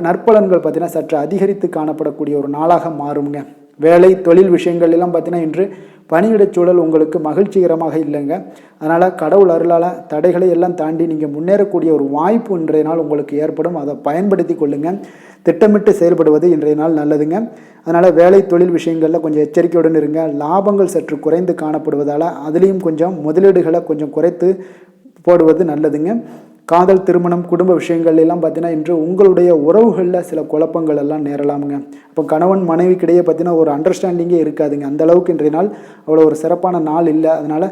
நற்பலன்கள் பார்த்தீங்கன்னா சற்று அதிகரித்து காணப்படக்கூடிய ஒரு நாளாக மாறுங்க. வேலை தொழில் விஷயங்கள் எல்லாம் பார்த்தீங்கன்னா இன்று பணியிடச் சூழல் உங்களுக்கு மகிழ்ச்சிகரமாக இல்லைங்க. அதனால் கடவுள் அருளால் தடைகளை எல்லாம் தாண்டி நீங்கள் முன்னேறக்கூடிய ஒரு வாய்ப்பு இன்றைய நாள் உங்களுக்கு ஏற்படும். அதை பயன்படுத்தி கொள்ளுங்கள். திட்டமிட்டு செயல்படுவது இன்றைய நாள் நல்லதுங்க. அதனால் வேலை தொழில் விஷயங்களில் கொஞ்சம் எச்சரிக்கையுடன் இருங்க. லாபங்கள் சற்று குறைந்து காணப்படுவதால் அதுலேயும் கொஞ்சம் முதலீடுகளை கொஞ்சம் குறைத்து போடுவது நல்லதுங்க. காதல், திருமணம், குடும்ப விஷயங்கள் எல்லாம் பார்த்தீங்கன்னா இன்று உங்களுடைய உறவுகளில் சில குழப்பங்கள் எல்லாம் நேரலாமுங்க. இப்போ கணவன் மனைவிக்கிடையே பார்த்தீங்கன்னா ஒரு அண்டர்ஸ்டாண்டிங்கே இருக்காதுங்க. அந்த அளவுக்கு இன்றைய நாள் அவ்வளோ ஒரு சிறப்பான நாள் இல்லை. அதனால்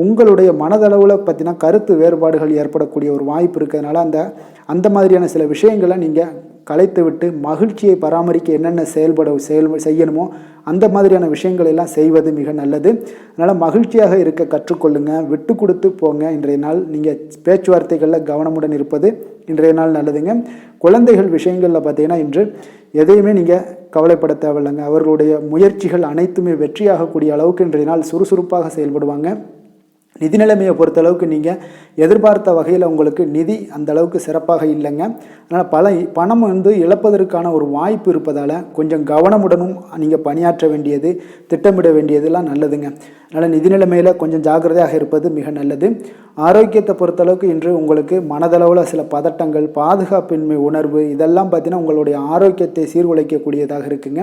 உங்களுடைய மனதளவில் பார்த்தீங்கன்னா கருத்து வேறுபாடுகள் ஏற்படக்கூடிய ஒரு வாய்ப்பு இருக்கிறதுனால அந்த மாதிரியான சில விஷயங்களை நீங்கள் கலைத்து விட்டு மகிழ்ச்சியை பராமரிக்க என்னென்ன செய்யணுமோ அந்த மாதிரியான விஷயங்கள் எல்லாம் செய்வது மிக நல்லது. அதனால் மகிழ்ச்சியாக இருக்க கற்றுக்கொள்ளுங்க, விட்டு கொடுத்து போங்க. இன்றைய நாள் நீங்கள் பேச்சுவார்த்தைகளில் கவனமுடன் இருப்பது இன்றைய நாள் நல்லதுங்க. குழந்தைகள் விஷயங்களில் பார்த்தீங்கன்னா இன்று எதையுமே நீங்கள் கவலைப்பட தேவையில்லைங்க. அவர்களுடைய முயற்சிகள் அனைத்துமே வெற்றியாகக்கூடிய அளவுக்கு இன்றைய நாள் சுறுசுறுப்பாக செயல்படுவாங்க. நிதி நிலைமையை பொறுத்தளவுக்கு நீங்கள் எதிர்பார்த்த வகையில் உங்களுக்கு நிதி அந்த அளவுக்கு சிறப்பாக இல்லைங்க. அதனால் பணம் இழப்பதற்கான ஒரு வாய்ப்பு இருப்பதால் கொஞ்சம் கவனமுடனும் நீங்கள் பணியாற்ற வேண்டியது, திட்டமிட வேண்டியதெல்லாம் நல்லதுங்க. அதனால் நிதி நிலைமையில் கொஞ்சம் ஜாக்கிரதையாக இருப்பது மிக நல்லது. ஆரோக்கியத்தை பொறுத்தளவுக்கு இன்று உங்களுக்கு மனதளவில் சில பதட்டங்கள், பாதுகாப்பின்மை உணர்வு இதெல்லாம் பார்த்தீங்கன்னா உங்களுடைய ஆரோக்கியத்தை சீர்குலைக்கக்கூடியதாக இருக்குங்க.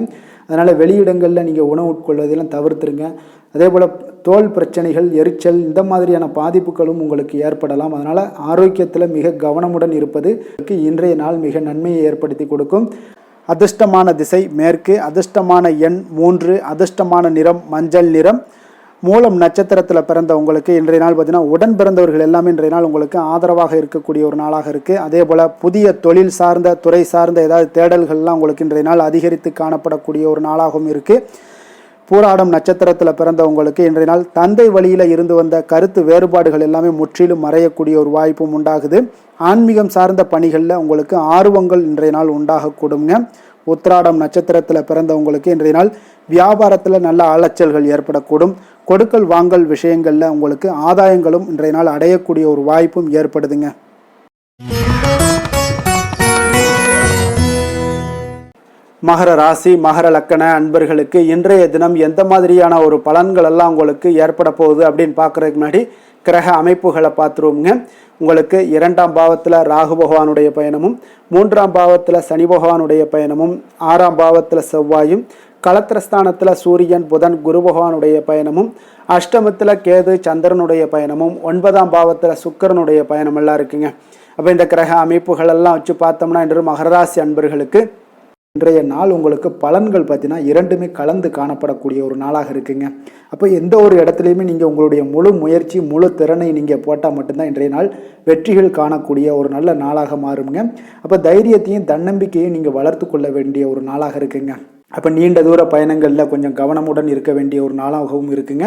அதனால் வெளியிடங்களில் நீங்கள் உணவு உட்கொள்வதெல்லாம் தவிர்த்துருங்க. அதே போல் தோல் பிரச்சனைகள், எரிச்சல் இந்த மாதிரியான பாதிப்புகளும் உங்களுக்கு ஏற்படலாம். அதனால் ஆரோக்கியத்தில் மிக கவனமுடன் இருப்பது இன்றைய நாள் மிக நன்மையை ஏற்படுத்தி கொடுக்கும். அதிர்ஷ்டமான திசை மேற்கு, அதிர்ஷ்டமான எண் 3, அதிர்ஷ்டமான நிறம் மஞ்சள் நிறம். மூலம் நட்சத்திரத்தில் பிறந்த உங்களுக்கு இன்றைய நாள் பார்த்தீங்கன்னா உடன் பிறந்தவர்கள் எல்லாமே இன்றைய நாள் உங்களுக்கு ஆதரவாக இருக்கக்கூடிய ஒரு நாளாக இருக்குது. அதே போல் புதிய தொழில் சார்ந்த துறை சார்ந்த ஏதாவது தேடல்கள்லாம் உங்களுக்கு இன்றைய நாள் அதிகரித்து காணப்படக்கூடிய ஒரு நாளாகவும் இருக்குது. பூராடம் நட்சத்திரத்தில் பிறந்த உங்களுக்கு இன்றைய நாள் தந்தை வழியில் இருந்து வந்த கருத்து வேறுபாடுகள் எல்லாமே முற்றிலும் மறையக்கூடிய ஒரு வாய்ப்பும் உண்டாகுது. ஆன்மீகம் சார்ந்த பணிகளில் உங்களுக்கு ஆர்வங்கள் இன்றைய நாள் உண்டாகக்கூடுங்க. உத்திராடம் நட்சத்திரத்தில் பிறந்த உங்களுக்கு இன்றைய நாள் வியாபாரத்தில் நல்ல அலைச்சல்கள் ஏற்படக்கூடும். கொடுக்கல் வாங்கல் விஷயங்களில் உங்களுக்கு ஆதாயங்களும் இன்றைய நாள் அடையக்கூடிய ஒரு வாய்ப்பும் ஏற்படுதுங்க. மகர ராசி மகர லக்கண அன்பர்களுக்கு இன்றைய தினம் எந்த மாதிரியான ஒரு பலன்கள் எல்லாம் உங்களுக்கு ஏற்பட போகுது அப்படின்னு பார்க்குறதுக்கு முன்னாடி கிரக அமைப்புகளை பார்த்துருவோங்க. உங்களுக்கு 2ஆம் பாவத்தில் ராகு பகவானுடைய பயணமும், 3ஆம் பாவத்தில் சனி பகவானுடைய பயணமும், 6ஆம் பாவத்தில் செவ்வாயும், களத்திரஸ்தானத்தில் சூரியன் புதன் குரு பகவானுடைய பயணமும், அஷ்டமத்தில் கேது சந்திரனுடைய பயணமும், 9ஆம் பாவத்தில் சுக்கிரனுடைய பயணம் எல்லாம் இருக்குங்க. அப்போ இந்த கிரக அமைப்புகள் எல்லாம் வச்சு பார்த்தோம்னா இன்று மகர ராசி அன்பர்களுக்கு இன்றைய நாள் உங்களுக்கு பலன்கள் பார்த்தீங்கன்னா இரண்டுமே கலந்து காணப்படக்கூடிய ஒரு நாளாக இருக்குங்க. அப்போ எந்த ஒரு இடத்துலையுமே நீங்கள் உங்களுடைய முழு முயற்சி முழு திறனை நீங்கள் போட்டால் மட்டும்தான் இன்றைய நாள் வெற்றிகள் காணக்கூடிய ஒரு நல்ல நாளாக மாறுங்க. அப்போ தைரியத்தையும் தன்னம்பிக்கையும் நீங்கள் வளர்த்து கொள்ள வேண்டிய ஒரு நாளாக இருக்குங்க. அப்போ நீண்ட தூர பயணங்களில் கொஞ்சம் கவனமுடன் இருக்க வேண்டிய ஒரு நாளாகவும் இருக்குங்க.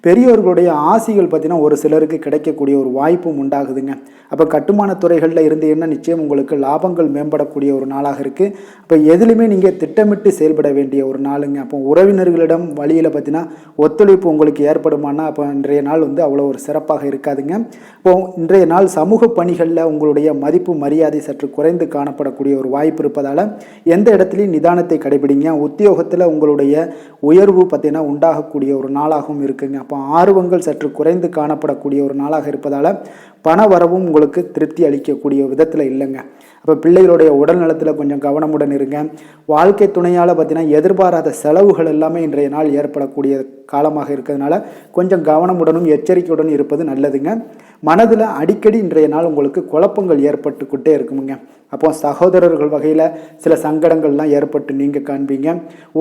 பெரியோர்களுடைய ஆசிகள் பார்த்தீங்கன்னா ஒரு சிலருக்கு கிடைக்கக்கூடிய ஒரு வாய்ப்பும் உண்டாகுதுங்க. அப்போ கட்டுமான துறைகளில் இருந்தீங்கன்னா நிச்சயம் உங்களுக்கு லாபங்கள் மேம்படக்கூடிய ஒரு நாளாக இருக்குது. அப்போ எதுலையுமே நீங்கள் திட்டமிட்டு செயல்பட வேண்டிய ஒரு நாளுங்க. அப்போ உறவினர்களிடம் வழியில் பார்த்தீங்கன்னா ஒத்துழைப்பு உங்களுக்கு ஏற்படுமானா அப்போ இன்றைய நாள் அவ்வளோ ஒரு சிறப்பாக இருக்காதுங்க. இப்போ இன்றைய நாள் சமூக பணிகளில் உங்களுடைய மதிப்பு மரியாதை சற்று குறைந்து காணப்படக்கூடிய ஒரு வாய்ப்பு இருப்பதால் எந்த இடத்துலையும் நிதானத்தை கடைபிடிங்க. உத்தியோகத்தில் உங்களுடைய உயர்வு பார்த்தீங்கன்னா உண்டாகக்கூடிய ஒரு நாளாகவும் இருக்குங்க. அப்போ ஆர்வங்கள் சற்று குறைந்து காணப்படக்கூடிய ஒரு நாளாக இருப்பதால் பண வரவும் உங்களுக்கு திருப்தி அளிக்கக்கூடிய விதத்தில் இல்லைங்க. அப்போ பிள்ளைகளுடைய உடல் நலத்தில் கொஞ்சம் கவனமுடன் இருங்க. வாழ்க்கை துணையால் பார்த்தீங்கன்னா எதிர்பாராத செலவுகள் எல்லாமே இன்றைய நாள் ஏற்படக்கூடிய காலமாக இருக்கிறதுனால கொஞ்சம் கவனமுடனும் எச்சரிக்கையுடன் இருப்பது நல்லதுங்க. மனதில் அடிக்கடி இன்றைய நாள் உங்களுக்கு குழப்பங்கள் ஏற்பட்டுக்கிட்டே இருக்குமுங்க. அப்போ சகோதரர்கள் வகையில் சில சங்கடங்கள்லாம் ஏற்பட்டு நீங்கள் காண்பீங்க.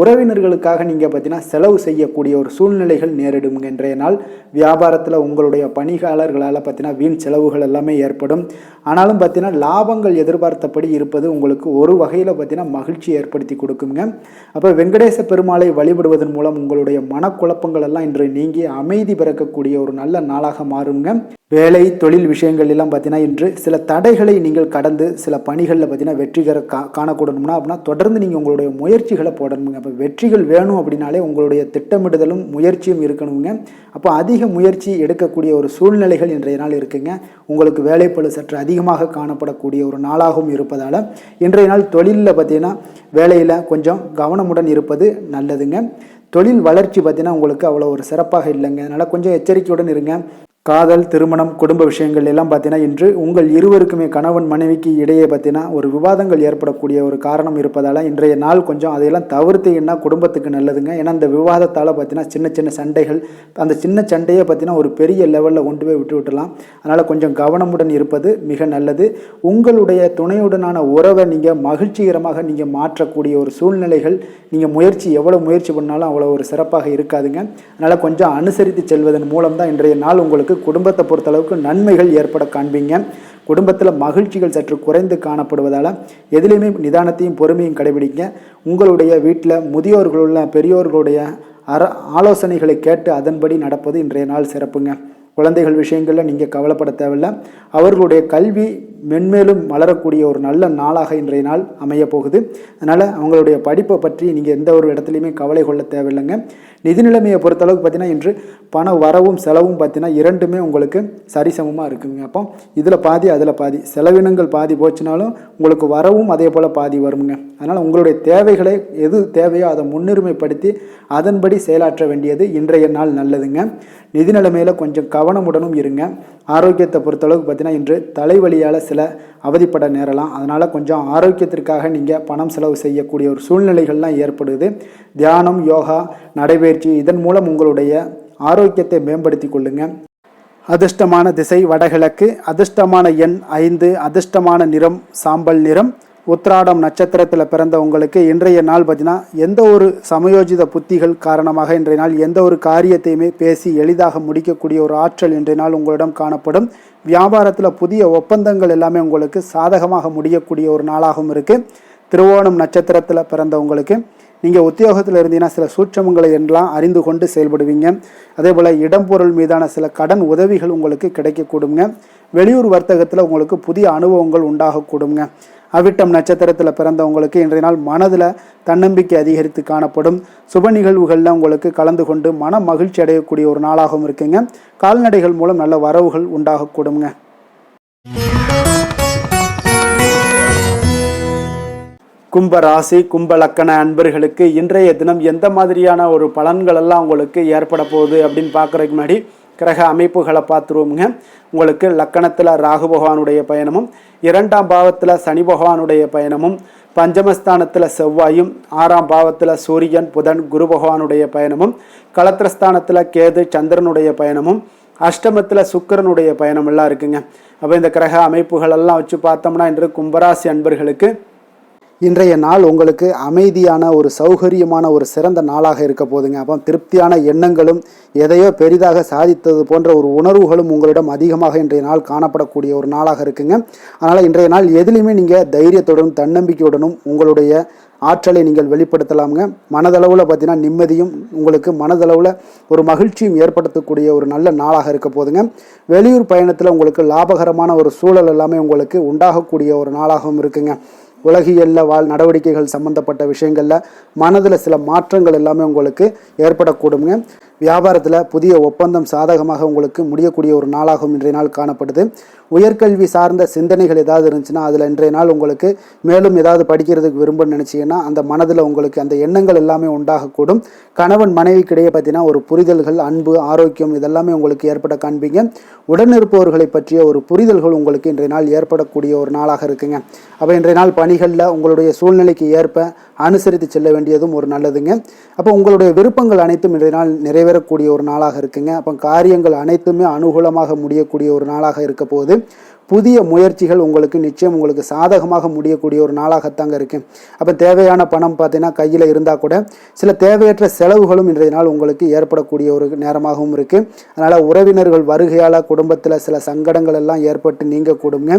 உறவினர்களுக்காக நீங்கள் பார்த்தீங்கன்னா செலவு செய்யக்கூடிய ஒரு சூழ்நிலைகள் நேரிடுங்க. இன்றைய நாள் வியாபாரத்தில் உங்களுடைய பணியாளர்களால் பார்த்தீங்கன்னா வீண் செலவுகள் எல்லாமே ஏற்படும். ஆனாலும் பார்த்தீங்கன்னா லாபங்கள் எதிர்பார்த்தபடி இருப்பது உங்களுக்கு ஒரு வகையில் பார்த்தீங்கன்னா மகிழ்ச்சி ஏற்படுத்தி கொடுக்குங்க. அப்போ வெங்கடேச பெருமாளை வழிபடுவதன் மூலம் உங்களுடைய மனக்குழப்பங்கள் எல்லாம் இன்று நீங்கி அமைதி பிறக்கக்கூடிய ஒரு நல்ல நாளாக மாறுங்க. வேலை தொழில் விஷயங்கள் எல்லாம் பார்த்தீங்கன்னா இன்று சில தடைகளை நீங்கள் கடந்து சில பணிகளில் பார்த்தீங்கன்னா வெற்றிகர காணக்கூடணும்னா அப்படின்னா தொடர்ந்து நீங்கள் உங்களுடைய முயற்சிகளை போடணுங்க. அப்போ வெற்றிகள் வேணும் அப்படின்னாலே உங்களுடைய திட்டமிடுதலும் முயற்சியும் இருக்கணுங்க. அப்போ அதிக முயற்சி எடுக்கக்கூடிய ஒரு சூழ்நிலைகள் இன்றைய நாள் இருக்குங்க. உங்களுக்கு வேலைப்பளு சற்று அதிகமாக காணப்படக்கூடிய ஒரு நாளாகவும் இருப்பதால் இன்றைய நாள் தொழிலில் பார்த்தீங்கன்னா வேலையில் கொஞ்சம் கவனமுடன் இருப்பது நல்லதுங்க. தொழில் வளர்ச்சி பார்த்தீங்கன்னா உங்களுக்கு அவ்வளோ ஒரு சிறப்பாக இல்லைங்க. அதனால் கொஞ்சம் எச்சரிக்கையுடன் இருங்க. காதல் திருமணம் குடும்ப விஷயங்கள் எல்லாம் பார்த்தீங்கன்னா இன்று உங்கள் இருவருக்குமே கணவன் மனைவிக்கு இடையே பார்த்தீங்கன்னா ஒரு விவாதங்கள் ஏற்படக்கூடிய ஒரு காரணம் இருப்பதால் இன்றைய நாள் கொஞ்சம் அதையெல்லாம் தவிர்த்தீங்கன்னா குடும்பத்துக்கு நல்லதுங்க. ஏன்னா இந்த விவாதத்தால் பார்த்தீங்கன்னா சின்ன சின்ன சண்டைகள் அந்த சின்ன சண்டையை பார்த்தீங்கன்னா ஒரு பெரிய லெவலில் கொண்டு போய் விட்டுலாம். அதனால் கொஞ்சம் கவனமுடன் இருப்பது மிக நல்லது. உங்களுடைய துணையுடனான உறவை நீங்கள் மகிழ்ச்சிகரமாக நீங்கள் மாற்றக்கூடிய ஒரு சூழ்நிலைகள் நீங்கள் எவ்வளோ முயற்சி பண்ணாலும் அவ்வளோ ஒரு சிறப்பாக இருக்காதுங்க. அதனால் கொஞ்சம் அனுசரித்து செல்வதன் மூலம் தான் இன்றைய நாள் உங்களுக்கு குடும்பத்தை பொறுத்தளவுக்கு நன்மைகள் ஏற்பட காண்பீங்க. குடும்பத்தில் மகிழ்ச்சிகள் சற்று குறைந்து காணப்படுவதால் எதிலையுமே நிதானத்தையும் பொறுமையும் கடைபிடிங்க. உங்களுடைய வீட்டில் முதியோர்களுள்ள பெரியோர்களுடைய ஆலோசனைகளை கேட்டு அதன்படி நடப்பது இன்றைய நாள் சிறப்புங்க. குழந்தைகள் விஷயங்களில் நீங்கள் கவலைப்பட தேவையில்லை. அவர்களுடைய கல்வி மென்மேலும் வளரக்கூடிய ஒரு நல்ல நாளாக இன்றைய நாள் அமைய போகுது. அதனால் அவங்களுடைய படிப்பை பற்றி நீங்கள் எந்த ஒரு இடத்துலையுமே கவலை கொள்ள தேவையில்லைங்க. நிதி நிலைமையை பொறுத்தளவுக்கு பார்த்தீங்கன்னா இன்று பண வரவும் செலவும் பார்த்தீங்கன்னா இரண்டுமே உங்களுக்கு சரிசமமாக இருக்குங்க. அப்போ இதில் பாதி அதில் பாதி செலவினங்கள் பாதி போச்சுனாலும் உங்களுக்கு வரவும் அதே போல் பாதி வருங்க. அதனால் உங்களுடைய தேவைகளை எது தேவையோ அதை முன்னுரிமைப்படுத்தி அதன்படி செயலாற்ற வேண்டியது இன்றைய நாள் நல்லதுங்க. நிதி நிலைமையில் கொஞ்சம் கவனமுடனும் இருங்க. ஆரோக்கியத்தை பொறுத்தளவுக்கு பார்த்தீங்கன்னா இன்று தலைவலியால் சில அவதிப்பட நேரலாம். அதனால் கொஞ்சம் ஆரோக்கியத்திற்காக நீங்கள் பணம் செலவு செய்யக்கூடிய ஒரு சூழ்நிலைகள்லாம் ஏற்படுது. தியானம் யோகா நடைபயிற்சி இதன் மூலம் உங்களுடைய ஆரோக்கியத்தை மேம்படுத்தி கொள்ளுங்க. அதிர்ஷ்டமான திசை வடகிழக்கு, அதிர்ஷ்டமான எண் 5, அதிர்ஷ்டமான நிறம் சாம்பல் நிறம். உத்திராடம் நட்சத்திரத்தில் பிறந்த உங்களுக்கு இன்றைய நாள் பார்த்தீங்கன்னா எந்த ஒரு சமயோஜித புத்திகள் காரணமாக இன்றைய நாள் எந்த ஒரு காரியத்தையுமே பேசி எளிதாக முடிக்கக்கூடிய ஒரு ஆற்றல் இன்றைய நாள் உங்களிடம் காணப்படும். வியாபாரத்தில் புதிய ஒப்பந்தங்கள் எல்லாமே உங்களுக்கு சாதகமாக முடியக்கூடிய ஒரு நாளாகவும் இருக்குது. திருவோணம் நட்சத்திரத்தில் பிறந்த உங்களுக்கு நீங்கள் உத்தியோகத்தில் இருந்தீங்கன்னா சில சூட்சமங்களை எல்லாம் அறிந்து கொண்டு செயல்படுவீங்க. அதே போல் இடம்பொருள் மீதான சில கடன் உதவிகள் உங்களுக்கு கிடைக்கக்கூடுங்க. வெளியூர் வர்த்தகத்தில் உங்களுக்கு புதிய அனுபவங்கள் உண்டாகக்கூடுங்க. அவிட்டம் நட்சத்திரத்தில் பிறந்தவங்களுக்கு இன்றைய நாள் மனதில் தன்னம்பிக்கை அதிகரித்து காணப்படும். சுப நிகழ்வுகளில் உங்களுக்கு கலந்து கொண்டு மன மகிழ்ச்சி அடையக்கூடிய ஒரு நாளாகவும் இருக்குங்க. கால்நடைகள் மூலம் நல்ல வரவுகள் உண்டாகக்கூடுங்க. கும்ப ராசி கும்ப லக்கண அன்பர்களுக்கு இன்றைய தினம் எந்த மாதிரியான ஒரு பலன்கள் எல்லாம் உங்களுக்கு ஏற்பட போகுது அப்படின்னு பார்க்குறதுக்கு முன்னாடி கிரக அமைப்புகளை பார்த்துருவோமுங்க. உங்களுக்கு லக்கணத்தில் ராகு பகவானுடைய பயணமும், 2ஆம் பாவத்தில் சனி பகவானுடைய பயணமும், பஞ்சமஸ்தானத்தில் செவ்வாயும், 6ஆம் பாவத்தில் சூரியன் புதன் குரு பகவானுடைய பயணமும், களத்திரஸ்தானத்தில் கேது சந்திரனுடைய பயணமும், அஷ்டமத்தில் சுக்கிரனுடைய பயணம் எல்லாம் இருக்குங்க. அப்போ இந்த கிரக அமைப்புகள் எல்லாம் வச்சு பார்த்தோம்னா இன்று கும்பராசி அன்பர்களுக்கு இன்றைய நாள் உங்களுக்கு அமைதியான ஒரு சௌகரியமான ஒரு சிறந்த நாளாக இருக்க போதுங்க. அப்போ திருப்தியான எண்ணங்களும் எதையோ பெரிதாக சாதித்தது போன்ற ஒரு உணர்வுகளும் உங்களிடம் அதிகமாக இன்றைய நாள் காணப்படக்கூடிய ஒரு நாளாக இருக்குங்க. அதனால் இன்றைய நாள் எதுலையுமே நீங்கள் தைரியத்துடனும் தன்னம்பிக்கையுடனும் உங்களுடைய ஆற்றலை நீங்கள் வெளிப்படுத்தலாமுங்க. மனதளவில் பார்த்தீங்கன்னா நிம்மதியும் உங்களுக்கு மனதளவில் ஒரு மகிழ்ச்சியும் ஏற்படுத்தக்கூடிய ஒரு நல்ல நாளாக இருக்க போதுங்க. வெளியூர் பயணத்தில் உங்களுக்கு லாபகரமான ஒரு சூழல் எல்லாமே உங்களுக்கு உண்டாகக்கூடிய ஒரு நாளாகவும் இருக்குங்க. உலகியலில் நடவடிக்கைகள் சம்பந்தப்பட்ட விஷயங்களில் மனதில் சில மாற்றங்கள் எல்லாமே உங்களுக்கு ஏற்படக்கூடுங்க. வியாபாரத்தில் புதிய ஒப்பந்தம் சாதகமாக உங்களுக்கு முடியக்கூடிய ஒரு நாளாகவும் இன்றைய நாள் காணப்படுது. உயர்கல்வி சார்ந்த சிந்தனைகள் ஏதாவது இருந்துச்சுன்னா அதில் இன்றைய நாள் உங்களுக்கு மேலும் ஏதாவது படிக்கிறதுக்கு விரும்புன்னு நினச்சிங்கன்னா அந்த மனதில் உங்களுக்கு அந்த எண்ணங்கள் எல்லாமே உண்டாகக்கூடும். கணவன் மனைவிக்கிடையே பார்த்தீங்கன்னா ஒரு புரிதல்கள், அன்பு, ஆரோக்கியம் இதெல்லாமே உங்களுக்கு ஏற்பட காண்பீங்க. உடனிருப்பவர்களை பற்றிய ஒரு புரிதல்கள் உங்களுக்கு இன்றைய நாள் ஏற்படக்கூடிய ஒரு நாளாக இருக்குங்க. அப்போ இன்றைய நாள் பணிகளில் உங்களுடைய சூழ்நிலைக்கு ஏற்ப அனுசரித்து செல்ல வேண்டியதும் ஒரு நல்லதுங்க. அப்போ உங்களுடைய விருப்பங்கள் அனைத்தும் இன்றைய நாள் நிறைவேறக்கூடிய ஒரு நாளாக இருக்குங்க. அப்போ காரியங்கள் அனைத்துமே அனுகூலமாக முடியக்கூடிய ஒரு நாளாக இருக்க போகுது. புதிய முயற்சிகள் உங்களுக்கு நிச்சயம் உங்களுக்கு சாதகமாக முடியக்கூடிய ஒரு நாளாகத்தாங்க இருக்கு. அப்போ தேவையான பணம் பார்த்தீங்கன்னா கையில் இருந்தால் கூட சில தேவையற்ற செலவுகளும் இன்றைய நாள் உங்களுக்கு ஏற்படக்கூடிய ஒரு நேரமாகவும் இருக்கு. அதனால் உறவினர்கள் வருகையால் குடும்பத்தில் சில சங்கடங்கள் எல்லாம் ஏற்பட்டு நீங்க கூடுங்க.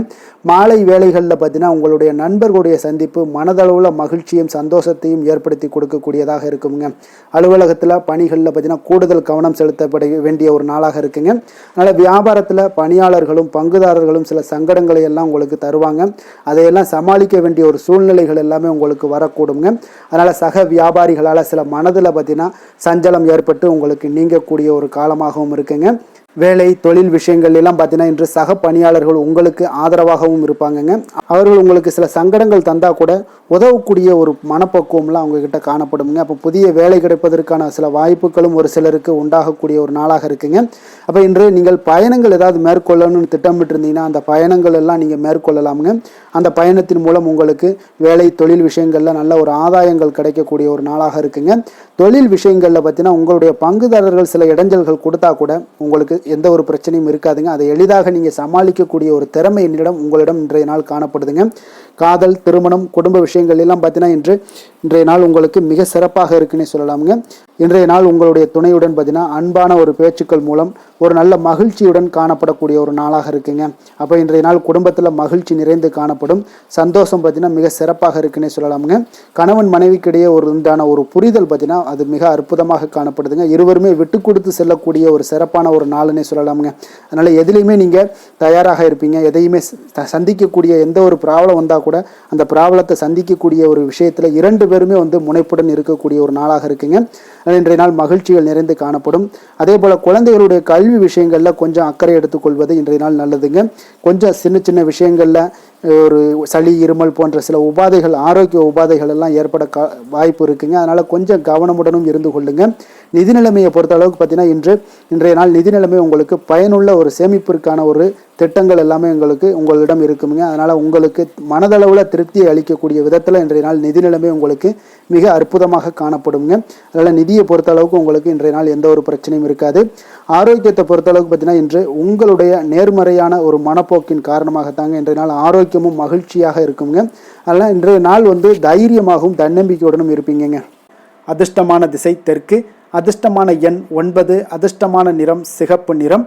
மாலை வேளைகளில் பார்த்தீங்கன்னா உங்களுடைய நண்பர்களுடைய சந்திப்பு மனதளவில் மகிழ்ச்சியும் சந்தோஷத்தையும் ஏற்படுத்தி கொடுக்கக்கூடியதாக இருக்குங்க. அலுவலகத்தில் பணிகளில் பார்த்தீங்கன்னா கூடுதல் கவனம் செலுத்தப்பட வேண்டிய ஒரு நாளாக இருக்குங்க. அதனால் வியாபாரத்தில் பணியாளர்களும் பங்குதாரர்களும் சில சங்கடங்களை எல்லாம் உங்களுக்கு தருவாங்க. அதையெல்லாம் சமாளிக்க வேண்டிய ஒரு சூழ்நிலைகள் எல்லாமே உங்களுக்கு வரக்கூடுங்க. அதனால் சக வியாபாரிகளால் சில மனதில் பார்த்தீங்கன்னா சஞ்சலம் ஏற்பட்டு உங்களுக்கு நீங்கக்கூடிய ஒரு காலமாகவும் இருக்குங்க. வேலை தொழில் விஷயங்கள் எல்லாம் பார்த்தீங்கன்னா இன்று சக பணியாளர்கள் உங்களுக்கு ஆதரவாகவும் இருப்பாங்கங்க. அவர்கள் உங்களுக்கு சில சங்கடங்கள் தந்தால் கூட உதவக்கூடிய ஒரு மனப்பக்குவம்லாம் அவங்கக்கிட்ட காணப்படுங்க. அப்போ புதிய வேலை கிடைப்பதற்கான சில வாய்ப்புகளும் ஒரு சிலருக்கு உண்டாகக்கூடிய ஒரு நாளாக இருக்குங்க. அப்போ இன்று நீங்கள் பயணங்கள் ஏதாவது மேற்கொள்ளணும்னு திட்டமிட்டு இருந்தீங்கன்னா அந்த பயணங்கள் எல்லாம் நீங்கள் மேற்கொள்ளலாமுங்க. அந்த பயணத்தின் மூலம் உங்களுக்கு வேலை தொழில் விஷயங்களில் நல்ல ஒரு ஆதாயங்கள் கிடைக்கக்கூடிய ஒரு நாளாக இருக்குங்க. தொழில் விஷயங்களில் பார்த்தீங்கன்னா உங்களுடைய பங்குதாரர்கள் சில இடைஞ்சல்கள் கொடுத்தா கூட உங்களுக்கு எந்த ஒரு பிரச்சனையும் இருக்காதுங்க. அதை எளிதாக நீங்கள் சமாளிக்கக்கூடிய ஒரு திறமை உங்களிடம் இன்றைய நாள் காணப்படுதுங்க. காதல், திருமணம், குடும்ப விஷயங்கள் எல்லாம் பார்த்தீங்கன்னா இன்றைய நாள் உங்களுக்கு மிக சிறப்பாக இருக்குன்னு சொல்லலாமுங்க. இன்றைய நாள் உங்களுடைய துணையுடன் பார்த்தீங்கன்னா அன்பான ஒரு பேச்சுக்கள் மூலம் ஒரு நல்ல மகிழ்ச்சியுடன் காணப்படக்கூடிய ஒரு நாளாக இருக்குங்க. அப்போ இன்றைய நாள் குடும்பத்தில் மகிழ்ச்சி நிறைந்து காணப்படும். சந்தோஷம் பார்த்தீங்கன்னா மிக சிறப்பாக இருக்குன்னே சொல்லலாமுங்க. கணவன் மனைவிக்கிடையே உண்டான ஒரு புரிதல் பார்த்தீங்கன்னா அது மிக அற்புதமாக காணப்படுதுங்க. இருவருமே விட்டு கொடுத்து செல்லக்கூடிய ஒரு சிறப்பான ஒரு நாளுன்னே சொல்லலாமுங்க. அதனால் எதுலேயுமே நீங்கள் தயாராக இருப்பீங்க. எதையுமே சந்திக்கக்கூடிய எந்த ஒரு ப்ராப்ளம் வந்தால் கூட அந்த ப்ராப்ளத்தை சந்திக்கக்கூடிய ஒரு விஷயத்தில் இரண்டு பேருமே முனைப்புடன் இருக்கக்கூடிய ஒரு நாளாக இருக்குங்க. இன்றைய நாள் மகிழ்ச்சிகள் நிறைந்து காணப்படும். அதே போல் குழந்தைகளுடைய கல்வி விஷயங்களில் கொஞ்சம் அக்கறை எடுத்துக்கொள்வது இன்றைய நாள் நல்லதுங்க. கொஞ்சம் சின்ன சின்ன விஷயங்களில் ஒரு சளி, இருமல் போன்ற சில உபாதைகள், ஆரோக்கிய உபாதைகள் எல்லாம் ஏற்பட வாய்ப்பு இருக்குங்க. அதனால் கொஞ்சம் கவனமுடனும் இருந்து கொள்ளுங்க. நிதி நிலைமையை பொறுத்த அளவுக்கு பார்த்தீங்கன்னா இன்றைய நாள் நிதி நிலைமை உங்களுக்கு பயனுள்ள ஒரு சேமிப்பிற்கான ஒரு திட்டங்கள் எல்லாமே உங்களிடம் இருக்குங்க. அதனால் உங்களுக்கு மனதளவில் திருப்தியை அளிக்கக்கூடிய விதத்தில் இன்றைய நாள் நிதி நிலைமை உங்களுக்கு மிக அற்புதமாக காணப்படுங்க. அதனால் நிதியை பொறுத்த அளவுக்கு உங்களுக்கு இன்றைய நாள் எந்த ஒரு பிரச்சனையும் இருக்காது. ஆரோக்கியத்தை பொறுத்த அளவுக்கு பார்த்தீங்கன்னா இன்று உங்களுடைய நேர்மறையான ஒரு மனப்போக்கின் காரணமாகத்தாங்க இன்றைய நாள் ஆரோக்கியமும் மகிழ்ச்சியாக இருக்குங்க. அதனால் இன்றைய நாள் தைரியமாகவும் தன்னம்பிக்கையுடனும் இருப்பீங்க. அதிர்ஷ்டமான திசை தெற்கு, அதிர்ஷ்டமான எண் 9, அதிர்ஷ்டமான நிறம் சிகப்பு நிறம்.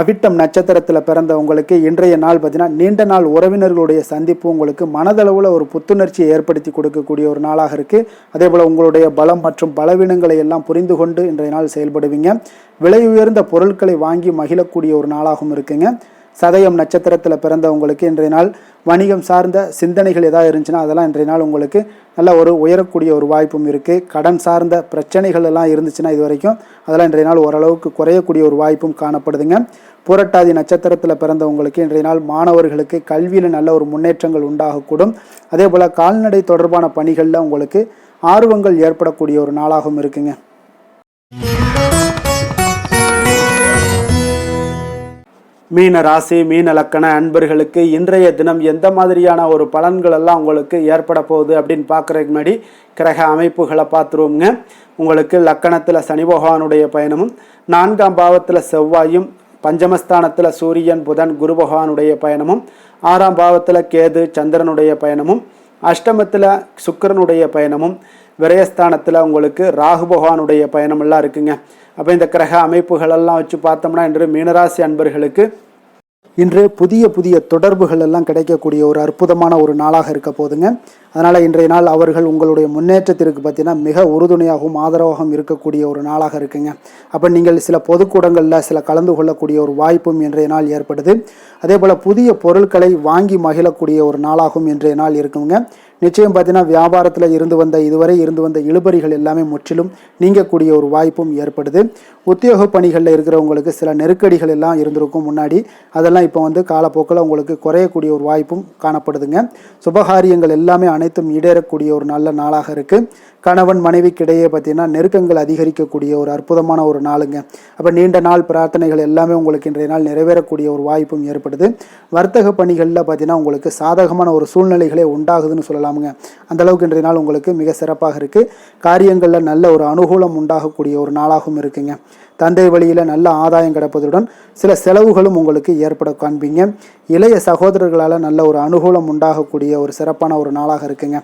அவிட்டம் நட்சத்திரத்தில் பிறந்த உங்களுக்கு இன்றைய நாள் பார்த்தீங்கன்னா நீண்ட நாள் உறவினர்களுடைய சந்திப்பு உங்களுக்கு மனதளவில் ஒரு புத்துணர்ச்சியை ஏற்படுத்தி கொடுக்கக்கூடிய ஒரு நாளாக இருக்குது. அதே போல் உங்களுடைய பலம் மற்றும் பலவீனங்களை எல்லாம் புரிந்து கொண்டு இன்றைய நாள் செயல்படுவீங்க. விலை உயர்ந்த பொருட்களை வாங்கி மகிழக்கூடிய ஒரு நாளாகவும் இருக்குங்க. சதயம் நட்சத்திரத்தில் பிறந்தவங்களுக்கு இன்றைய நாள் வணிகம் சார்ந்த சிந்தனைகள் ஏதாவது இருந்துச்சுன்னா அதெல்லாம் இன்றைய நாள் உங்களுக்கு நல்ல ஒரு உயரக்கூடிய ஒரு வாய்ப்பும் இருக்குது. கடன் சார்ந்த பிரச்சனைகள் எல்லாம் இருந்துச்சுன்னா இது வரைக்கும் அதெல்லாம் இன்றைய நாள் ஓரளவுக்கு குறையக்கூடிய ஒரு வாய்ப்பும் காணப்படுதுங்க. புரட்டாதி நட்சத்திரத்தில் பிறந்தவங்களுக்கு இன்றைய நாள் மாணவர்களுக்கு கல்வியில் நல்ல ஒரு முன்னேற்றங்கள் உண்டாகக்கூடும். அதே போல் கால்நடை தொடர்பான பணிகளில் உங்களுக்கு ஆர்வங்கள் ஏற்படக்கூடிய ஒரு நாளாகவும் இருக்குங்க. மீன ராசி, மீன லக்கண அன்பர்களுக்கு இன்றைய தினம் எந்த மாதிரியான ஒரு பலன்கள் எல்லாம் உங்களுக்கு ஏற்பட போகுது அப்படின்னு பார்க்குறதுக்கு முன்னாடி கிரக அமைப்புகளை பார்த்துருவோங்க. உங்களுக்கு லக்கணத்தில் சனி பகவானுடைய பயணமும், 4ஆம் பாவத்தில் செவ்வாயும், பஞ்சமஸ்தானத்தில் சூரியன், புதன், குரு பகவானுடைய பயணமும், 6ஆம் பாவத்தில் கேது, சந்திரனுடைய பயணமும், அஷ்டமத்தில் சுக்கிரனுடைய பயணமும் விரயஸ்தானத்தில் உங்களுக்கு ராகு பகவானுடைய பயணமெல்லாம் இருக்குங்க. அப்போ இந்த கிரக அமைப்புகளெல்லாம் வச்சு பார்த்தோம்னா இன்று மீனராசி அன்பர்களுக்கு இன்று புதிய புதிய தொடர்புகள் எல்லாம் கிடைக்கக்கூடிய ஒரு அற்புதமான ஒரு நாளாக இருக்க போதுங்க. அதனால் இன்றைய நாள் அவர்கள் உங்களுடைய முன்னேற்றத்திற்கு பார்த்தீங்கன்னா மிக உறுதுணையாகவும் ஆதரவாகவும் இருக்கக்கூடிய ஒரு நாளாக இருக்குங்க. அப்போ நீங்கள் சில பொதுக்கூடங்களில் சில கலந்து கொள்ளக்கூடிய ஒரு வாய்ப்பும் இன்றைய நாள் ஏற்படுது. அதே போல் புதிய பொருட்களை வாங்கி மகிழக்கூடிய ஒரு நாளாகவும் இன்றைய நாள் இருக்குங்க. நிச்சயம் பார்த்தீங்கன்னா வியாபாரத்தில் இதுவரை இருந்து வந்த இழுபறிகள் எல்லாமே முற்றிலும் நீங்கக்கூடிய ஒரு வாய்ப்பும் ஏற்படுது. உத்தியோக பணிகளில் இருக்கிறவங்களுக்கு சில நெருக்கடிகள் எல்லாம் இருந்திருக்கும் முன்னாடி, அதெல்லாம் இப்போ காலப்போக்கில் உங்களுக்கு குறையக்கூடிய ஒரு வாய்ப்பும் காணப்படுதுங்க. சுபகாரியங்கள் எல்லாமே அனைத்தும் ஈடேறக்கூடிய ஒரு நல்ல நாளாக இருக்குது. கணவன் மனைவிக்கிடையே பார்த்தீங்கன்னா நெருக்கங்கள் அதிகரிக்கக்கூடிய ஒரு அற்புதமான ஒரு நாளுங்க. அப்போ நீண்ட நாள் பிரார்த்தனைகள் எல்லாமே உங்களுக்கு இன்றைய நாள் நிறைவேறக்கூடிய ஒரு வாய்ப்பும் ஏற்படுது. வர்த்தக பணிகளில் பார்த்தீங்கன்னா உங்களுக்கு சாதகமான ஒரு சூழ்நிலைகளே உண்டாகுதுன்னு சொல்லலாமுங்க. அந்தளவுக்கு இன்றைய நாள் உங்களுக்கு மிக சிறப்பாக இருக்குது. காரியங்களில் நல்ல ஒரு அனுகூலம் உண்டாகக்கூடிய ஒரு நாளாகவும் இருக்குங்க. தந்தை வழியில் நல்ல ஆதாயம் கிடைப்பதுடன் சில செலவுகளும் உங்களுக்கு ஏற்பட காண்பீங்க. இளைய சகோதரர்களால் நல்ல ஒரு அனுகூலம் உண்டாகக்கூடிய ஒரு சிறப்பான ஒரு நாளாக இருக்குங்க.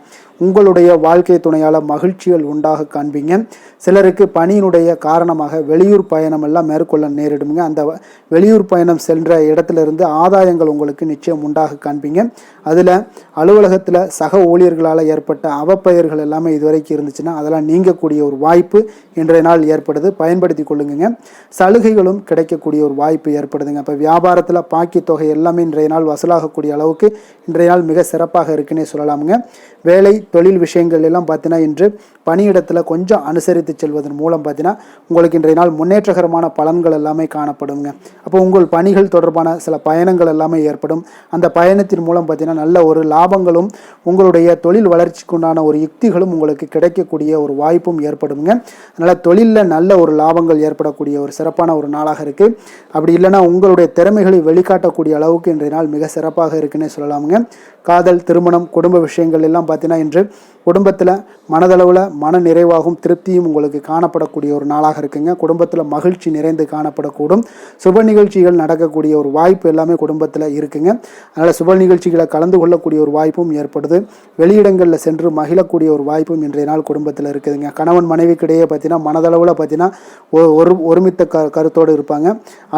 உங்களுடைய வாழ்க்கை துணையால் மகிழ்ச்சிகள் உண்டாக காண்பீங்க. சிலருக்கு பணியினுடைய காரணமாக வெளியூர் பயணம் எல்லாம் மேற்கொள்ள நேரிடுங்க. அந்த வெளியூர் பயணம் சென்ற இடத்துலேருந்து ஆதாயங்கள் உங்களுக்கு நிச்சயம் உண்டாக காண்பீங்க. அதில் அலுவலகத்தில் சக ஊழியர்களால் ஏற்பட்ட அவப்பெயர்கள் எல்லாமே இதுவரைக்கும் இருந்துச்சுன்னா அதெல்லாம் நீங்கக்கூடிய ஒரு வாய்ப்பு இன்றைய நாள் ஏற்படுது. பயன்படுத்தி கொள்ளுங்க. சலுகைகளும் கிடைக்கக்கூடிய ஒரு வாய்ப்பு ஏற்படுதுங்க. இப்போ வியாபாரத்தில் பாக்கி தொகை எல்லாமே இன்றைய நாள் வசூலாகக்கூடிய அளவுக்கு இன்றைய நாள் மிக சிறப்பாக இருக்குன்னே சொல்லலாமுங்க. வேலை தொழில் விஷயங்கள் எல்லாம் பார்த்தீங்கன்னா இன்று பணியிடத்தில் கொஞ்சம் அனுசரித்து செல்வதன் மூலம் பார்த்தீங்கன்னா உங்களுக்கு இன்றைய நாள் முன்னேற்றகரமான பலன்கள் எல்லாமே காணப்படுங்க. அப்போ உங்கள் பணிகள் தொடர்பான சில பயணங்கள் எல்லாமே ஏற்படும். அந்த பயணத்தின் மூலம் பார்த்தீங்கன்னா நல்ல ஒரு லாபங்களும் உங்களுடைய தொழில் வளர்ச்சிக்குண்டான ஒரு யுக்திகளும் உங்களுக்கு கிடைக்கக்கூடிய ஒரு வாய்ப்பும் ஏற்படுங்க. அதனால் தொழிலில் நல்ல ஒரு லாபங்கள் ஏற்படக்கூடிய ஒரு சிறப்பான ஒரு நாளாக இருக்குது. அப்படி இல்லைன்னா உங்களுடைய திறமைகளை வெளிக்காட்டக்கூடிய அளவுக்கு இன்றைய நாள் மிக சிறப்பாக இருக்குன்னே சொல்லலாமுங்க. காதல், திருமணம், குடும்ப விஷயங்கள் எல்லாம் பார்த்தீங்கன்னா இன்று குடும்பத்தில் மனதளவில் மன நிறைவாகவும் திருப்தியும் உங்களுக்கு காணப்படக்கூடிய ஒரு நாளாக இருக்குங்க. குடும்பத்தில் மகிழ்ச்சி நிறைந்து காணப்படக்கூடும். சுப நிகழ்ச்சிகள் நடக்கக்கூடிய ஒரு வாய்ப்பு எல்லாமே குடும்பத்தில் இருக்குங்க. அதனால் சுப நிகழ்ச்சிகளை கலந்து கொள்ளக்கூடிய ஒரு வாய்ப்பும் ஏற்படுது. வெளியிடங்களில் சென்று மகிழக்கூடிய ஒரு வாய்ப்பும் இன்றைய நாள் குடும்பத்தில் இருக்குதுங்க. கணவன் மனைவிக்கிடையே பார்த்தீங்கன்னா மனதளவில் பார்த்தீங்கன்னா ஒருமித்த கருத்தோடு இருப்பாங்க.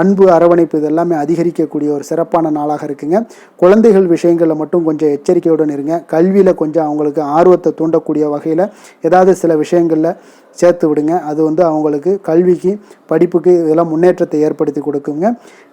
அன்பு, அரவணைப்பு இதெல்லாமே அதிகரிக்கக்கூடிய ஒரு சிறப்பான நாளாக இருக்குங்க. குழந்தைகள் விஷயங்களில் மட்டும் கொஞ்சம் எச்சரிக்கையுடன் இருங்க. கல்வியில் கொஞ்சம் அவங்களுக்கு ஆர்வத்தை தூண்டக்கூடிய வகையில் ஏதாவது சில விஷயங்களில் சேர்த்து விடுங்க. அது அவங்களுக்கு கல்விக்கு, படிப்புக்கு இதெல்லாம் முன்னேற்றத்தை ஏற்படுத்தி கொடுக்குங்க.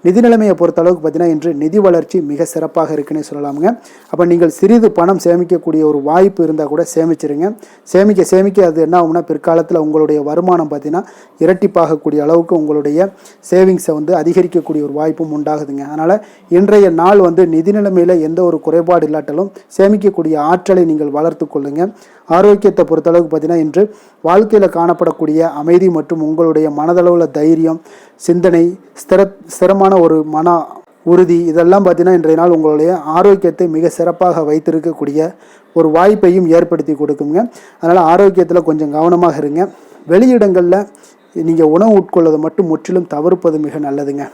நிதி நிலைமையை பொறுத்தளவுக்கு பார்த்தீங்கன்னா இன்று நிதி வளர்ச்சி மிக சிறப்பாக இருக்குன்னு சொல்லலாமுங்க. அப்போ நீங்கள் சிறிது பணம் சேமிக்கக்கூடிய ஒரு வாய்ப்பு இருந்தால் கூட சேமிச்சிருங்க. சேமிக்க அது என்ன ஆகும்னா பிற்காலத்தில் உங்களுடைய வருமானம் பார்த்தீங்கன்னா இரட்டிப்பாகக்கூடிய அளவுக்கு உங்களுடைய சேவிங்ஸை அதிகரிக்கக்கூடிய ஒரு வாய்ப்பும் உண்டாகுதுங்க. அதனால் இன்றைய நாள் நிதி நிலைமையில் எந்த ஒரு குறைபாடு இல்லாட்டாலும் சேமிக்கக்கூடிய ஆற்றலை நீங்கள் வளர்த்து கொள்ளுங்க. ஆரோக்கியத்தை பொறுத்தளவுக்கு பார்த்தீங்கன்னா இன்று வாழ்க்கையில் காணப்படக்கூடிய அமைதி மற்றும் உங்களுடைய மனதளவில் தைரியம், சிந்தனை, ஸ்திரமான ஒரு மன உறுதி இதெல்லாம் பார்த்தீங்கன்னா இன்றைய நாள் உங்களுடைய ஆரோக்கியத்தை மிக சிறப்பாக வைத்திருக்கக்கூடிய ஒரு வாய்ப்பையும் ஏற்படுத்தி கொடுக்குங்க. அதனால் ஆரோக்கியத்தில் கொஞ்சம் கவனமாக இருங்க. வெளியிடங்களில் நீங்கள் உணவு உட்கொள்வதை மட்டும் முற்றிலும் தவிர்ப்பது மிக நல்லதுங்க.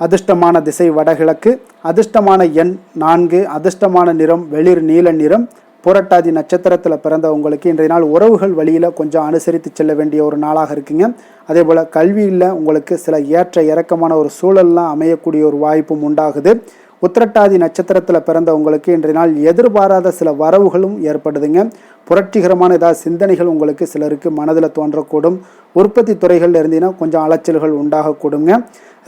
அதிர்ஷ்டமான திசை வடகிழக்கு, அதிர்ஷ்டமான எண் 4, அதிர்ஷ்டமான நிறம் வெளிர் நீல நிறம். புரட்டாதி நட்சத்திரத்தில் பிறந்த உங்களுக்கு இன்றைய நாள் உறவுகள் வழியில் கொஞ்சம் அனுசரித்து செல்ல வேண்டிய ஒரு நாளாக இருக்குங்க. அதே போல் கல்வியில் உங்களுக்கு சில ஏற்ற இறக்கமான ஒரு சூழல்லாம் அமையக்கூடிய ஒரு வாய்ப்பும் உண்டாகுது. உத்திரட்டாதி நட்சத்திரத்தில் பிறந்த உங்களுக்கு இன்றைய நாள் எதிர்பாராத சில வரவுகளும் ஏற்படுதுங்க. புரட்சிகரமான ஏதாவது சிந்தனைகள் உங்களுக்கு சிலருக்கு மனதில் தோன்றக்கூடும். உற்பத்தி துறைகளில் இருந்தீங்கன்னா கொஞ்சம் அலைச்சல்கள் உண்டாகக்கூடுங்க.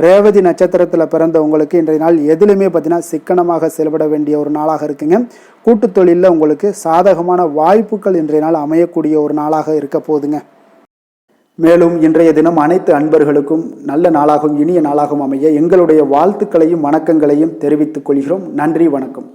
ரேவதி நட்சத்திரத்தில் பிறந்த உங்களுக்கு இன்றைய நாள் எதுலையுமே பார்த்தீங்கன்னா சிக்கனமாக செயல்பட வேண்டிய ஒரு நாளாக இருக்குங்க. கூட்டுத் தொழிலில் உங்களுக்கு சாதகமான வாய்ப்புகள் இன்றைய நாள் அமையக்கூடிய ஒரு நாளாக இருக்க போகுதுங்க. மேலும் இன்றைய தினம் அனைத்து அன்பர்களுக்கும் நல்ல நாளாகவும் இனிய நாளாகவும் அமைய எங்களுடைய வாழ்த்துக்களையும் வணக்கங்களையும் தெரிவித்துக் கொள்கிறோம். நன்றி, வணக்கம்.